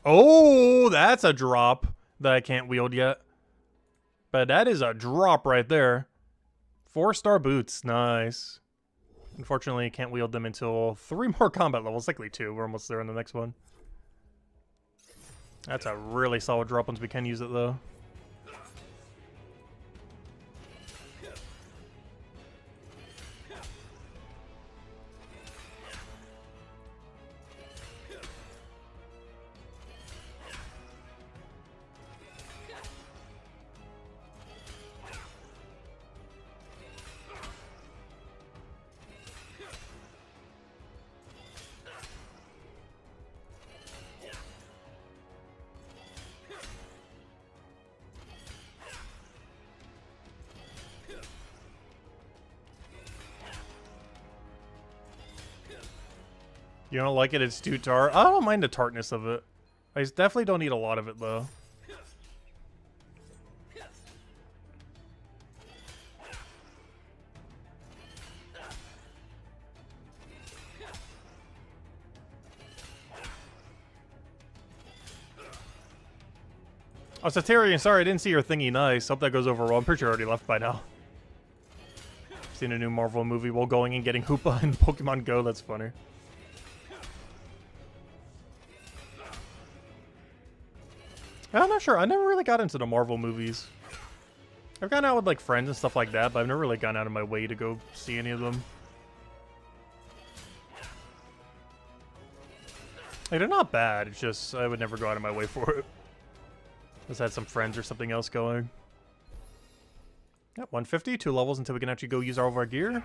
Oh, that's a drop that I can't wield yet. But that is a drop right there. 4-star boots. Nice. Unfortunately, can't wield them until 3 more combat levels. Likely 2. We're almost there on the next one. That's a really solid drop once we can use it, though. You don't like it? It's too tart. I don't mind the tartness of it. I definitely don't eat a lot of it, though. Oh, Satarian, sorry, I didn't see your thingy. Nice. Hope that goes over well. I'm pretty sure I already left by now. Seen a new Marvel movie while going and getting Hoopa in Pokemon Go. That's funny. I'm not sure. I never really got into the Marvel movies. I've gone out with like friends and stuff like that, but I've never really gone out of my way to go see any of them. Like, they're not bad. It's just I would never go out of my way for it. Just had some friends or something else going. Yep, 150, 2 levels until we can actually go use all of our gear.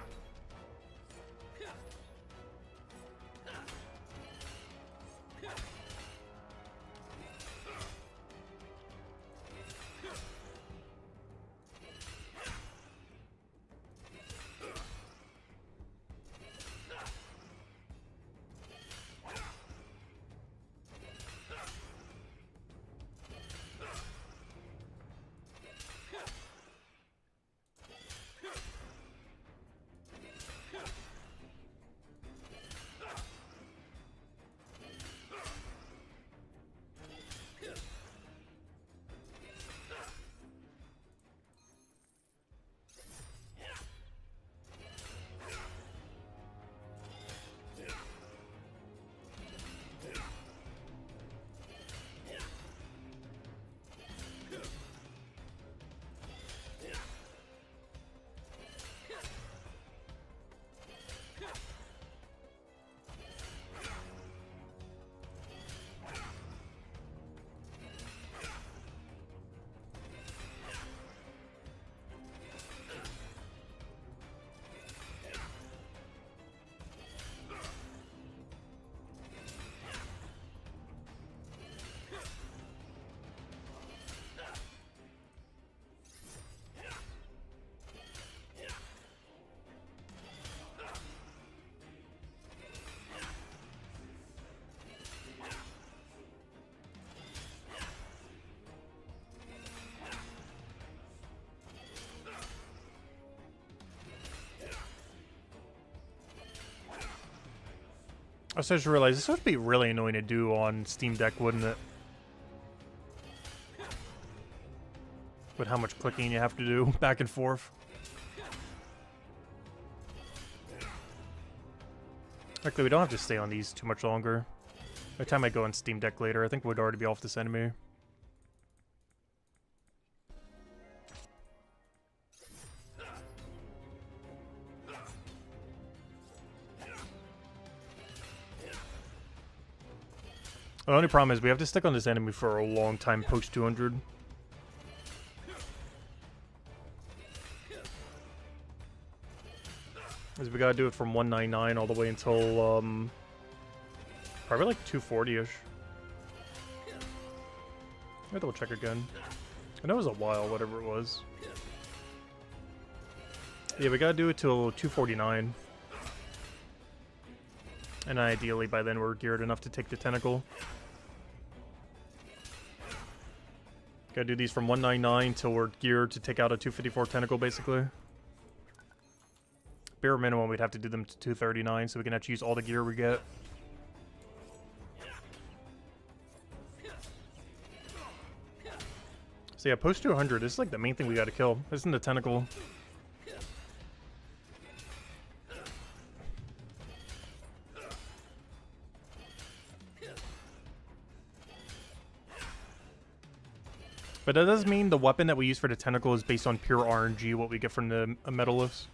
I just realized this would be really annoying to do on Steam Deck, wouldn't it? with how much clicking you have to do back and forth. Actually, we don't have to stay on these too much longer. By the time I go on Steam Deck later, I think we'd already be off this enemy. The only problem is we have to stick on this enemy for a long time post 200. Because we gotta do it from 199 all the way until, probably like 240-ish. I'll double check again. I know it was a while, whatever it was. Yeah, we gotta do it till 249. And ideally by then we're geared enough to take the tentacle. Gotta do these from 199 till we're geared to take out a 254 tentacle, basically. Bare minimum, we'd have to do them to 239 so we can actually use all the gear we get. So yeah, post 200, this is like the main thing we gotta kill. This isn't the tentacle. But that does mean the weapon that we use for the tentacle is based on pure RNG, what we get from the Metaliths.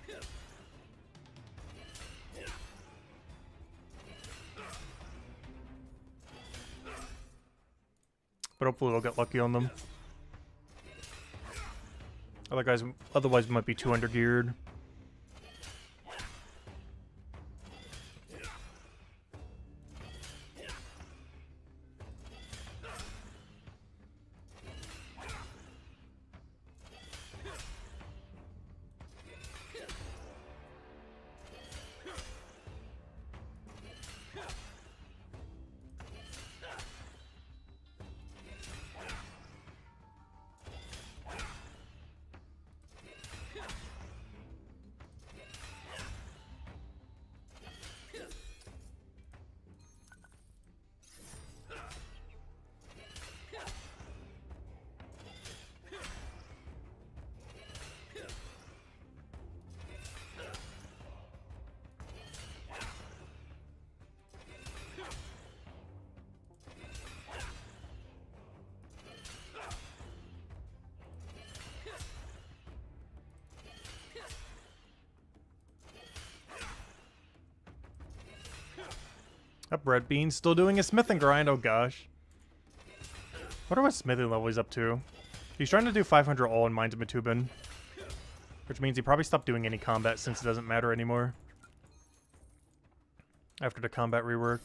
But hopefully we'll get lucky on them. Otherwise we might be 200 geared. Up, Red Bean, still doing a smithing grind, oh gosh. Wonder what smithing level he's up to. He's trying to do 500 all in Mines of Matubin. Which means he probably stopped doing any combat since it doesn't matter anymore. After the combat rework.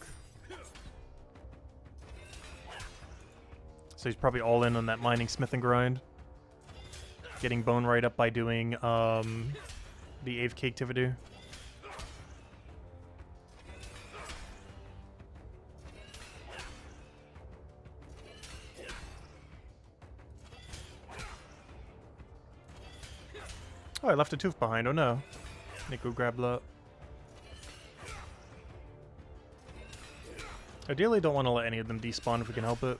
So he's probably all in on that mining smithing grind. Getting bone right up by doing the AFK activity. Oh, I left a tooth behind. Oh no. Nick, go grab that. Ideally, don't want to let any of them despawn if we can help it.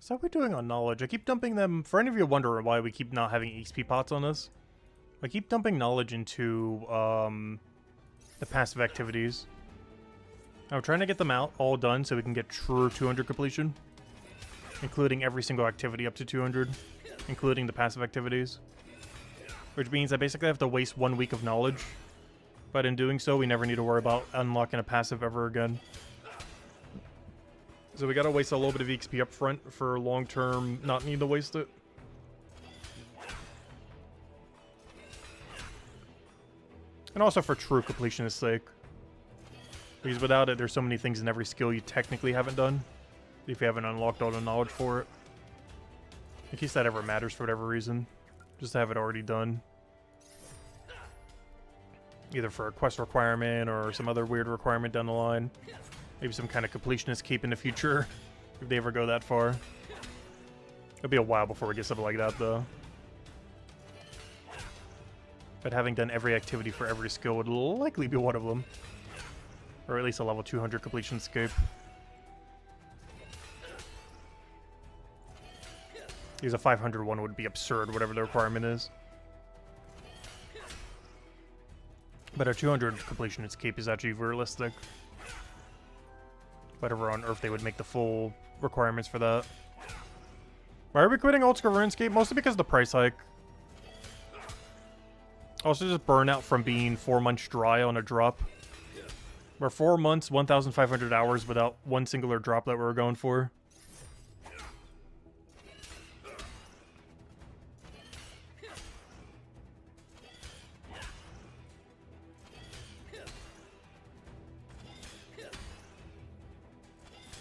So how are we doing on knowledge? I keep dumping them. For any of you wondering why we keep not having XP pots on this, I keep dumping knowledge into the passive activities. I'm trying to get them out all done so we can get true 200 completion, including every single activity up to 200, including the passive activities. Which means I basically have to waste 1 week of knowledge, but in doing so, we never need to worry about unlocking a passive ever again. So we gotta waste a little bit of XP up front for long-term not need to waste it. And also for true completionist's sake. Because without it, there's so many things in every skill you technically haven't done, if you haven't unlocked all the knowledge for it. In case that ever matters for whatever reason. Just to have it already done. Either for a quest requirement or some other weird requirement down the line. Maybe some kind of completionist cape in the future, if they ever go that far. It'll be a while before we get something like that, though. But having done every activity for every skill would likely be one of them. Or at least a level 200 completion scape. Because a 500 one would be absurd, whatever the requirement is. But a 200 completion escape is actually realistic. Whatever on Earth they would make the full requirements for that. Why are we quitting old school Runescape? Mostly because of the price hike. Also just burnout from being 4 months dry on a drop. We're 4 months, 1,500 hours without one singular drop that we were going for.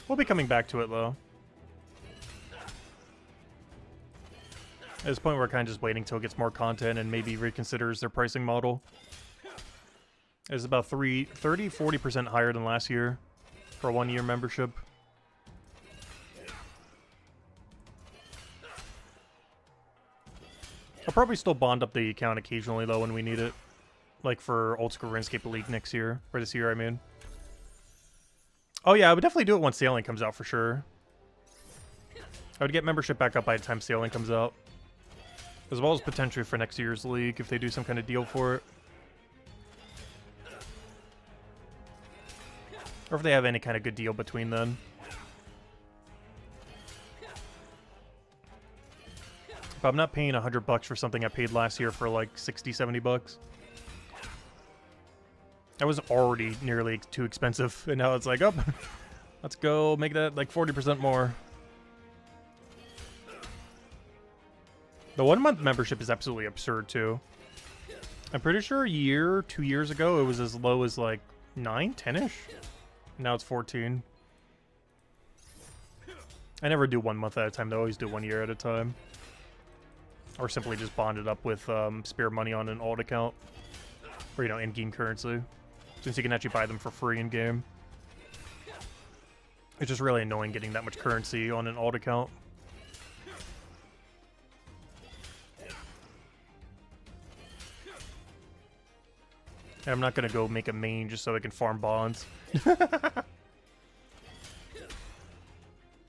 We'll be coming back to it, though. At this point, we're kind of just waiting till it gets more content and maybe reconsiders their pricing model. It's about 30-40% higher than last year for a 1-year membership. I'll probably still bond up the account occasionally, though, when we need it. Like for Old School Runescape Elite next year. Or this year, I mean. Oh yeah, I would definitely do it once Sailing comes out for sure. I would get membership back up by the time Sailing comes out. As well as potentially for next year's league if they do some kind of deal for it. Or if they have any kind of good deal between then. But I'm not paying $100 for something I paid last year for like 60, 70 bucks. That was already nearly too expensive, and now it's like, oh, let's go make that like 40% more. The 1 month membership is absolutely absurd too. I'm pretty sure a year, 2 years ago, it was as low as like 9, 10-ish. Now it's 14. I never do 1 month at a time, though. I always do 1 year at a time. Or simply just bond it up with spare money on an alt account. Or, you know, in-game currency. Since you can actually buy them for free in-game. It's just really annoying getting that much currency on an alt account. And I'm not gonna go make a main just so I can farm bonds.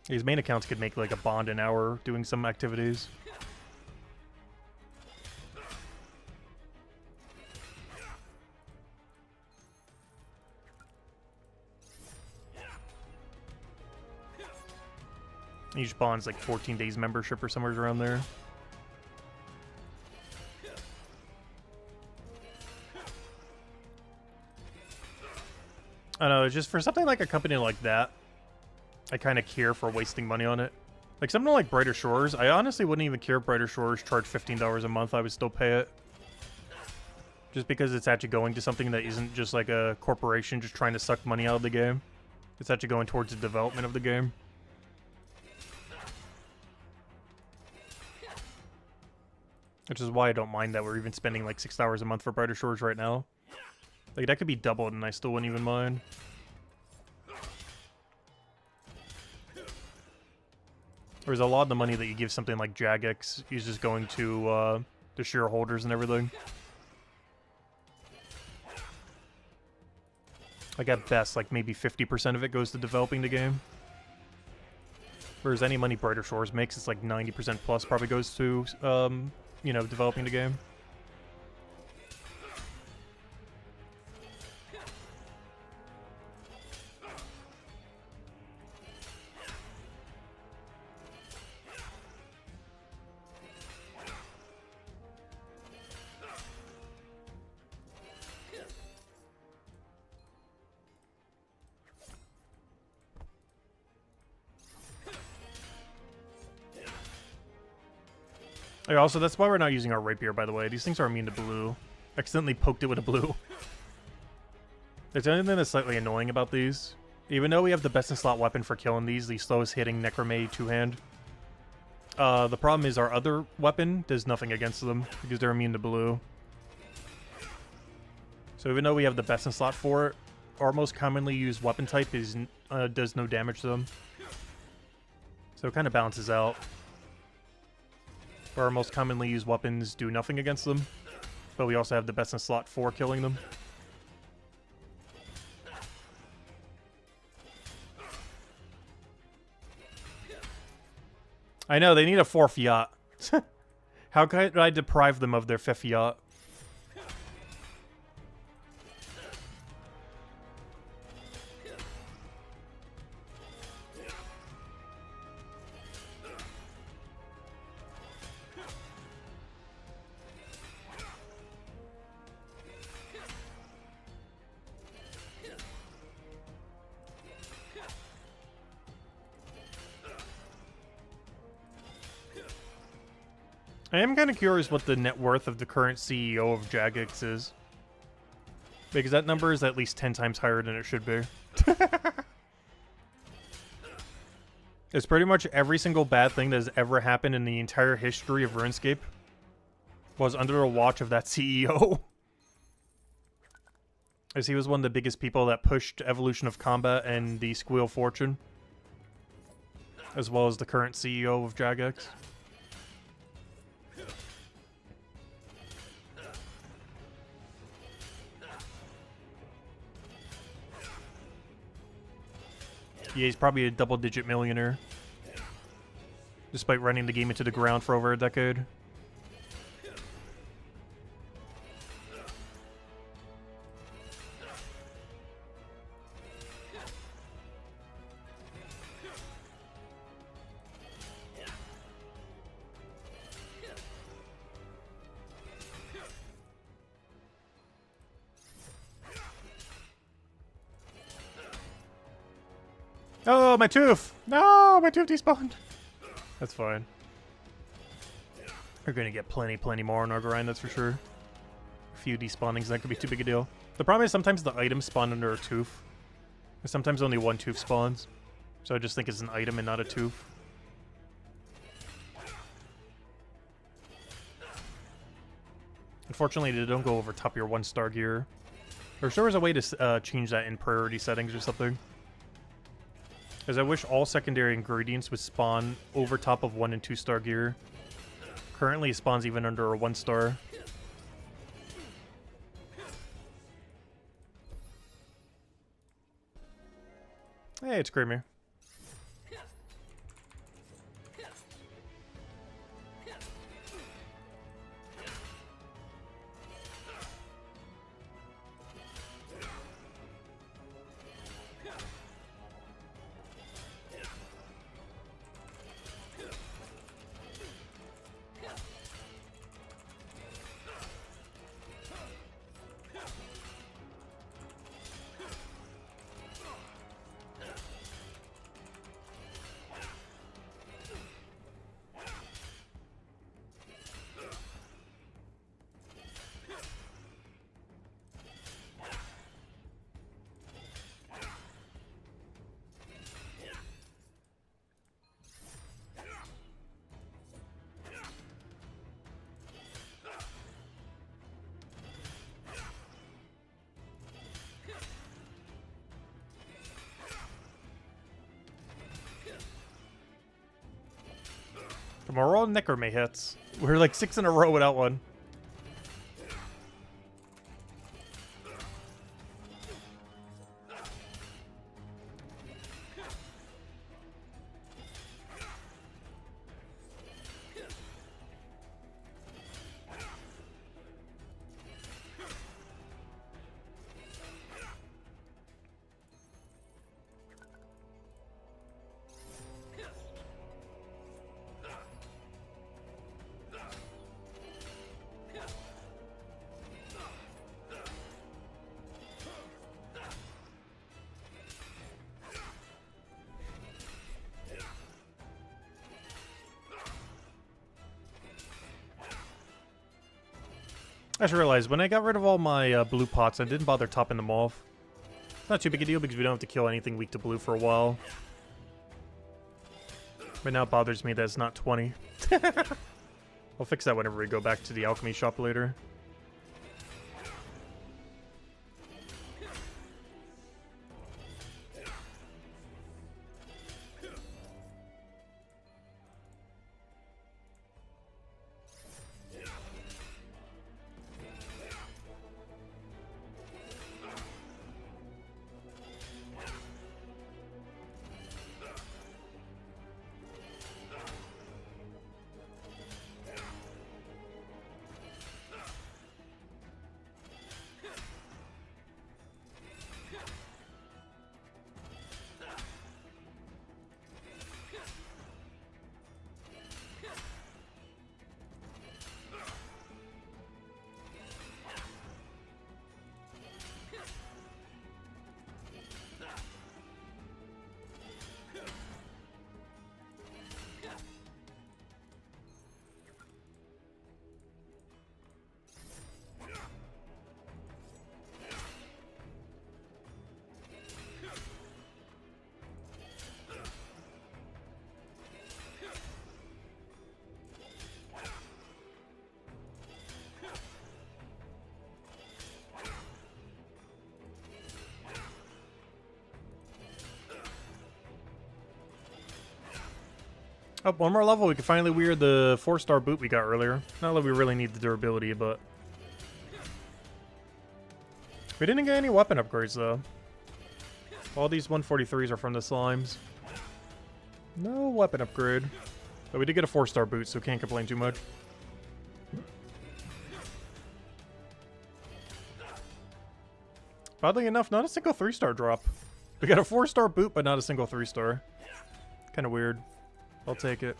These main accounts could make like a bond an hour doing some activities. Each bond's like 14 days membership or somewhere around there. I don't know, just for something like a company like that, I kind of care for wasting money on it. Like something like Brighter Shores, I honestly wouldn't even care if Brighter Shores charged $15 a month, I would still pay it. Just because it's actually going to something that isn't just like a corporation just trying to suck money out of the game. It's actually going towards the development of the game. Which is why I don't mind that we're even spending like $6 a month for Brighter Shores right now. Like, that could be doubled and I still wouldn't even mind. Whereas a lot of the money that you give something like Jagex is just going to the shareholders and everything. Like, at best, like maybe 50% of it goes to developing the game. Whereas any money Brighter Shores makes, it's like 90% plus probably goes to, you know, developing the game. Oh, also, that's why we're not using our rapier, by the way. These things are immune to blue. Accidentally poked it with a blue. There's anything that's slightly annoying about these. Even though we have the best in slot weapon for killing these, the slowest hitting Necromay two-hand. The problem is our other weapon does nothing against them because they're immune to blue. So even though we have the best in slot for it, our most commonly used weapon type is does no damage to them. So it kind of balances out. Where our most commonly used weapons do nothing against them, but we also have the best in slot for killing them. I know, they need a 4th yacht. How could I deprive them of their 5th yacht? I am kind of curious what the net worth of the current CEO of Jagex is. Because that number is at least 10 times higher than it should be. It's pretty much every single bad thing that has ever happened in the entire history of RuneScape was under the watch of that CEO. As he was one of the biggest people that pushed Evolution of Combat and the Squeal of Fortune. As well as the current CEO of Jagex. Yeah, he's probably a double-digit millionaire. Despite running the game into the ground for over a decade. Oh, my tooth! No, my tooth despawned. That's fine. We're gonna get plenty more on our grind, that's for sure. A few despawnings, that could be too big a deal. The problem is sometimes the items spawn under a tooth. Sometimes only one tooth spawns. So I just think it's an item and not a tooth. Unfortunately, they don't go over top of your 1-star gear. Or sure is a way to change that in priority settings or something. As I wish all secondary ingredients would spawn over top of 1- and 2-star gear. Currently, it spawns even under a 1-star. Hey, it's Creamy. Come on, we're all Necromay hits. We're like 6 in a row without one. I just realized when I got rid of all my blue pots, I didn't bother topping them off. Not too big a deal because we don't have to kill anything weak to blue for a while. But now it bothers me that it's not 20. I'll fix that whenever we go back to the alchemy shop later. Oh, one more level, we can finally wear the 4-star boot we got earlier. Not that we really need the durability, but... we didn't get any weapon upgrades, though. All these 143s are from the slimes. No weapon upgrade. But we did get a 4-star boot, so can't complain too much. Oddly enough, not a single 3-star drop. We got a 4-star boot, but not a single 3-star. Kind of weird. I'll take it.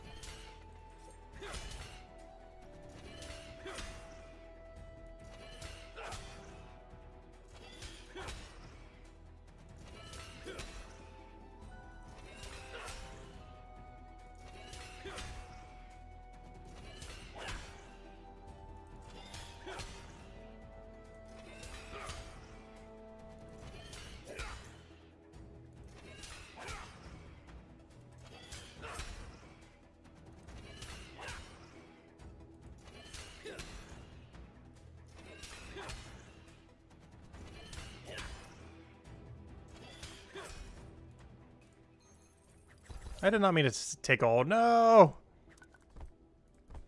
I did not mean to take all. No!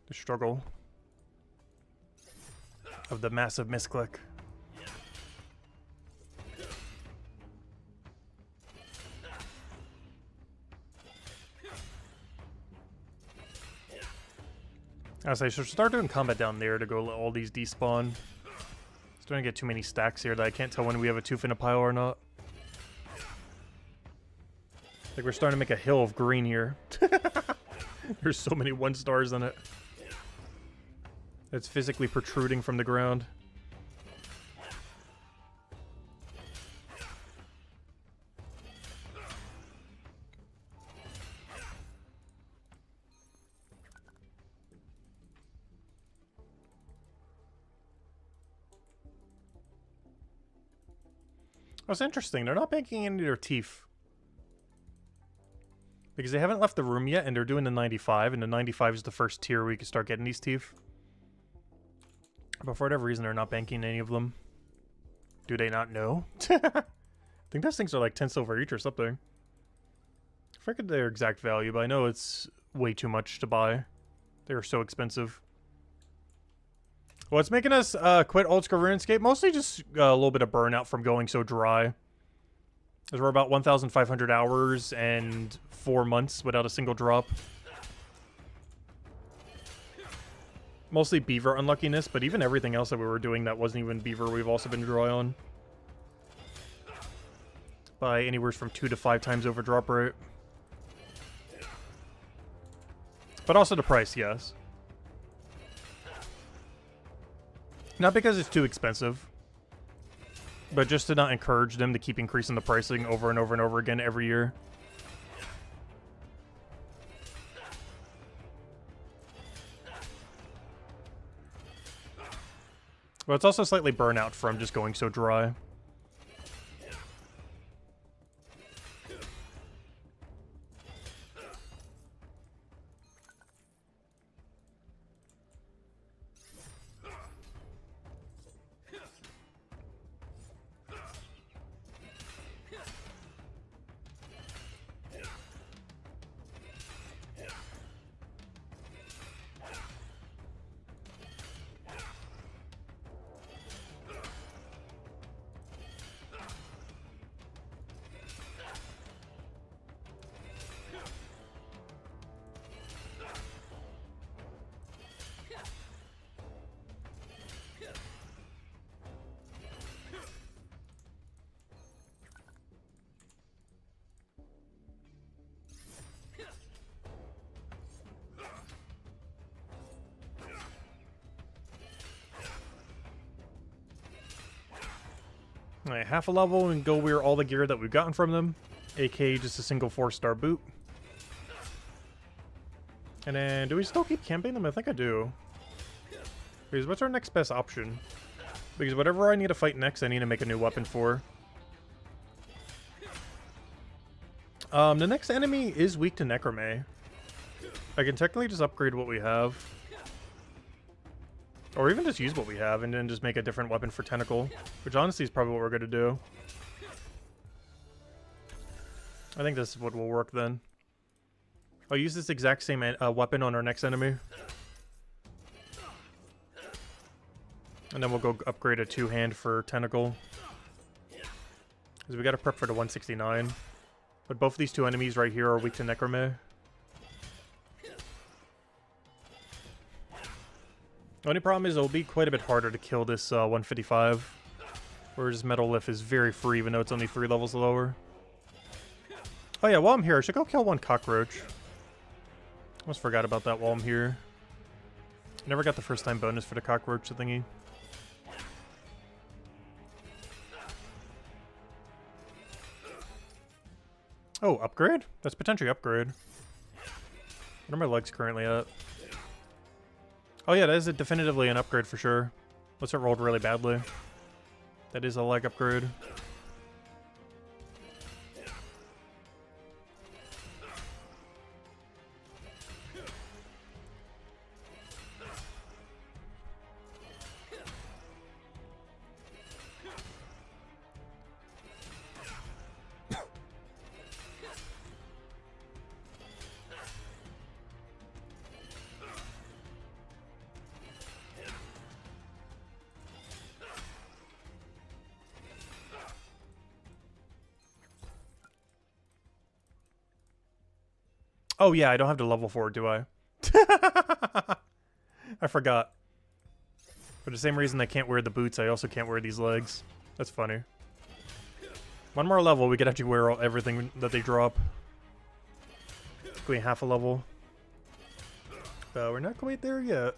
The struggle of the massive misclick. I was like, I should start doing combat down there to go let all these despawn. Starting to get too many stacks here that I can't tell when we have a tooth in a pile or not. Like we're starting to make a hill of green here. There's so many 1-stars in it. It's physically protruding from the ground. That's interesting. They're not banking any of their teeth. Because they haven't left the room yet, and they're doing the 95, and the 95 is the first tier where you can start getting these teeth. But for whatever reason, they're not banking any of them. Do they not know? I think those things are like 10 silver each or something. I forget their exact value, but I know it's way too much to buy. They are so expensive. What's making us quit old school Runescape? Mostly just a little bit of burnout from going so dry. Because we're about 1,500 hours and 4 months without a single drop. Mostly beaver unluckiness, but even everything else that we were doing that wasn't even beaver, we've also been dry on. By anywhere from 2 to 5 times over drop rate. But also the price, yes. Not because it's too expensive. But just to not encourage them to keep increasing the pricing over and over and over again every year. But it's also slightly burnout from just going so dry. Alright, half a level and go wear all the gear that we've gotten from them. AK just a single 4-star boot. And then, do we still keep camping them? I think I do. Because what's our next best option? Because whatever I need to fight next, I need to make a new weapon for. The next enemy is weak to Necrome. I can technically just upgrade what we have. Or even just use what we have and then just make a different weapon for Tentacle. Which honestly is probably what we're going to do. I think this is what will work then. I'll use this exact same weapon on our next enemy. And then we'll go upgrade a 2-hand for Tentacle. Because we got to prep for the 169. But both of these two enemies right here are weak to Necrome. The only problem is it'll be quite a bit harder to kill this 155. Whereas Metalith is very free, even though it's only 3 levels lower. Oh yeah, while I'm here, I should go kill one cockroach. Almost forgot about that while I'm here. Never got the first time bonus for the cockroach thingy. Oh, upgrade? That's potentially upgrade. What are my legs currently at? Oh yeah, that is definitively an upgrade for sure. Unless it rolled really badly. That is a leg upgrade. Oh yeah, I don't have to level 4, do I? I forgot. For the same reason I can't wear the boots, I also can't wear these legs. That's funny. One more level, we could actually wear everything that they drop. Going half a level. But we're not quite there yet.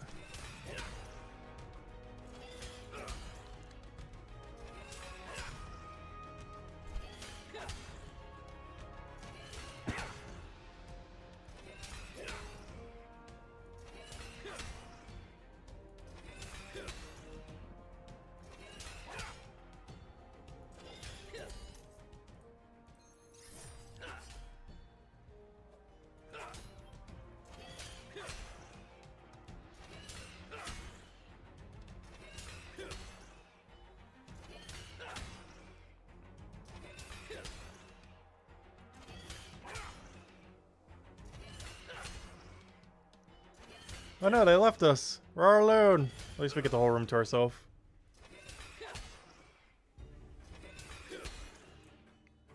Oh no, they left us. We're all alone. At least we get the whole room to ourselves.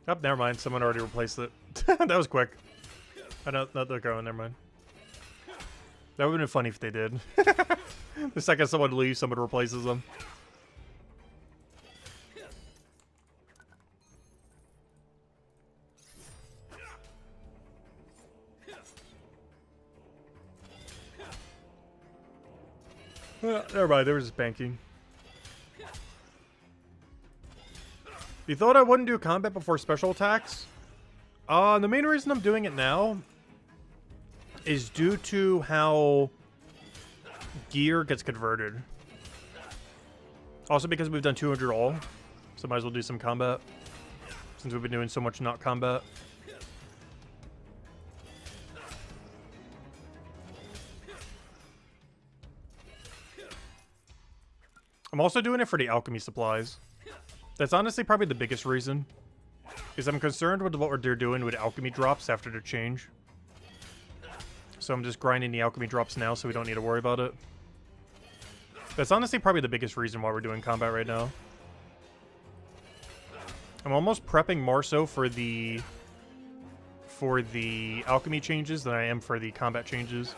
Oh, never mind. Someone already replaced it. That was quick. I know, no, they're going. Never mind. That would have been funny if they did. The second someone leaves, someone replaces them. Never mind, they were just banking. You thought I wouldn't do combat before special attacks? The main reason I'm doing it now is due to how gear gets converted. Also because we've done 200 all, so might as well do some combat. Since we've been doing so much not combat. I'm also doing it for the alchemy supplies. That's honestly probably the biggest reason. Is I'm concerned with what they're doing with alchemy drops after the change. So I'm just grinding the alchemy drops now so we don't need to worry about it. That's honestly probably the biggest reason why we're doing combat right now. I'm almost prepping more so for the alchemy changes than I am for the combat changes.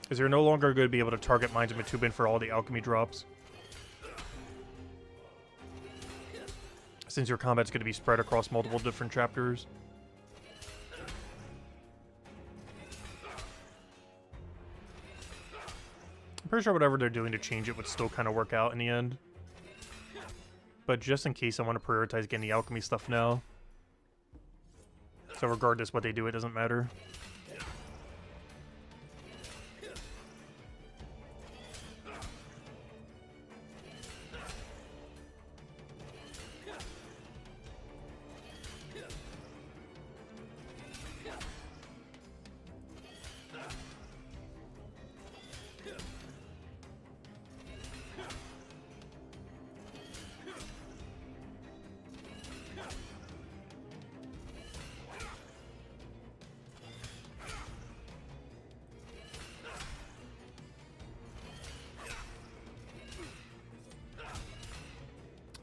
Because you're no longer going to be able to target Mines of Matubin for all the alchemy drops. Since your combat's going to be spread across multiple different chapters. I'm pretty sure whatever they're doing to change it would still kind of work out in the end. But just in case, I want to prioritize getting the alchemy stuff now. So regardless what they do, it doesn't matter.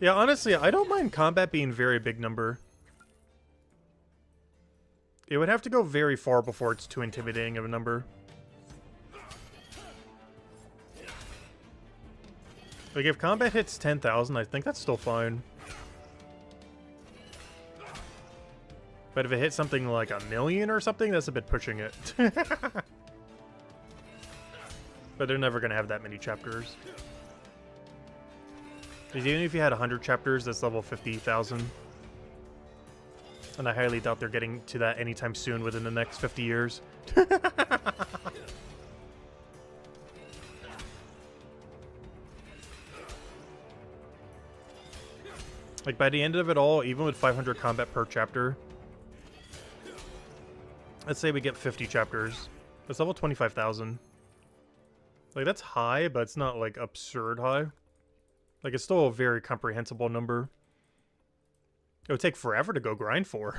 Yeah, honestly, I don't mind combat being very big number. It would have to go very far before it's too intimidating of a number. Like, if combat hits 10,000, I think that's still fine. But if it hits something like 1,000,000 or something, that's a bit pushing it. But they're never going to have that many chapters. Even if you had 100 chapters, that's level 50,000. And I highly doubt they're getting to that anytime soon within the next 50 years. Like, by the end of it all, even with 500 combat per chapter, let's say we get 50 chapters. That's level 25,000. Like, that's high, but it's not, like, absurd high. Like, it's still a very comprehensible number. It would take forever to go grind for.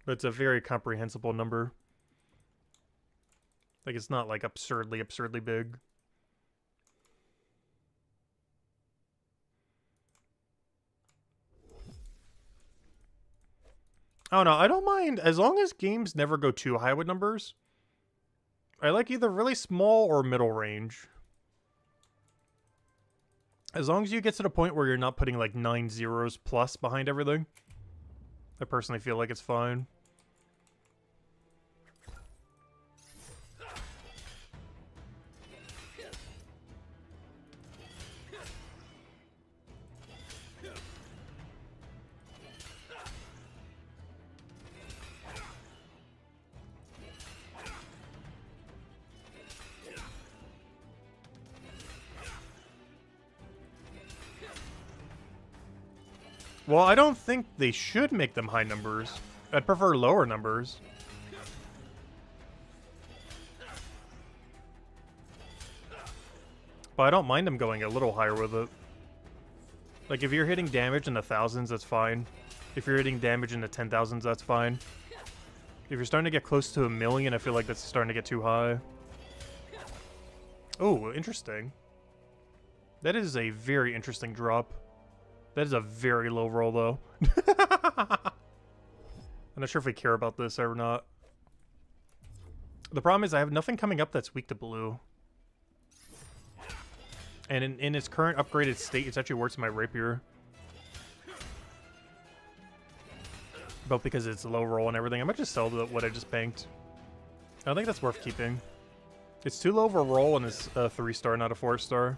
But it's a very comprehensible number. Like, it's not, like, absurdly big. I don't know, I don't mind, as long as games never go too high with numbers. I like either really small or middle range. As long as you get to the point where you're not putting like 9 zeros plus behind everything. I personally feel like it's fine. Well, I don't think they should make them high numbers. I'd prefer lower numbers. But I don't mind them going a little higher with it. Like, if you're hitting damage in the thousands, that's fine. If you're hitting damage in the 10,000s, that's fine. If you're starting to get close to 1,000,000, I feel like that's starting to get too high. Oh, interesting. That is a very interesting drop. That is a very low roll, though. I'm not sure if we care about this or not. The problem is I have nothing coming up that's weak to blue. And in its current upgraded state, it's actually worse than my rapier. But because it's low roll and everything, I might just sell what I just banked. I don't think that's worth keeping. It's too low of a roll and it's a 3-star, not a 4-star.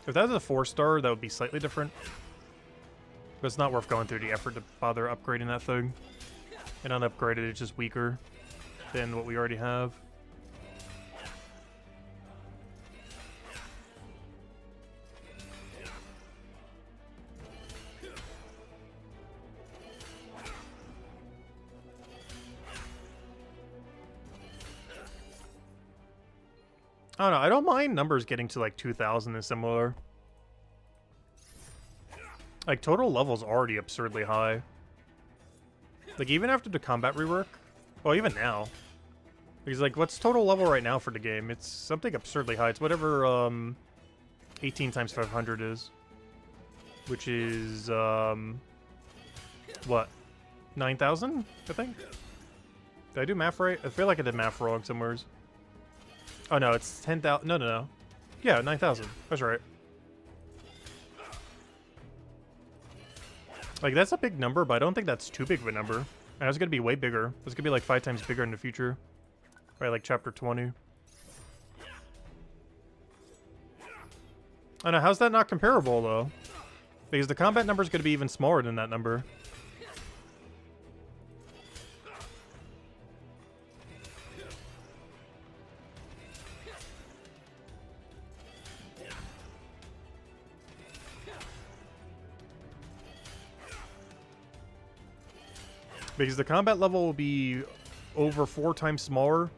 If that was a 4-star, that would be slightly different. But it's not worth going through the effort to bother upgrading that thing. And unupgraded, it's just weaker than what we already have. I don't know, I don't mind numbers getting to like 2,000 and similar. Like, total level's already absurdly high. Like, even after the combat rework, well, even now. Because, like, what's total level right now for the game? It's something absurdly high. It's whatever, 18 times 500 is. Which is, what? 9,000, I think? Did I do math right? I feel like I did math wrong somewhere. Oh, no, it's 10,000. No. Yeah, 9,000. That's right. Like, that's a big number, but I don't think that's too big of a number. And it's going to be way bigger. It's going to be like 5 times bigger in the future. Right, like chapter 20. I know, how's that not comparable, though? Because the combat number is going to be even smaller than that number. Because the combat level will be over 4 times smaller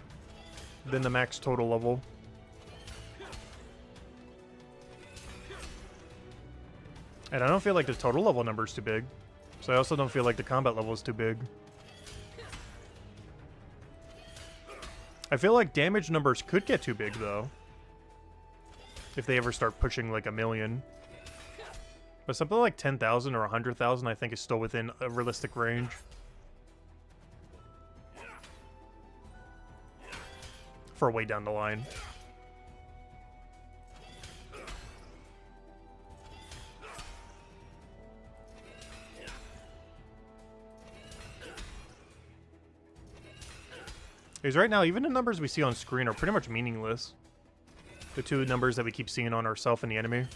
than the max total level. And I don't feel like the total level number is too big. So I also don't feel like the combat level is too big. I feel like damage numbers could get too big, though. If they ever start pushing like 1,000,000. But something like 10,000 or 100,000 I think is still within a realistic range. For way down the line. Because right now, even the numbers we see on screen are pretty much meaningless. The two numbers that we keep seeing on ourselves and the enemy.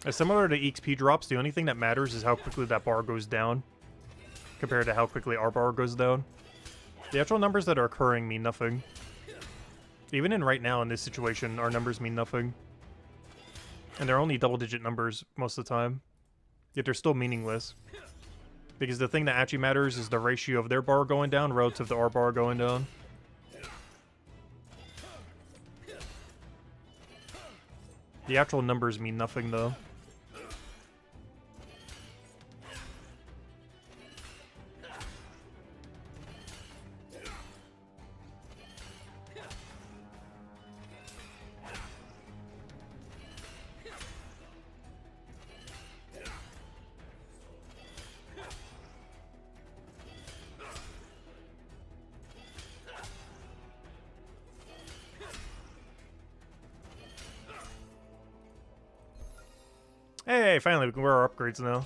As similar to XP drops, the only thing that matters is how quickly that bar goes down. Compared to how quickly our bar goes down. The actual numbers that are occurring mean nothing. Even in right now, in this situation, our numbers mean nothing. And they're only double-digit numbers most of the time. Yet they're still meaningless. Because the thing that actually matters is the ratio of their bar going down relative to our bar going down. The actual numbers mean nothing, though. Hey, finally we can wear our upgrades now.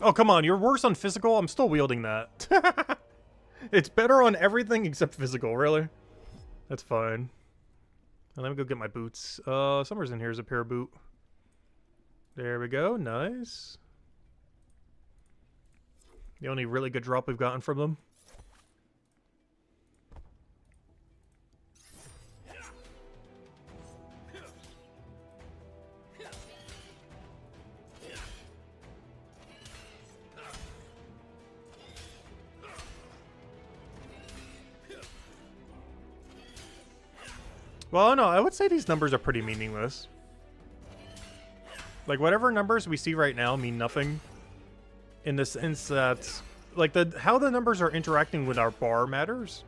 Oh, come on, you're worse on physical? I'm still wielding that. It's better on everything except physical, really? That's fine. And let me go get my boots. Somewhere's in here is a pair of boot. There we go, nice. The only really good drop we've gotten from them. Well, no, I would say these numbers are pretty meaningless. Like, whatever numbers we see right now mean nothing. In the sense that, like, how the numbers are interacting with our bar matters.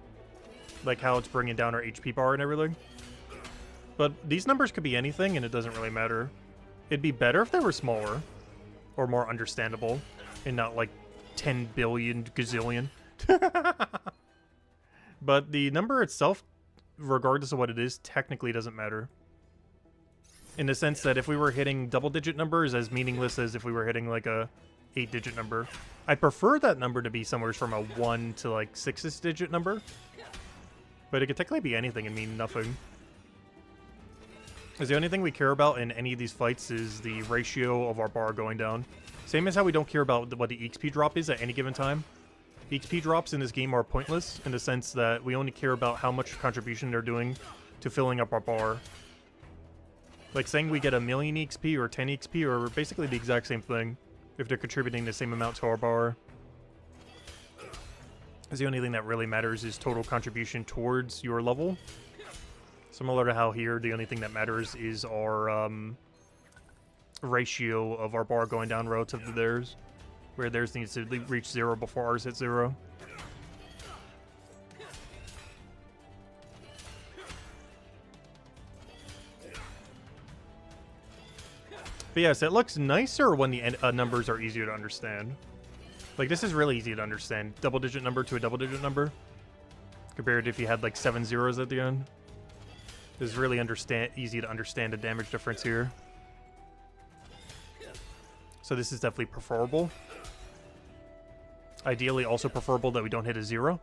Like, how it's bringing down our HP bar and everything. But these numbers could be anything, and it doesn't really matter. It'd be better if they were smaller. Or more understandable. And not, like, 10 billion gazillion. But the number itself, regardless of what it is, technically doesn't matter. In the sense that if we were hitting double-digit numbers, as meaningless as if we were hitting like a 8-digit number. I prefer that number to be somewhere from a 1 to like 6-digit number. But it could technically be anything and mean nothing. Because the only thing we care about in any of these fights is the ratio of our bar going down. Same as how we don't care about what the XP drop is at any given time. XP drops in this game are pointless in the sense that we only care about how much contribution they're doing to filling up our bar. Like saying we get 1,000,000 XP or 10 XP are basically the exact same thing if they're contributing the same amount to our bar. Because the only thing that really matters is total contribution towards your level. Similar to how here, the only thing that matters is our ratio of our bar going down relative to theirs. Where theirs needs to reach 0 before ours hits 0. But yes, it looks nicer when the numbers are easier to understand. Like, this is really easy to understand. Double-digit number to a double-digit number. Compared to if you had, like, 7 zeros at the end. This is really easy to understand the damage difference here. So this is definitely preferable. Ideally, also preferable that we don't hit a 0.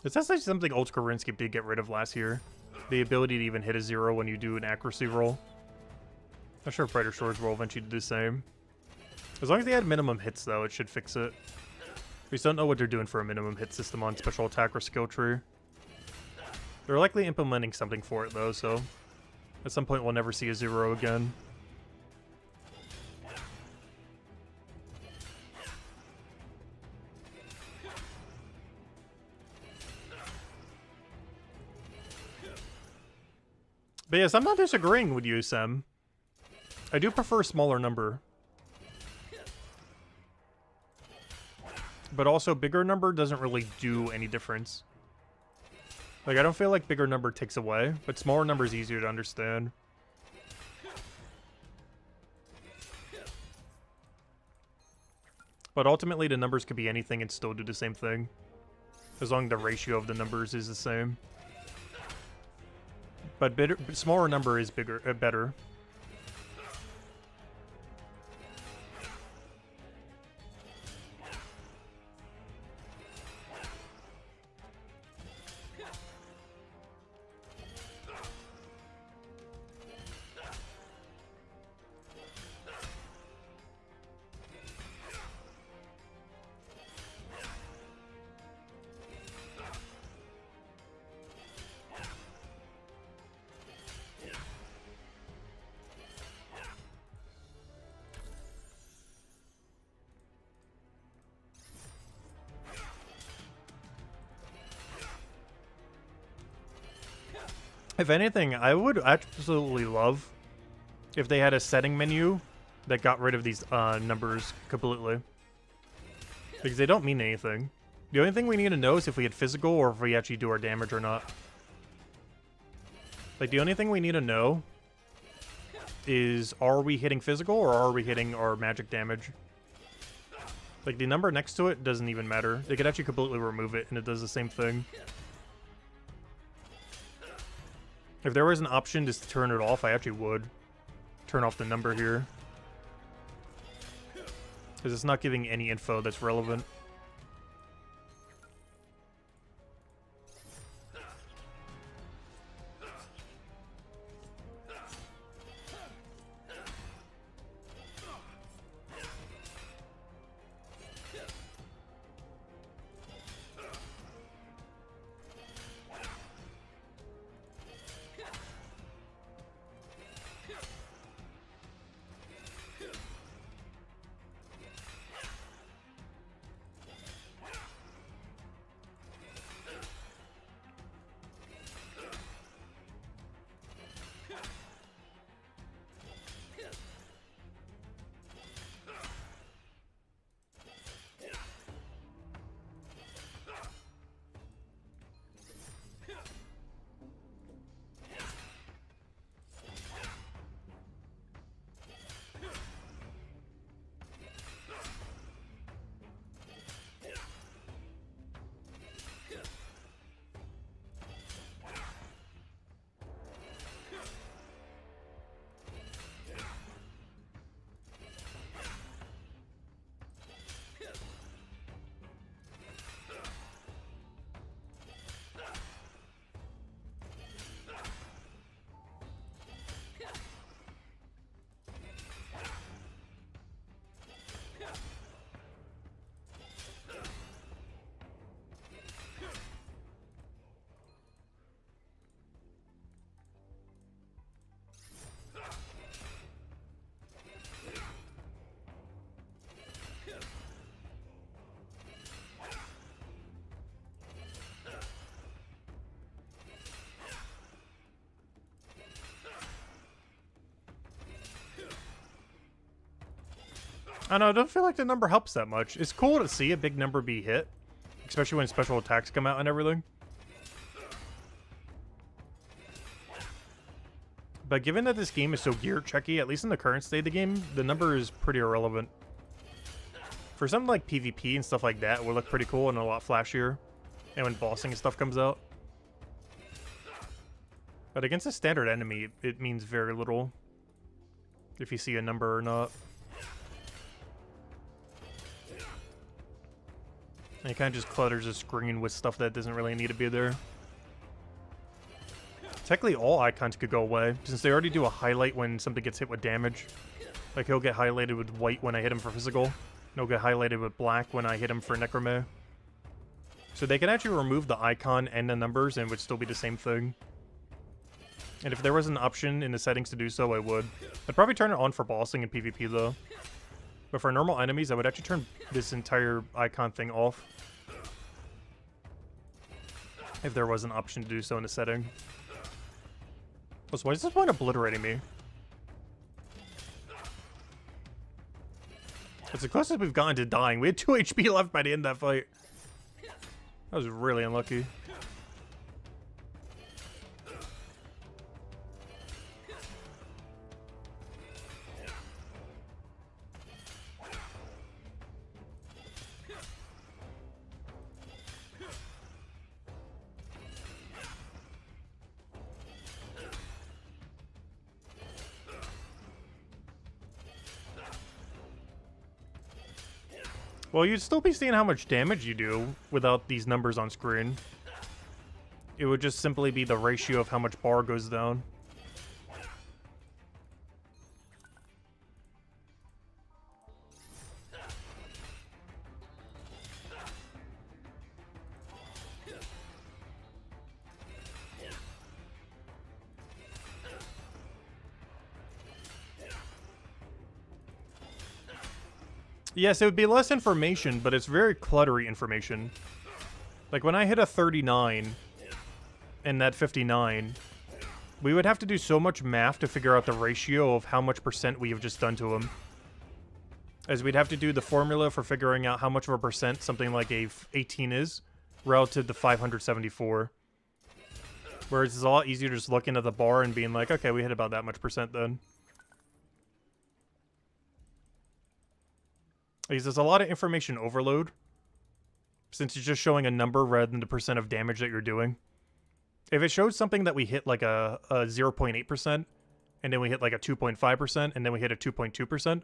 It's actually something old school Runescape did get rid of last year. The ability to even hit a 0 when you do an accuracy roll. Not sure if Brighter Shores will eventually do the same. As long as they add minimum hits, though, it should fix it. We just don't know what they're doing for a minimum hit system on special attack or skill tree. They're likely implementing something for it, though, so at some point we'll never see a 0 again. But yes, I'm not disagreeing with you, Sam. I do prefer a smaller number. But also, bigger number doesn't really do any difference. Like, I don't feel like bigger number takes away, but smaller number is easier to understand. But ultimately, the numbers could be anything and still do the same thing. As long as the ratio of the numbers is the same. But smaller number is better. If anything, I would absolutely love if they had a setting menu that got rid of these numbers completely. Because they don't mean anything. The only thing we need to know is if we hit physical or if we actually do our damage or not. Like, the only thing we need to know is, are we hitting physical or are we hitting our magic damage? Like, the number next to it doesn't even matter. They could actually completely remove it and it does the same thing. If there was an option to turn it off, I actually would. Turn off the number here. Because it's not giving any info that's relevant. I don't know, I don't feel like the number helps that much. It's cool to see a big number be hit, especially when special attacks come out and everything. But given that this game is so gear checky, at least in the current state of the game, the number is pretty irrelevant. For something like PvP and stuff like that, it would look pretty cool and a lot flashier. And when bossing and stuff comes out. But against a standard enemy, it means very little. If you see a number or not. And it kind of just clutters the screen with stuff that doesn't really need to be there. Technically, all icons could go away, since they already do a highlight when something gets hit with damage. Like, he'll get highlighted with white when I hit him for physical, and he'll get highlighted with black when I hit him for necromay. So they can actually remove the icon and the numbers, and it would still be the same thing. And if there was an option in the settings to do so, I would. I'd probably turn it on for bossing and PvP, though. But for normal enemies, I would actually turn this entire icon thing off. If there was an option to do so in the setting. Plus, why is this one obliterating me? It's the closest we've gotten to dying. We had 2 HP left by the end of that fight. That was really unlucky. Well, you'd still be seeing how much damage you do without these numbers on screen. It would just simply be the ratio of how much bar goes down. Yes, it would be less information, but it's very cluttery information. Like, when I hit a 39 and that 59, we would have to do so much math to figure out the ratio of how much percent we have just done to him. As we'd have to do the formula for figuring out how much of a percent something like a 18 is relative to 574. Whereas it's a lot easier just looking at the bar and being like, okay, we hit about that much percent then. Because there's a lot of information overload, since it's just showing a number rather than the percent of damage that you're doing. If it showed something that we hit like a 0.8%, and then we hit like a 2.5%, and then we hit a 2.2%,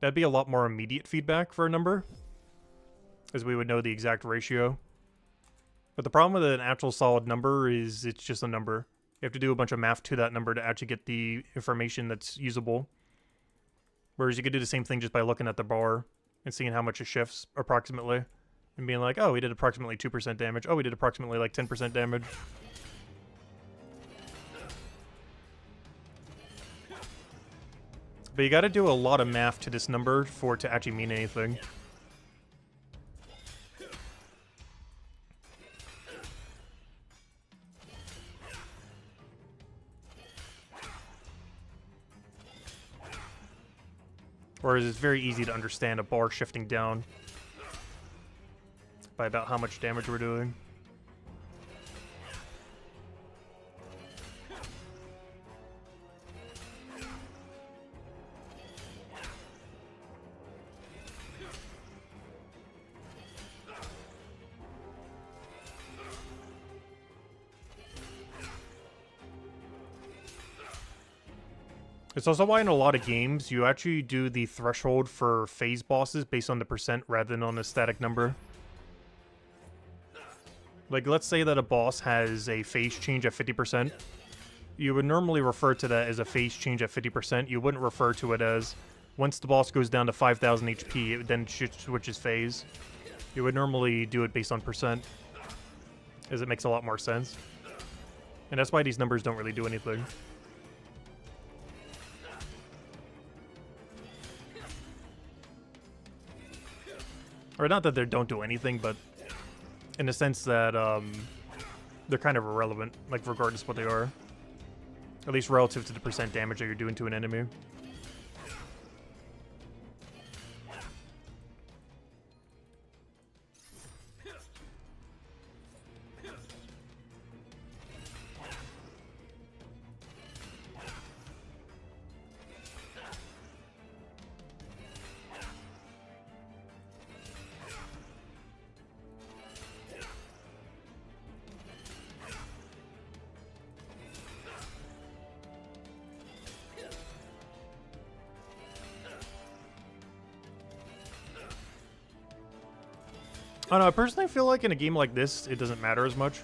that'd be a lot more immediate feedback for a number, as we would know the exact ratio. But the problem with an actual solid number is it's just a number. You have to do a bunch of math to that number to actually get the information that's usable. Whereas you could do the same thing just by looking at the bar and seeing how much it shifts approximately, and being like, oh, we did approximately 2% damage. Oh, we did approximately like 10% damage. But you gotta do a lot of math to this number for it to actually mean anything. Whereas it's very easy to understand a bar shifting down by about how much damage we're doing. It's also why in a lot of games, you actually do the threshold for phase bosses based on the percent rather than on a static number. Like, let's say that a boss has a phase change at 50%. You would normally refer to that as a phase change at 50%. You wouldn't refer to it as, once the boss goes down to 5,000 HP, it then switches phase. You would normally do it based on percent, as it makes a lot more sense. And that's why these numbers don't really do anything. Or not that they don't do anything, but in the sense that they're kind of irrelevant, like regardless of what they are. At least relative to the percent damage that you're doing to an enemy. I don't know, I personally feel like in a game like this, it doesn't matter as much.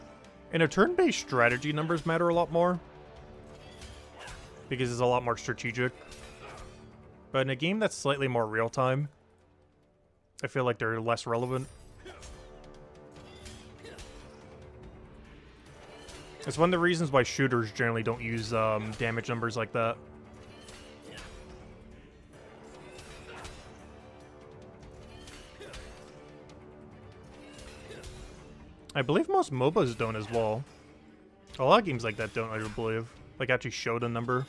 In a turn-based strategy, numbers matter a lot more. Because it's a lot more strategic. But in a game that's slightly more real-time, I feel like they're less relevant. It's one of the reasons why shooters generally don't use damage numbers like that. I believe most MOBAs don't as well. A lot of games like that don't, I believe. Like, actually show the number.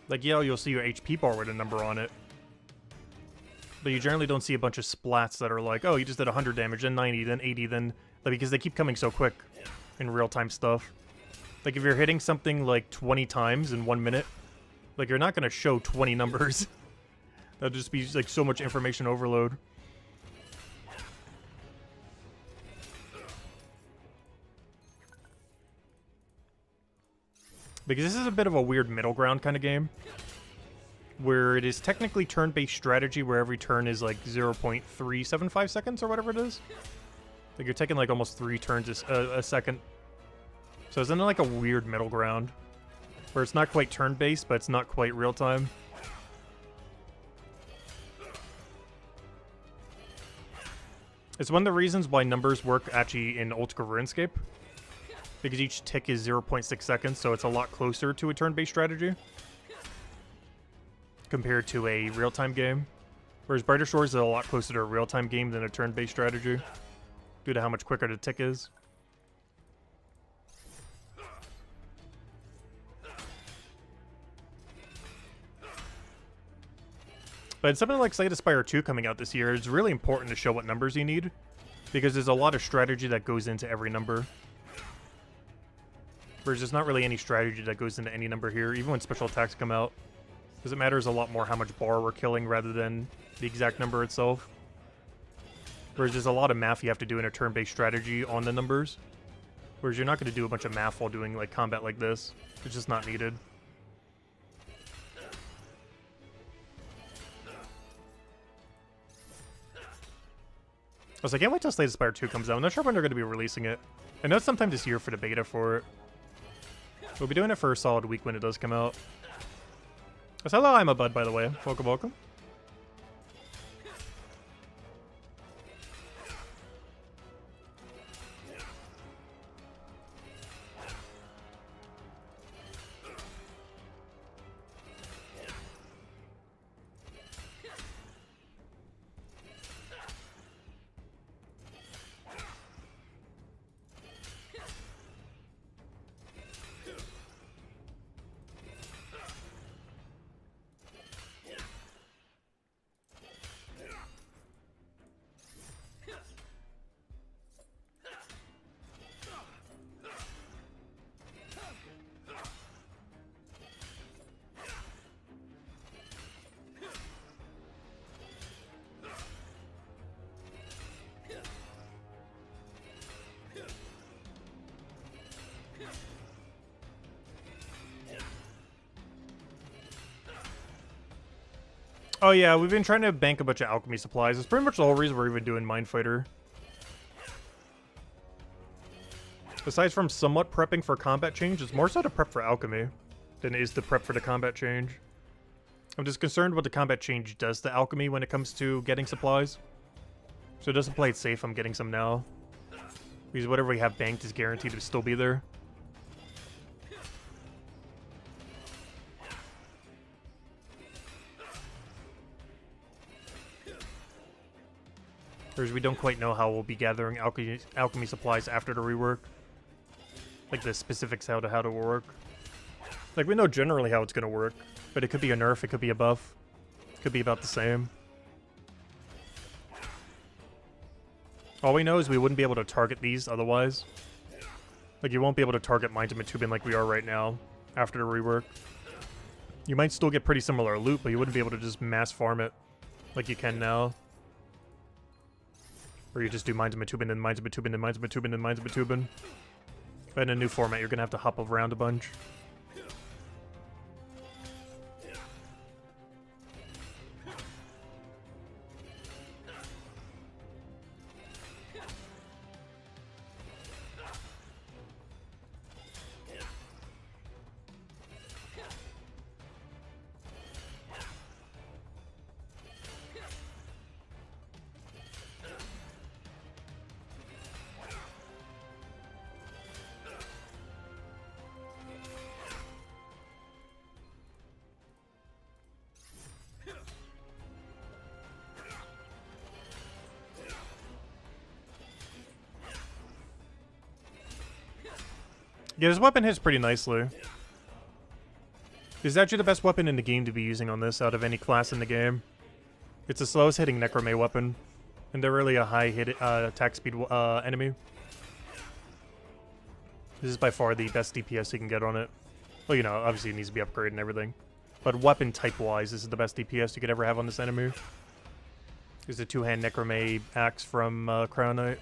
Like, yeah, you'll see your HP bar with a number on it. But you generally don't see a bunch of splats that are like, oh, you just did 100 damage, then 90, then 80, then... Like, because they keep coming so quick in real-time stuff. Like, if you're hitting something, like, 20 times in 1 minute, like, you're not going to show 20 numbers. That'd just be, like, so much information overload. Because this is a bit of a weird middle ground kind of game. Where it is technically turn-based strategy where every turn is like 0.375 seconds or whatever it is. Like you're taking like almost 3 turns a second. So it's in like a weird middle ground. Where it's not quite turn-based, but it's not quite real-time. It's one of the reasons why numbers work actually in old school Runescape. Because each tick is 0.6 seconds, so it's a lot closer to a turn-based strategy. Compared to a real-time game. Whereas Brighter Shores is a lot closer to a real-time game than a turn-based strategy. Due to how much quicker the tick is. But something like Slay the Spire 2 coming out this year, it's really important to show what numbers you need. Because there's a lot of strategy that goes into every number. Whereas there's not really any strategy that goes into any number here, even when special attacks come out. Because it matters a lot more how much bar we're killing rather than the exact number itself. Whereas there's a lot of math you have to do in a turn-based strategy on the numbers. Whereas you're not going to do a bunch of math while doing like combat like this. It's just not needed. I was like, I can't wait till Slay the Spire 2 comes out. I'm not sure when they're going to be releasing it. I know it's sometime this year for the beta for it. We'll be doing it for a solid week when it does come out. So hello, I'm a bud, by the way. Welcome, welcome. Oh yeah, we've been trying to bank a bunch of alchemy supplies. It's pretty much the whole reason we're even doing Mind Fighter. Besides from somewhat prepping for combat change, it's more so to prep for alchemy than it is to prep for the combat change. I'm just concerned what the combat change does to alchemy when it comes to getting supplies. So just to play it safe, I'm getting some now. Because whatever we have banked is guaranteed to still be there. Whereas we don't quite know how we'll be gathering alchemy supplies after the rework. Like the specifics how to work. Like we know generally how it's going to work, but it could be a nerf, it could be a buff. It could be about the same. All we know is we wouldn't be able to target these otherwise. Like you won't be able to target Mind of Matubin like we are right now after the rework. You might still get pretty similar loot, but you wouldn't be able to just mass farm it like you can now. Or you just do Minds of Matubin and Minds of Matubin and Minds of Matubin and Minds of Matubin. But in a new format, you're going to have to hop around a bunch. Yeah, this weapon hits pretty nicely. This is actually the best weapon in the game to be using on this out of any class in the game. It's the slowest hitting Necromay weapon. And they're really a high hit attack speed enemy. This is by far the best DPS you can get on it. Well, you know, obviously it needs to be upgraded and everything. But weapon type-wise, this is the best DPS you could ever have on this enemy. There's a two-hand Necromay axe from Cryo Knight.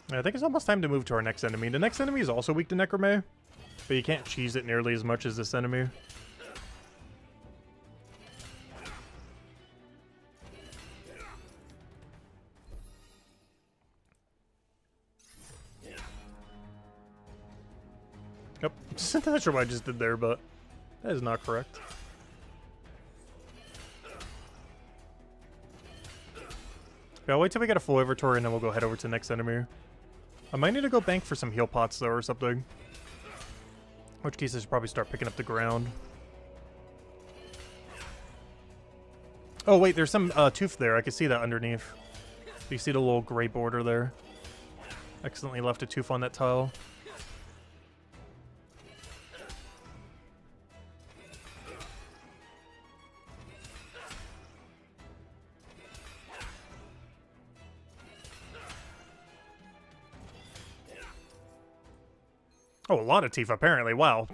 I think it's almost time to move to our next enemy. The next enemy is also weak to Necromay, but you can't cheese it nearly as much as this enemy. Yep, not sure what I just did there, but that is not correct. Yeah, I'll wait till we get a full inventory and then we'll go head over to the next enemy. I might need to go bank for some heal pots though or something. In which case I should probably start picking up the ground. Oh wait, there's some tooth there. I can see that underneath. You see the little gray border there. Accidentally left a tooth on that tile. Oh, a lot of teeth, apparently. Wow.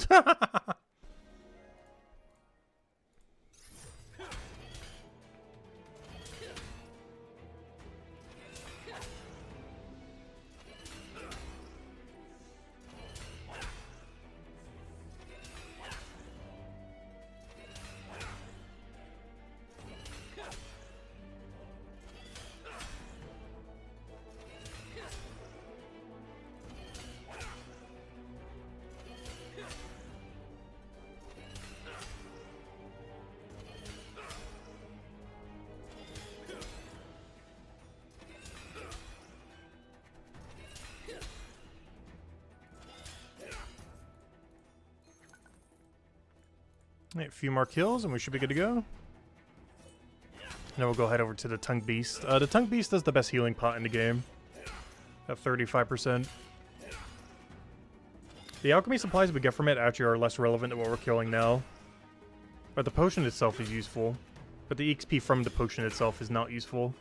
Right, a few more kills and we should be good to go. Now we'll go head over to the Tongue Beast. The Tongue Beast does the best healing pot in the game. At 35%. The alchemy supplies we get from it actually are less relevant to what we're killing now. But the potion itself is useful. But the XP from the potion itself is not useful.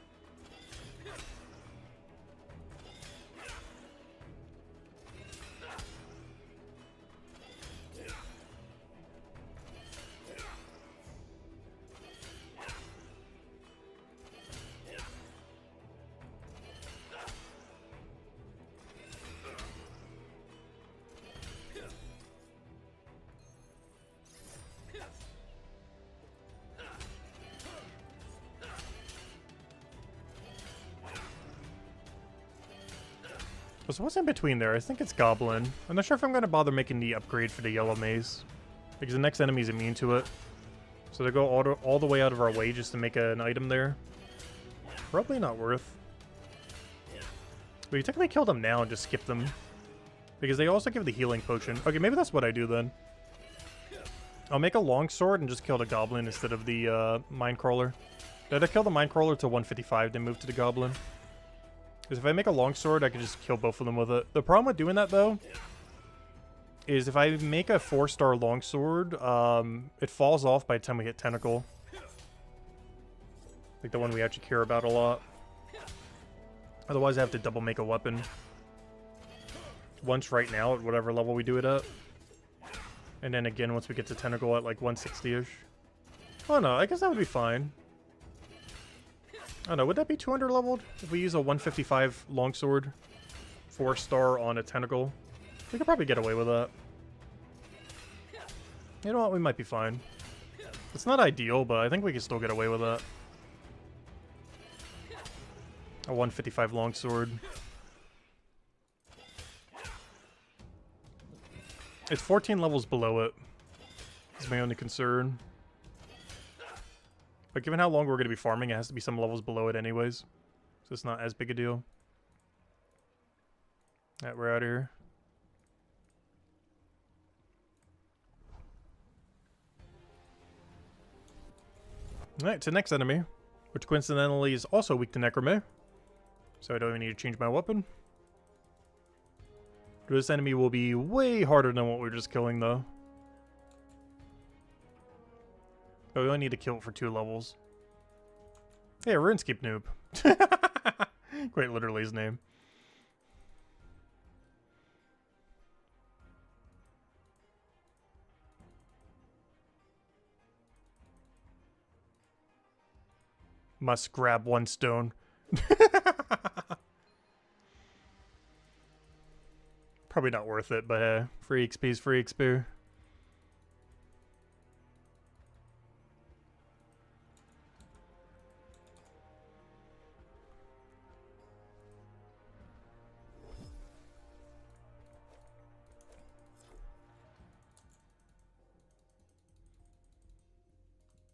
So what's in between there? I think it's Goblin. I'm not sure if I'm going to bother making the upgrade for the Yellow Maze. Because the next enemy is immune to it. So they go all the way out of our way just to make an item there. Probably not worth. But you technically kill them now and just skip them. Because they also give the healing potion. Okay, maybe that's what I do then. I'll make a longsword and just kill the Goblin instead of the Minecrawler. Did I kill the Minecrawler to 155 then move to the Goblin? Because if I make a longsword, I can just kill both of them with it. The problem with doing that, though, is if I make a 4-star longsword, it falls off by the time we hit Tentacle. Like the one we actually care about a lot. Otherwise, I have to double make a weapon. Once right now at whatever level we do it at. And then again once we get to Tentacle at like 160-ish. Oh no, I guess that would be fine. I don't know, would that be 200 leveled? If we use a 155 longsword, 4-star on a Tentacle? We could probably get away with that. You know what, we might be fine. It's not ideal, but I think we can still get away with that. A 155 longsword. It's 14 levels below it. That's my only concern. But given how long we're going to be farming, it has to be some levels below it anyways. So it's not as big a deal. Alright, we're out of here. Alright, to the next enemy, which coincidentally is also weak to Necromay. So I don't even need to change my weapon. This enemy will be way harder than what we were just killing, though. But we only need to kill it for 2 levels. Hey, Runescape noob. Quite literally his name. Must grab 1 stone. Probably not worth it, but free XP is free XP.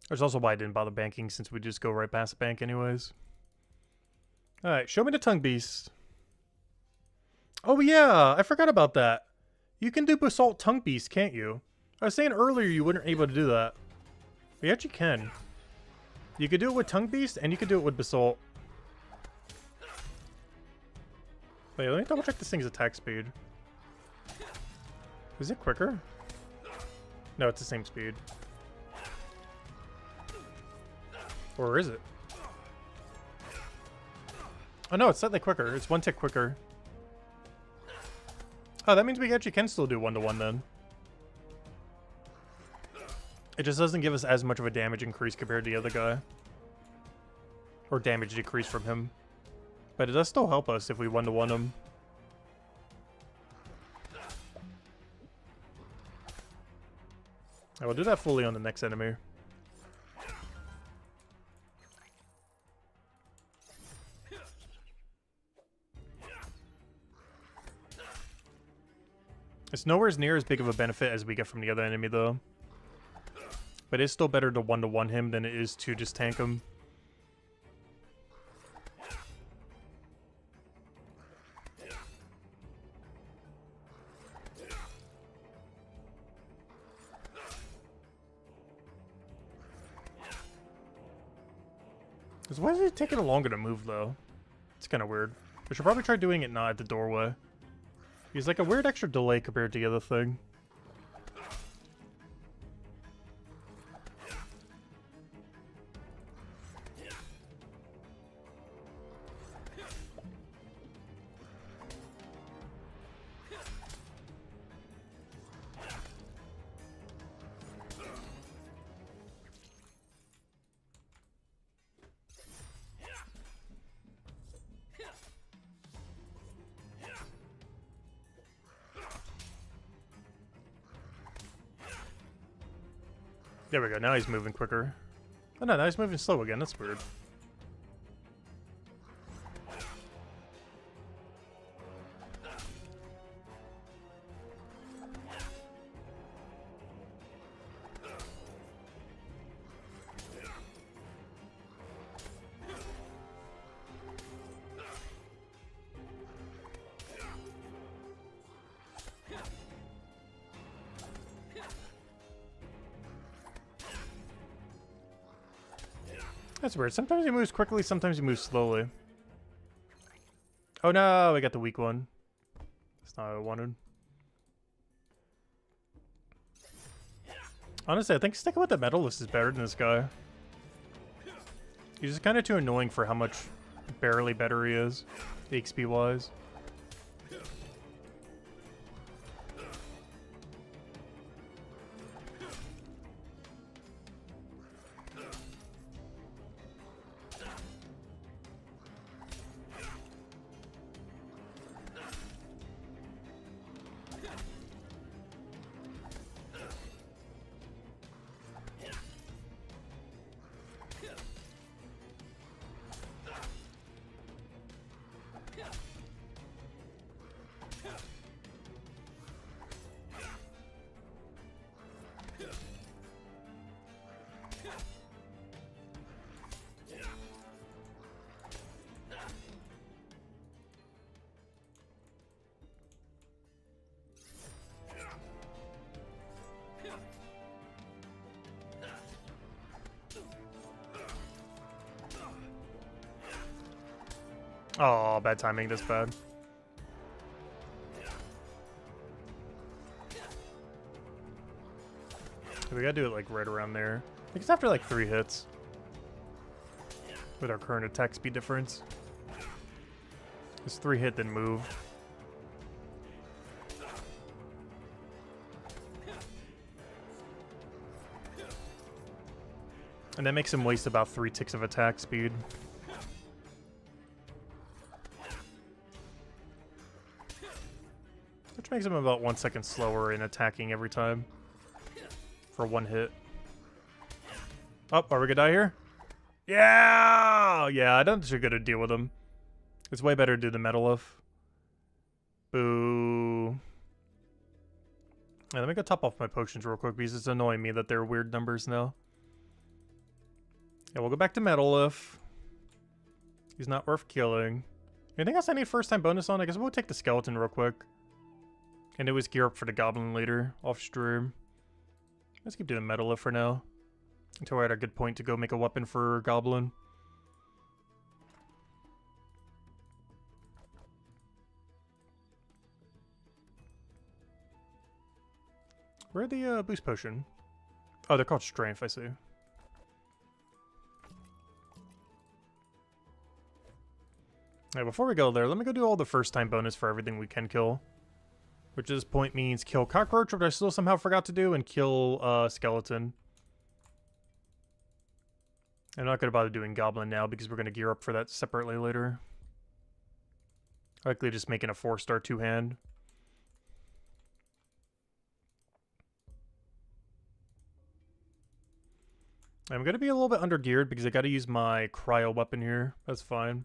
That's also why I didn't bother banking, since we just go right past the bank anyways. Alright, show me the tongue beast. Oh yeah, I forgot about that. You can do basalt tongue beast, can't you? I was saying earlier you weren't able to do that. But you actually can. You could do it with tongue beast, and you could do it with basalt. Wait, let me double check this thing's attack speed. Is it quicker? No, it's the same speed. Or is it? Oh no, it's slightly quicker. It's 1 tick quicker. Oh, that means we actually can still do 1-to-1 then. It just doesn't give us as much of a damage increase compared to the other guy. Or damage decrease from him. But it does still help us if we 1-to-1 him. I will do that fully on the next enemy. It's nowhere near as big of a benefit as we get from the other enemy, though. But it's still better to 1-to-1 him than it is to just tank him. Why is it taking longer to move, though? It's kind of weird. We should probably try doing it not at the doorway. He's like a weird extra delay compared to the other thing. There we go, now he's moving quicker. Oh no, now he's moving slow again, that's weird. That's weird. Sometimes he moves quickly, sometimes he moves slowly. Oh no, we got the weak one. That's not what I wanted. Honestly, I think sticking with the Metalith is better than this guy. He's just kind of too annoying for how much barely better he is, XP wise. Oh, bad timing, this bad. We gotta do it like right around there. I think it's after like 3 hits. With our current attack speed difference. This 3 hit, then move. And that makes him waste about 3 ticks of attack speed. Which makes him about 1 second slower in attacking every time. For 1 hit. Oh, are we gonna die here? Yeah! Yeah, I don't think we're gonna deal with him. It's way better to do the Metalith. Boo. Yeah, let me go top off my potions real quick because it's annoying me that they're weird numbers now. Yeah, we'll go back to Metalith. He's not worth killing. Anything else I need first time bonus on? I guess we'll take the skeleton real quick. And it was gear up for the goblin later, off stream. Let's keep doing Metalith for now. Until we're at a good point to go make a weapon for goblin. Where are the boost potion? Oh, they're called strength, I see. Alright, before we go there, let me go do all the first time bonus for everything we can kill. Which at this point means kill cockroach, which I still somehow forgot to do, and kill skeleton. I'm not going to bother doing goblin now because we're going to gear up for that separately later. Likely just making a 4-star 2-hand. I'm going to be a little bit under geared because I got to use my cryo weapon here. That's fine.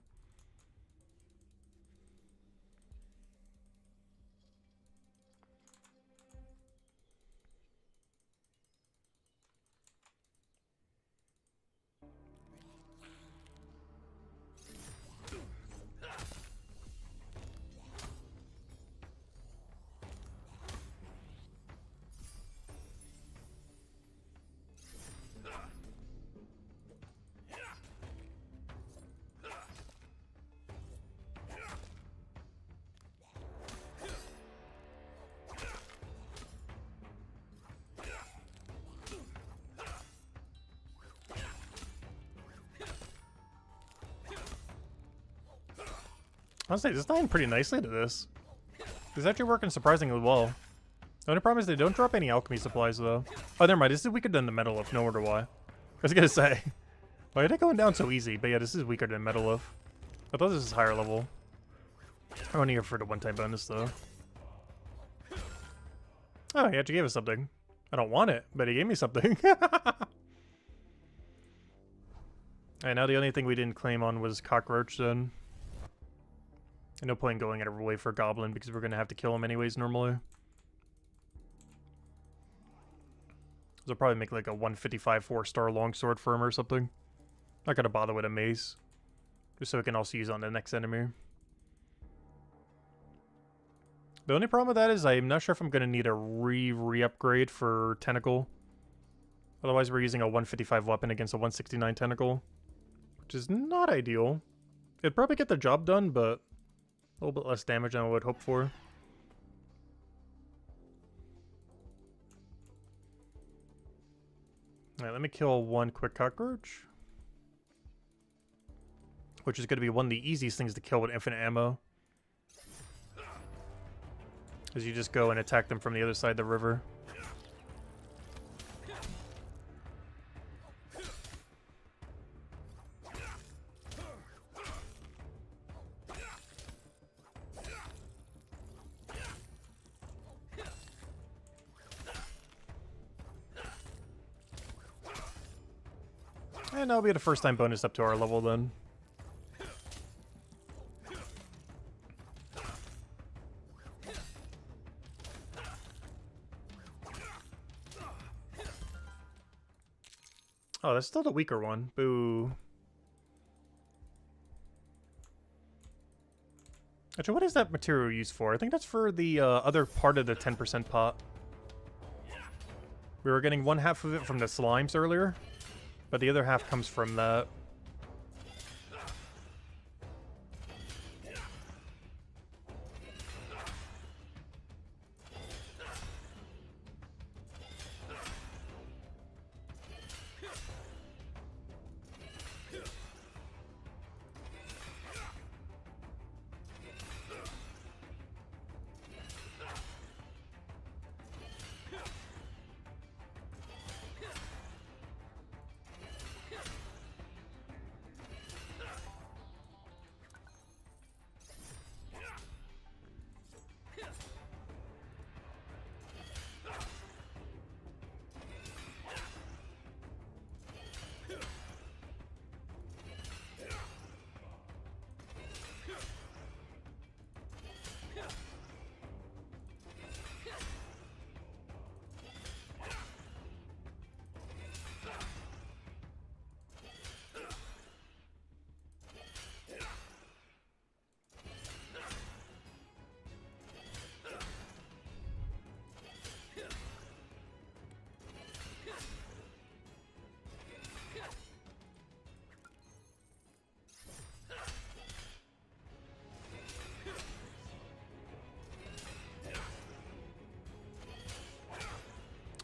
Honestly, this is dying pretty nicely to this. It's actually working surprisingly well. The only problem is they don't drop any alchemy supplies, though. Oh, never mind. This is weaker than the Metalith. No wonder why. I was gonna say. Why are they going down so easy? But yeah, this is weaker than Metalith. I thought this was higher level. I want to hear for the one-time bonus, though. Oh, he actually gave us something. I don't want it, but he gave me something. Alright, now the only thing we didn't claim on was cockroach, then. And no point in going out of our way for a goblin because we're going to have to kill him anyways normally. So I'll probably make like a 155 4-star longsword for him or something. Not going to bother with a mace. Just so we can also use on the next enemy. The only problem with that is I'm not sure if I'm going to need a re-upgrade for tentacle. Otherwise we're using a 155 weapon against a 169 tentacle. Which is not ideal. It'd probably get the job done, but a little bit less damage than I would hope for. Alright, let me kill one quick cockroach. Which is going to be one of the easiest things to kill with infinite ammo. As you just go and attack them from the other side of the river. And that'll be the first time bonus up to our level then. Oh, that's still the weaker one. Boo. Actually, what is that material used for? I think that's for the other part of the 10% pot. We were getting 1/2 of it from the slimes earlier, but the other half comes from that.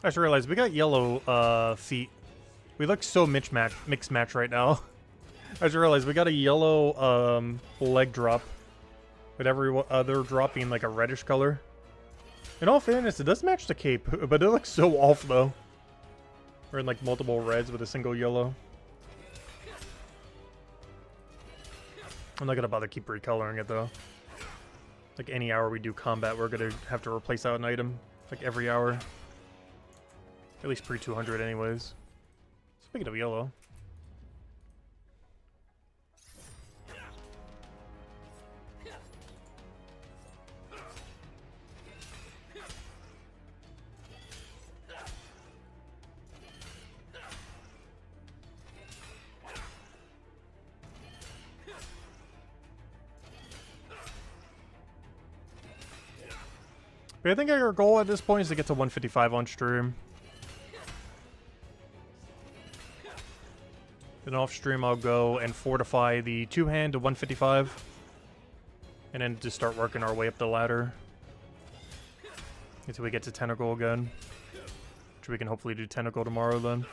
I just realized we got yellow feet. We look so mixed match right now. I just realized we got a yellow leg drop, with every other drop being like a reddish color. In all fairness, it does match the cape, but it looks so off though. We're in like multiple reds with a single yellow. I'm not gonna bother keep recoloring it though. Like any hour we do combat, we're gonna have to replace out an item. Like every hour. At least pre-200 anyways. Speaking of yellow. But I think our goal at this point is to get to 155 on stream. Then off stream I'll go and fortify the two-hand to 155. And then just start working our way up the ladder. Until we get to Tentacle again. Which we can hopefully do Tentacle tomorrow then.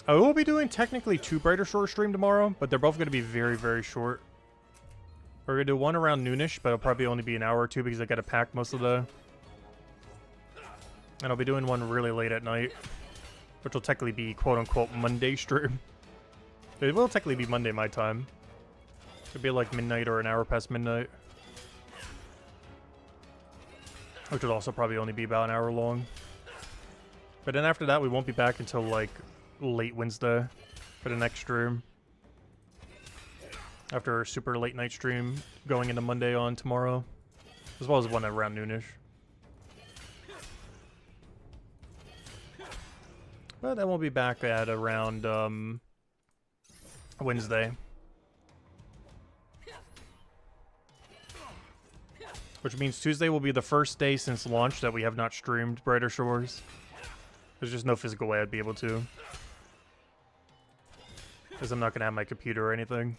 I will be doing technically 2 Brighter Shore stream tomorrow, but they're both going to be very, very short. We're going to do one around noonish, but it'll probably only be an hour or two because I got to pack most of the... And I'll be doing one really late at night, which will technically be quote-unquote Monday stream. It will technically be Monday my time. It'll be like midnight or an hour past midnight. Which would also probably only be about an hour long. But then after that, we won't be back until like late Wednesday for the next stream. After a super late night stream going into Monday on tomorrow. As well as one around noonish. But then we'll be back at around Wednesday. Which means Tuesday will be the first day since launch that we have not streamed Brighter Shores. There's just no physical way I'd be able to. Because I'm not going to have my computer or anything.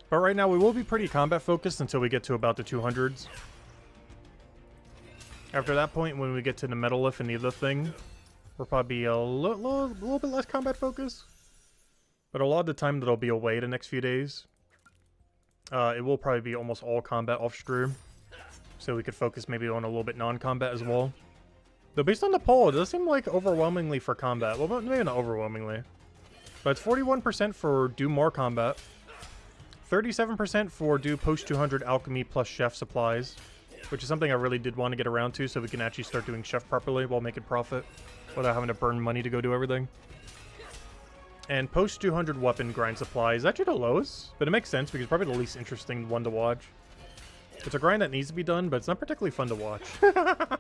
But right now we will be pretty combat focused until we get to about the 200s. After that point, when we get to the Metalith and the other thing, we'll probably be a little bit less combat focused. But a lot of the time that I'll be away the next few days, it will probably be almost all combat off stream. So we could focus maybe on a little bit non-combat as well. Though based on the poll, it does seem like overwhelmingly for combat. Well, maybe not overwhelmingly. But it's 41% for do more combat. 37% for do post 200 alchemy plus chef supplies, which is something I really did want to get around to so we can actually start doing chef properly while making profit without having to burn money to go do everything. And post 200 weapon grind supply is actually the lowest, but it makes sense because it's probably the least interesting one to watch. It's a grind that needs to be done, but it's not particularly fun to watch. Because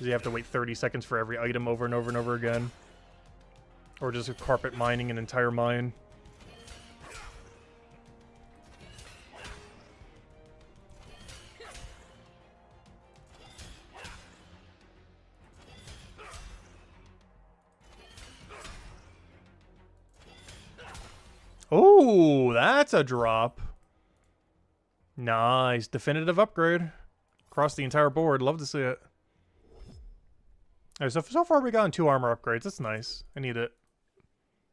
you have to wait 30 seconds for every item over and over and over again. Or just carpet mining an entire mine. Oh, that's a drop. Nice. Definitive upgrade. Across the entire board. Love to see it. Alright, so far we gotten 2 armor upgrades. That's nice. I need it.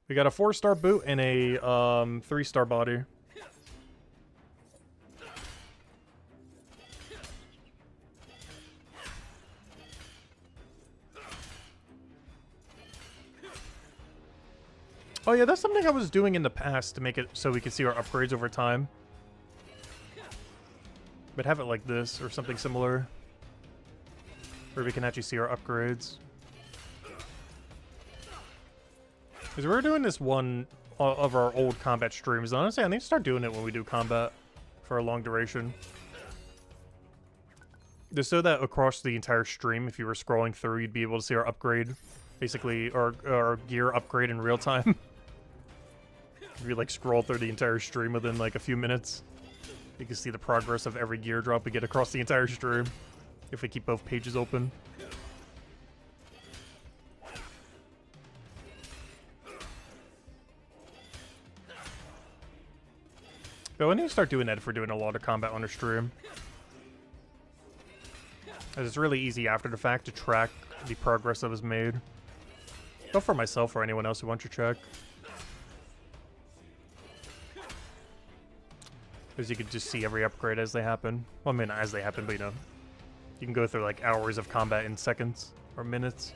We got a 4-star boot and a 3-star body. Oh yeah, that's something I was doing in the past to make it so we could see our upgrades over time. But have it like this or something similar, where we can actually see our upgrades. Because we were doing this one of our old combat streams. Honestly, I need to start doing it when we do combat for a long duration. Just so that across the entire stream, if you were scrolling through, you'd be able to see our upgrade, basically, our gear upgrade in real time. If you like scroll through the entire stream within like a few minutes, you can see the progress of every gear drop we get across the entire stream if we keep both pages open. But we need to start doing that if we're doing a lot of combat on our stream. As it's really easy after the fact to track the progress that was made. Both for myself or anyone else who wants to check. Because you could just see every upgrade as they happen. Well, I mean, as they happen, but you know, you can go through like hours of combat in seconds or minutes.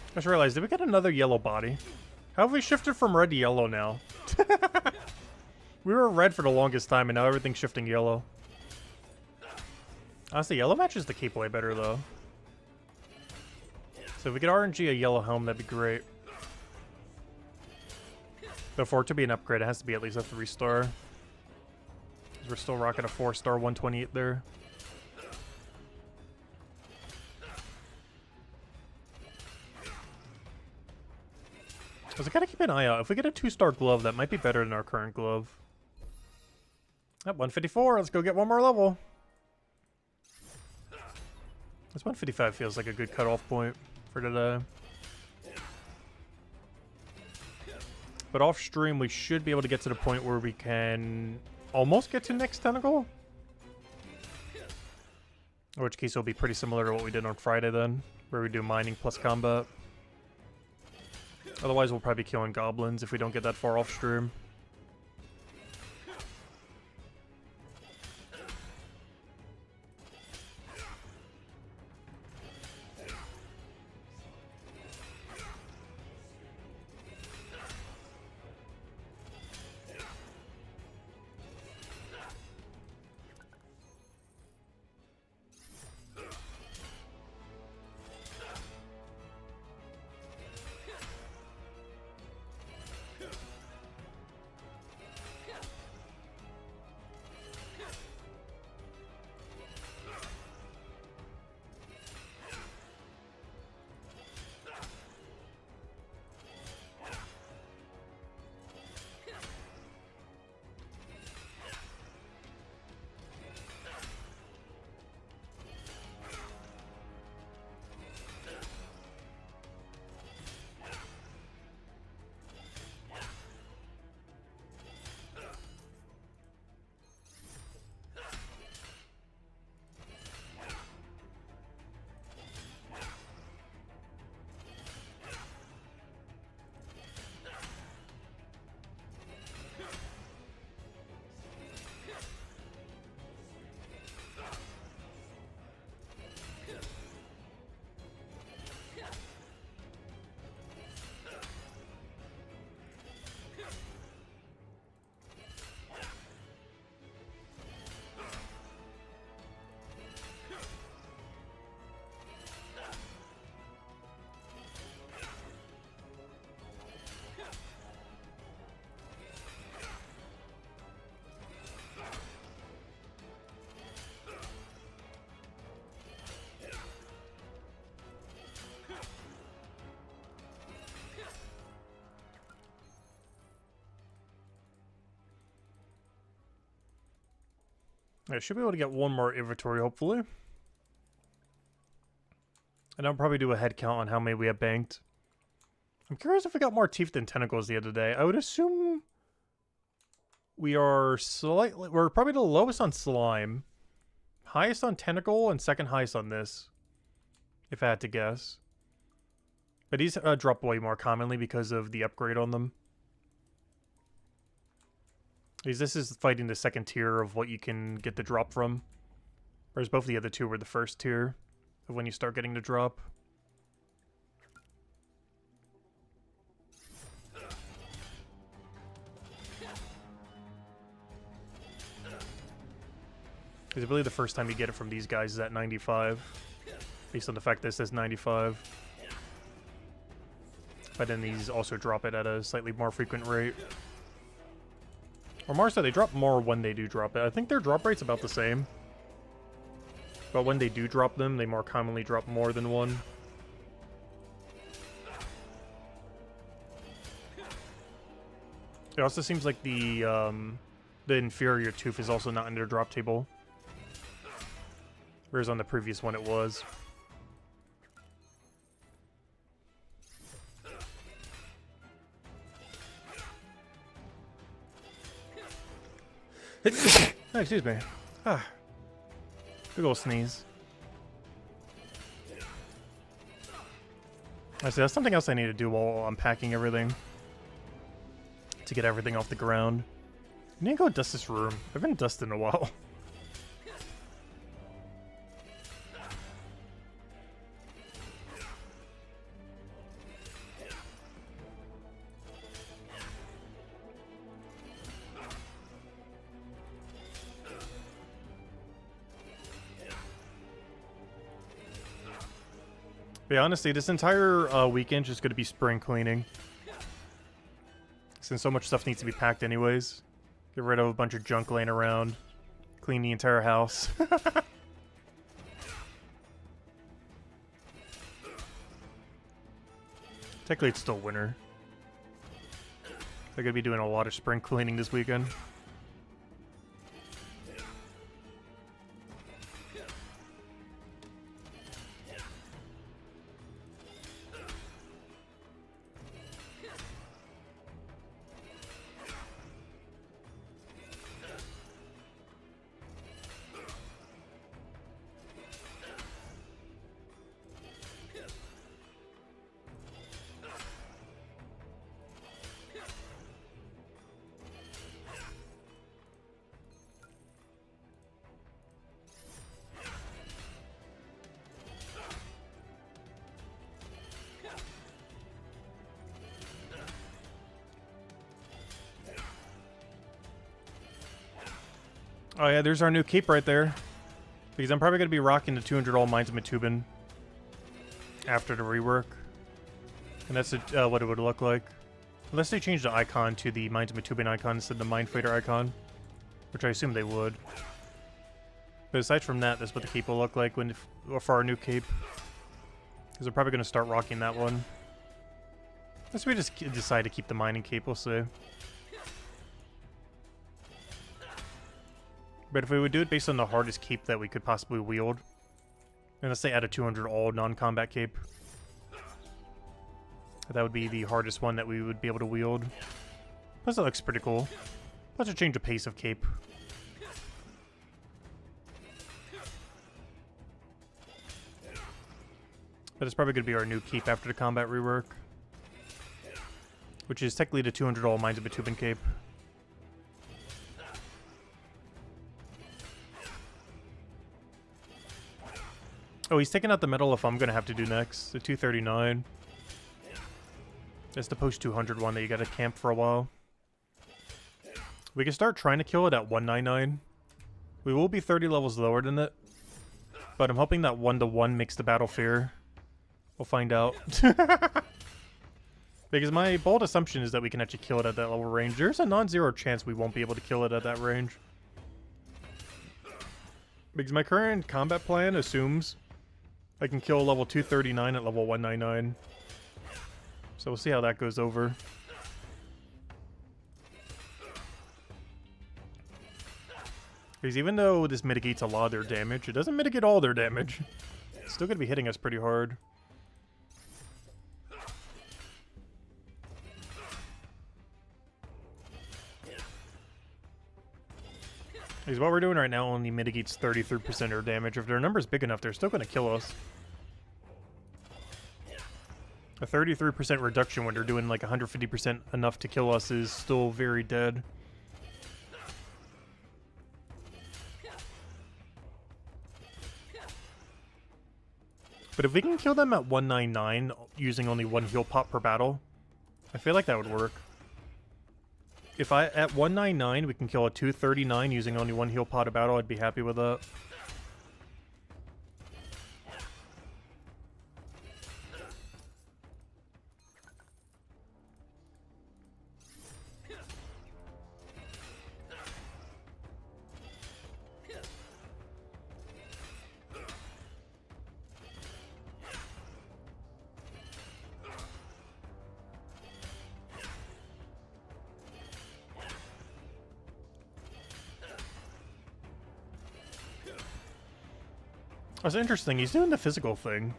I just realized, did we get another yellow body? How have we shifted from red to yellow now? We were red for the longest time, and now everything's shifting yellow. Honestly, yellow matches the cape way better, though. So if we get RNG a yellow helm, that'd be great. But for it to be an upgrade, it has to be at least a 3-star. Because we're still rocking a 4-star 128 there. I gotta keep an eye out. If we get a 2-star glove, that might be better than our current glove. At 154, let's go get one more level. This 155 feels like a good cutoff point for today. But off stream, we should be able to get to the point where we can almost get to next tentacle. In which case it'll be pretty similar to what we did on Friday then, where we do mining plus combat. Otherwise, we'll probably be killing goblins if we don't get that far off stream. I should be able to get one more inventory, hopefully. And I'll probably do a head count on how many we have banked. I'm curious if we got more teeth than tentacles the other day. I would assume we're probably the lowest on slime. Highest on tentacle and second highest on this. If I had to guess. But these drop way more commonly because of the upgrade on them. Because this is fighting the second tier of what you can get the drop from. Whereas both the other two were the first tier of when you start getting the drop. Because I believe the first time you get it from these guys is at 95. Based on the fact that it says 95. But then these also drop it at a slightly more frequent rate. Or more so, they drop more when they do drop it. I think their drop rate's about the same. But when they do drop them, they more commonly drop more than one. It also seems like the inferior tooth is also not in their drop table. Whereas on the previous one it was. Oh, excuse me. Ah. Big ol' sneeze. I see, that's something else I need to do while unpacking everything. To get everything off the ground. I need to go dust this room. I've been dusting a while. But yeah, honestly, this entire weekend is just going to be spring cleaning. Since so much stuff needs to be packed anyways. Get rid of a bunch of junk laying around. Clean the entire house. Technically, it's still winter. They're going to be doing a lot of spring cleaning this weekend. Oh yeah, there's our new cape right there. Because I'm probably going to be rocking the 200 all Mines of Metubin after the rework. And that's what it would look like. Unless they change the icon to the Mines of Metubin icon instead of the Mind Fader icon. Which I assume they would. But aside from that, that's what the cape will look like for our new cape. Because we're probably going to start rocking that one. Unless we just decide to keep the mining cape, we'll see. But if we would do it based on the hardest cape that we could possibly wield, and let's say add a 200 all non-combat cape, that would be the hardest one that we would be able to wield. Plus it looks pretty cool. Plus it change the pace of cape. But it's probably going to be our new cape after the combat rework. Which is technically the 200 all Mines of Metubin cape. Oh, he's taking out the Metalith I'm going to have to do next. The 239. That's the post 200 one that you got to camp for a while. We can start trying to kill it at 199. We will be 30 levels lower than it. But I'm hoping that 1-to-1 makes the battle fair. We'll find out. Because my bold assumption is that we can actually kill it at that level range. There's a non-zero chance we won't be able to kill it at that range. Because my current combat plan assumes I can kill level 239 at level 199. So we'll see how that goes over. Because even though this mitigates a lot of their damage, it doesn't mitigate all their damage. It's still going to be hitting us pretty hard. Because what we're doing right now only mitigates 33% of their damage. If their number's big enough, they're still going to kill us. A 33% reduction when they're doing like 150% enough to kill us is still very dead. But if we can kill them at 199 using only one heal pop per battle, I feel like that would work. If at 199 we can kill a 239 using only one heal pot a battle, I'd be happy with that. That's interesting. He's doing the physical thing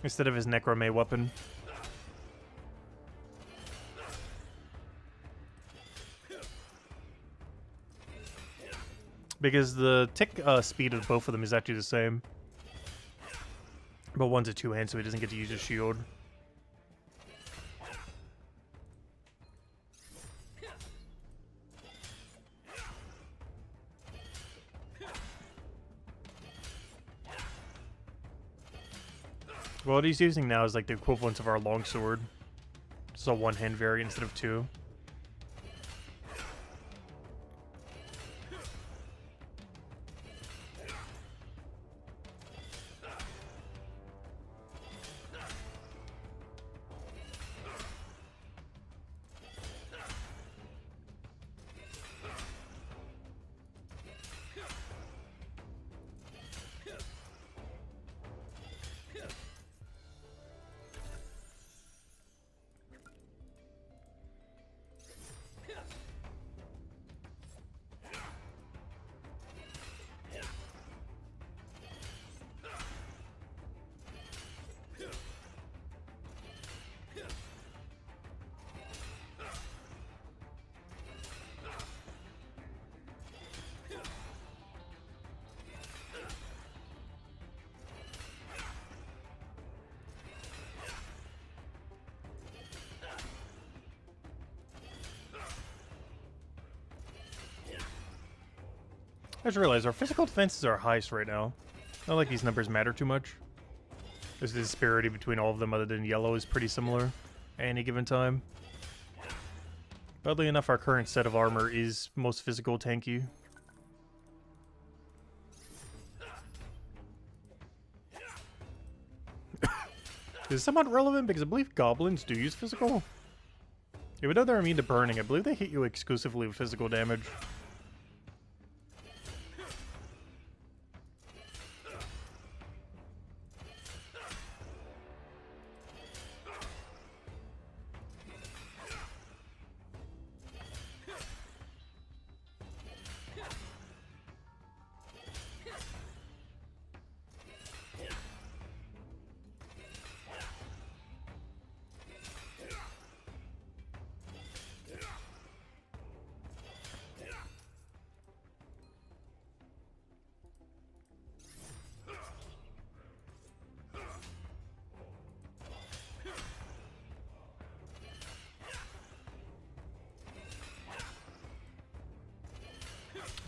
instead of his Necromay weapon. Because the tick speed of both of them is actually the same. But one's a two-hand, so he doesn't get to use his shield. What he's using now is like the equivalent of our longsword. It's a one-hand variant instead of two. I just realized our physical defenses are highest right now. Not like these numbers matter too much. There's the disparity between all of them other than yellow is pretty similar at any given time. Oddly enough, our current set of armor is most physical tanky. Is somewhat relevant because I believe goblins do use physical. Even though they're immune to burning, I believe they hit you exclusively with physical damage.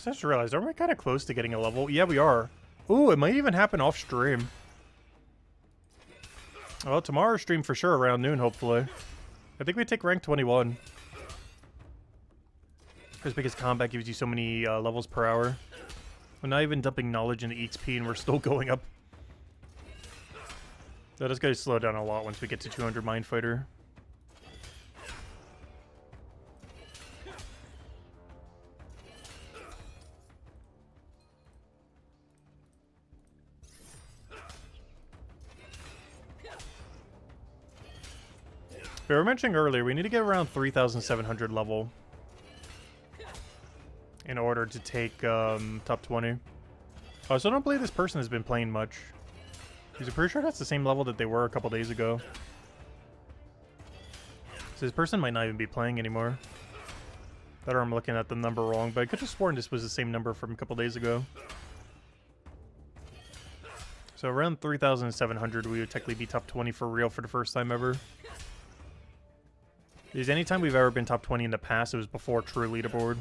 I just realized, aren't we kind of close to getting a level? Yeah, we are. Ooh, it might even happen off stream. Well, tomorrow's stream for sure around noon, hopefully. I think we take rank 21. Just because combat gives you so many levels per hour. We're not even dumping knowledge into XP and we're still going up. That is going to slow down a lot once we get to 200 Mind Fighter. We were mentioning earlier, we need to get around 3,700 level. in order to take top 20. Oh, so I don't believe this person has been playing much. Because I'm pretty sure that's the same level that they were a couple days ago. So this person might not even be playing anymore. Or I'm looking at the number wrong, but I could have sworn this was the same number from a couple days ago. So around 3,700, we would technically be top 20 for real for the first time ever. Because anytime we've ever been top 20 in the past, it was before True Leaderboard.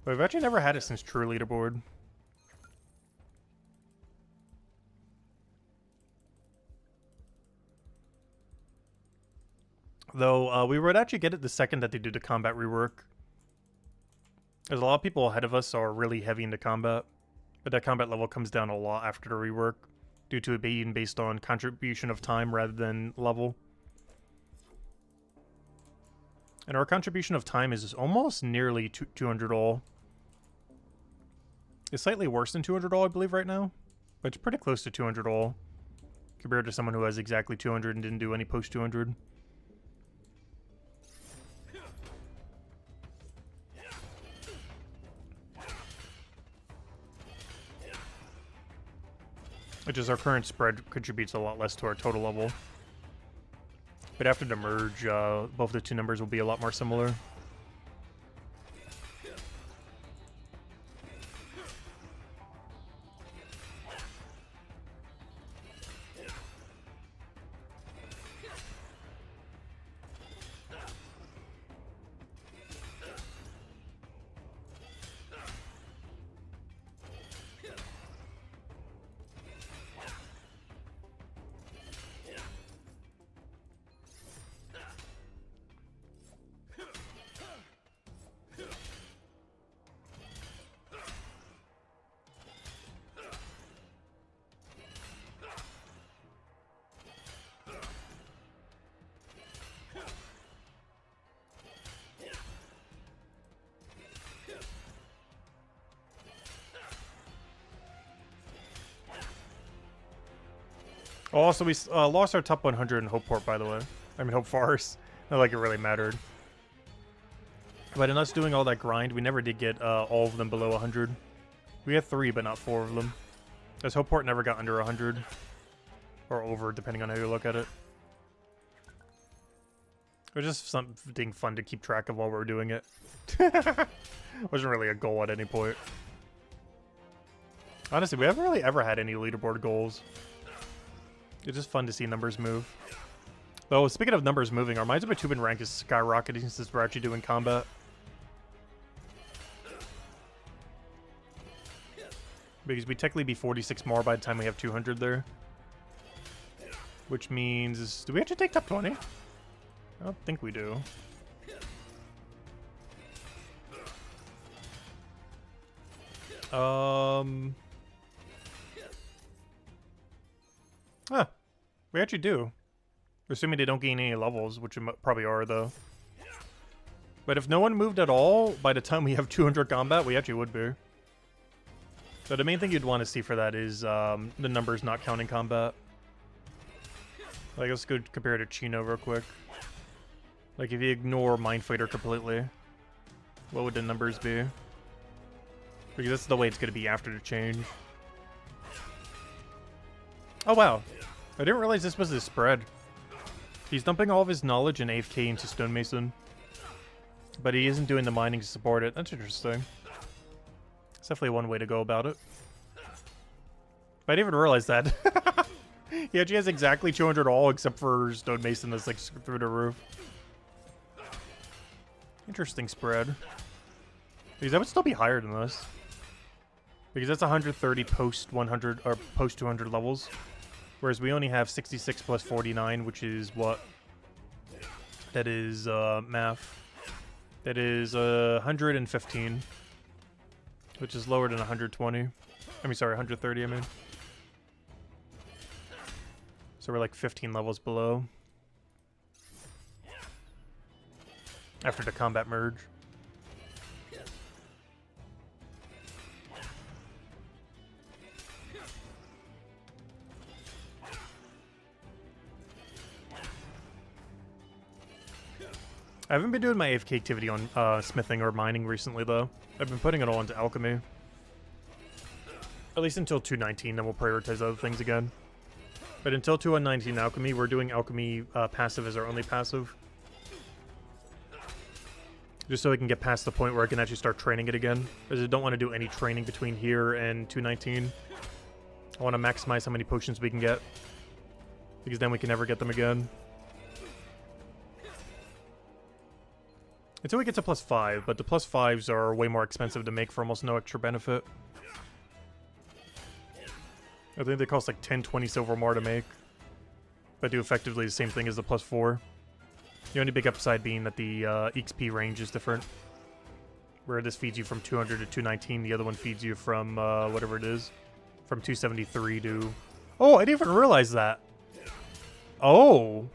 But we've actually never had it since True Leaderboard. Though, we would actually get it the second that they do the combat rework. There's a lot of people ahead of us are really heavy into combat. But that combat level comes down a lot after the rework. Due to it being based on contribution of time rather than level. And our contribution of time is almost nearly 200 all. It's slightly worse than 200 all, I believe, right now. But it's pretty close to 200 all. Compared to someone who has exactly 200 and didn't do any post 200. Which is our current spread contributes a lot less to our total level. But after the merge, both the two numbers will be a lot more similar. Oh, also, we lost our top 100 in Hopeport, by the way. I mean, Hope Forest. Not like it really mattered. But in us doing all that grind, we never did get all of them below 100. We had 3, but not 4 of them. As Hopeport never got under 100. Or over, depending on how you look at it. It was just something fun to keep track of while we were doing it. Wasn't really a goal at any point. Honestly, we haven't really ever had any leaderboard goals. It's just fun to see numbers move. Though, speaking of numbers moving, our Minds of Tubin rank is skyrocketing since we're actually doing combat. Because we technically be 46 more by the time we have 200 there. Which means... Do we actually take top 20? I don't think we do. Huh. We actually do. Assuming they don't gain any levels, which probably are, though. But if no one moved at all, by the time we have 200 combat, we actually would be. So the main thing you'd want to see for that is the numbers not counting combat. Like, let's go compare it to Chino real quick. Like, if you ignore Mind Fighter completely, what would the numbers be? Because that's the way it's going to be after the change. Oh, wow. I didn't realize this was his spread. He's dumping all of his knowledge and AFK into Stonemason. But he isn't doing the mining to support it. That's interesting. It's definitely one way to go about it. But I didn't even realize that. He actually has exactly 200 all except for Stonemason that's like through the roof. Interesting spread. Because that would still be higher than this. Because that's 130 post 100 or post 200 levels. Whereas we only have 66 plus 49, which is what? That is math. That is 115. Which is lower than 120. I mean, sorry, 130, I mean. So we're like 15 levels below. After the combat merge. I haven't been doing my AFK activity on smithing or mining recently, though. I've been putting it all into alchemy. At least until 219, then we'll prioritize other things again. But until 219 alchemy, we're doing alchemy passive as our only passive. Just so we can get past the point where I can actually start training it again. Because I don't want to do any training between here and 219. I want to maximize how many potions we can get. Because then we can never get them again. Until we get to +5, but the +5s are way more expensive to make for almost no extra benefit. I think they cost like 10, 20 silver more to make. But do effectively the same thing as the +4. The only big upside being that the XP range is different. Where this feeds you from 200 to 219, the other one feeds you from whatever it is. From 273 to... Oh, I didn't even realize that. Oh.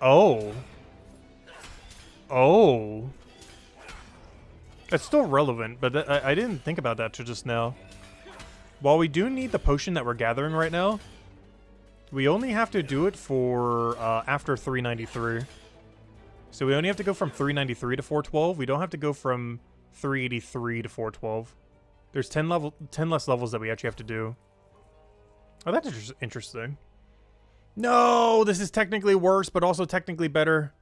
Oh. Oh. It's still relevant, but I didn't think about that till just now. While we do need the potion that we're gathering right now, we only have to do it for after 393. So we only have to go from 393 to 412. We don't have to go from 383 to 412. There's 10 less levels that we actually have to do. Oh, that's interesting. No, this is technically worse, but also technically better.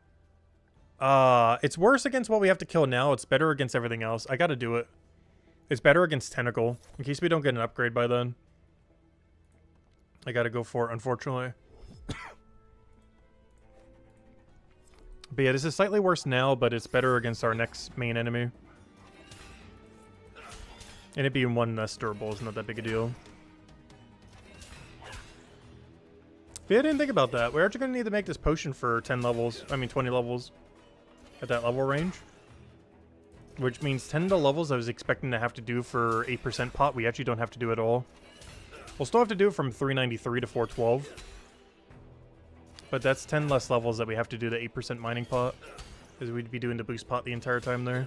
It's worse against what we have to kill now. It's better against everything else. I gotta do it. It's better against Tentacle, in case we don't get an upgrade by then. I gotta go for it, unfortunately. But yeah, this is slightly worse now, but it's better against our next main enemy. And it being one less durable is not that big a deal. But yeah, I didn't think about that. We're actually gonna need to make this potion for 10 levels. I mean 20 levels. At that level range. Which means 10 to levels I was expecting to have to do for 8% pot, we actually don't have to do at all. We'll still have to do it from 393 to 412. But that's 10 less levels that we have to do the 8% mining pot. Because we'd be doing the boost pot the entire time there.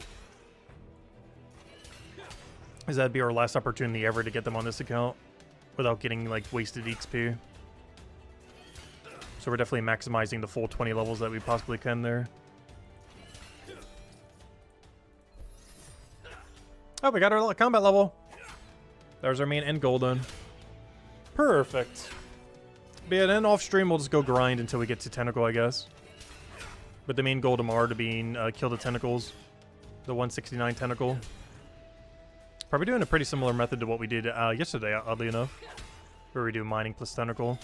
Because that'd be our last opportunity ever to get them on this account. Without getting, like, wasted XP. So we're definitely maximizing the full 20 levels that we possibly can there. Oh, we got our combat level. There's our main end goal done. Perfect. But yeah, then off stream we'll just go grind until we get to Tentacle, I guess. But the main goal tomorrow to being kill the Tentacles. The 169 Tentacle. Probably doing a pretty similar method to what we did yesterday, oddly enough. Where we do mining plus Tentacle.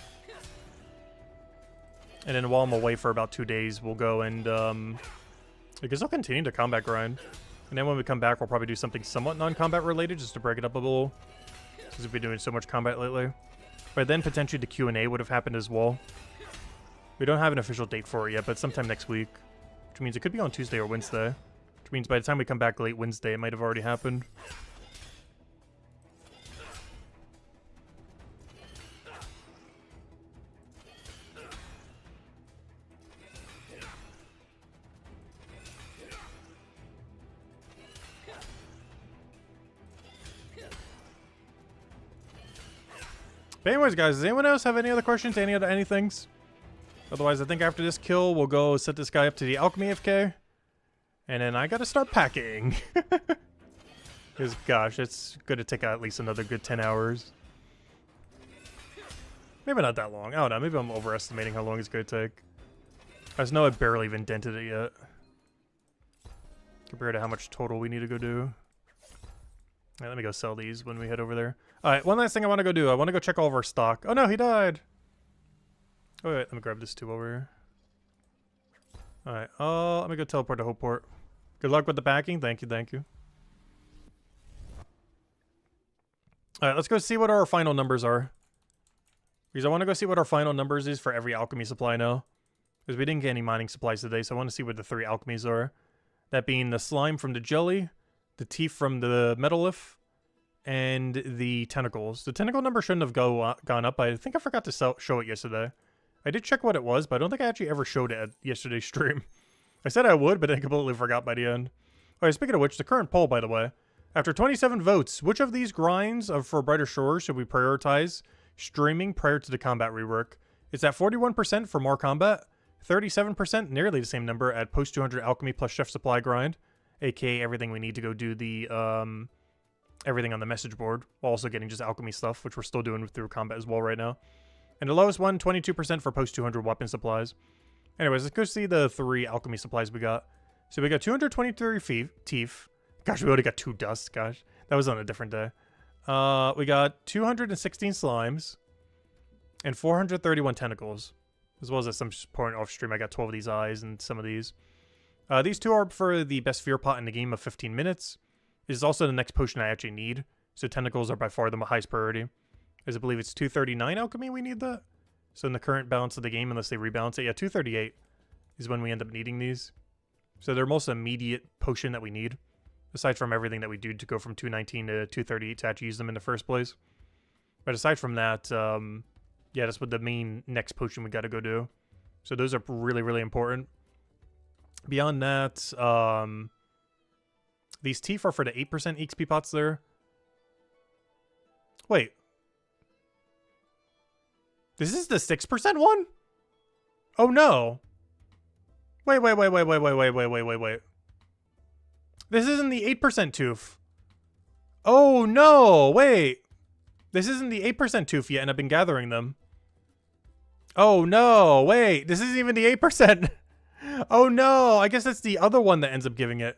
And then while I'm away for about 2 days, we'll go and... I guess I'll continue to combat grind. And then when we come back, we'll probably do something somewhat non-combat related, just to break it up a little. Because we've been doing so much combat lately. But then potentially the Q&A would have happened as well. We don't have an official date for it yet, but sometime next week. Which means it could be on Tuesday or Wednesday. Which means by the time we come back late Wednesday, it might have already happened. But anyways, guys, does anyone else have any other questions? Any other anythings? Otherwise, I think after this kill, we'll go set this guy up to the Alchemy FK. And then I gotta start packing. Because, gosh, it's gonna take at least another good 10 hours. Maybe not that long. I don't know. Maybe I'm overestimating how long it's gonna take. I just know I barely even dented it yet. Compared to how much total we need to go do. Alright, let me go sell these when we head over there. Alright, one last thing I want to go do. I want to go check all of our stock. Oh no, he died! Oh wait, let me grab this tube over here. Alright, let me go teleport to Hopeport. Good luck with the packing. Thank you, thank you. Alright, let's go see what our final numbers are. Because I want to go see what our final numbers is for every alchemy supply now. Because we didn't get any mining supplies today, so I want to see what the 3 alchemies are. That being the slime from the jelly, the teeth from the Metalith, and the tentacles. The tentacle number shouldn't have gone up. I think I forgot to show it yesterday. I did check what it was, but I don't think I actually ever showed it at yesterday's stream. I said I would, but I completely forgot by the end. Alright, speaking of which, the current poll, by the way. After 27 votes, which of these grinds for Brighter Shores should we prioritize streaming prior to the combat rework? It's at 41% for more combat, 37%, nearly the same number at post 200 alchemy plus chef supply grind, aka everything we need to go do the everything on the message board, while also getting just alchemy stuff, which we're still doing through combat as well right now. And the lowest one, 22% for post 200 weapon supplies. Anyways, let's go see the 3 alchemy supplies we got. So we got 223 teeth. Gosh, we already got 2 dust. Gosh, that was on a different day. We got 216 slimes and 431 tentacles, as well as at some point off stream I got 12 of these eyes and some of these. These 2 are for the best fear pot in the game of 15 minutes. It is also the next potion I actually need, so tentacles are by far the highest priority, as I believe it's 239 alchemy we need that. So in the current balance of the game, unless they rebalance it, yeah, 238 is when we end up needing these. So they're most immediate potion that we need, aside from everything that we do to go from 219 to 238 to actually use them in the first place. But aside from that, yeah, that's what the main next potion we got to go do. So those are really, really important. Beyond that, these teeth are for the 8% XP pots there. Wait. This is the 6% one? Oh no. Wait. This isn't the 8% tooth. Oh no, wait. This isn't the 8% tooth yet, and I've been gathering them. Oh no, wait. This isn't even the 8%. Oh no, I guess that's the other one that ends up giving it.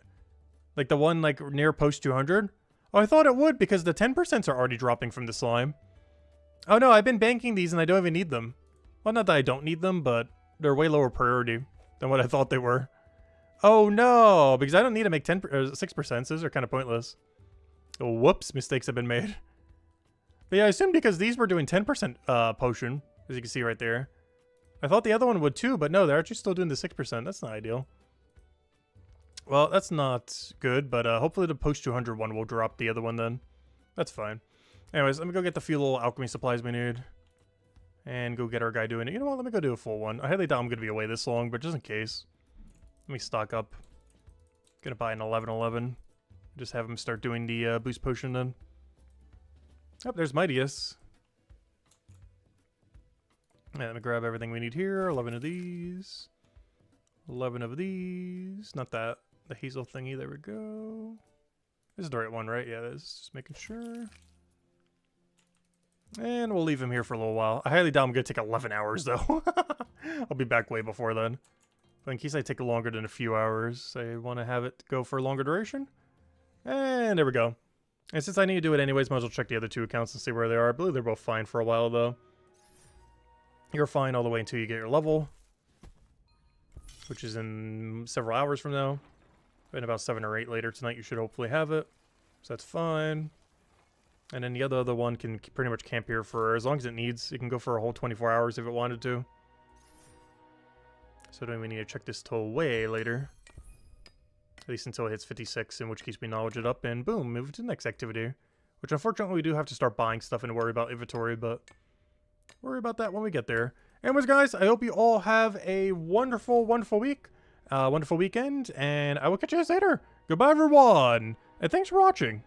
Like the one like near post 200. Oh, I thought it would because the 10% are already dropping from the slime. Oh no, I've been banking these and I don't even need them. Well, not that I don't need them, but they're way lower priority than what I thought they were. Oh no, because I don't need to make 10 or 6%. Those are kind of pointless. Oh, whoops, mistakes have been made. But yeah, I assume because these were doing 10% potion, as you can see right there. I thought the other one would too, but no, they're actually still doing the 6%. That's not ideal. Well, that's not good, but hopefully the post 200 one will drop the other one then. That's fine. Anyways, let me go get the few little alchemy supplies we need. And go get our guy doing it. You know what? Let me go do a full one. I highly doubt I'm going to be away this long, but just in case. Let me stock up. Gonna buy an 1111. Just have him start doing the boost potion then. Oh, there's Mightius. Yeah, let me grab everything we need here. 11 of these. 11 of these. Not that. The hazel thingy. There we go. This is the right one, right? Yeah, this is just making sure. And we'll leave him here for a little while. I highly doubt I'm going to take 11 hours, though. I'll be back way before then. But in case I take longer than a few hours, I want to have it go for a longer duration. And there we go. And since I need to do it anyways, might as well check the other 2 accounts and see where they are. I believe they're both fine for a while, though. You're fine all the way until you get your level, which is in several hours from now. In about 7 or 8 later tonight, you should hopefully have it. So that's fine. And then the other one can pretty much camp here for as long as it needs. It can go for a whole 24 hours if it wanted to. So then we need to check this till way later. At least until it hits 56, in which case we knowledge it up and boom, move to the next activity. Which unfortunately we do have to start buying stuff and worry about inventory, but worry about that when we get there. Anyways, guys, I hope you all have a wonderful, wonderful week. Wonderful weekend, and I will catch you guys later. Goodbye, everyone, and thanks for watching.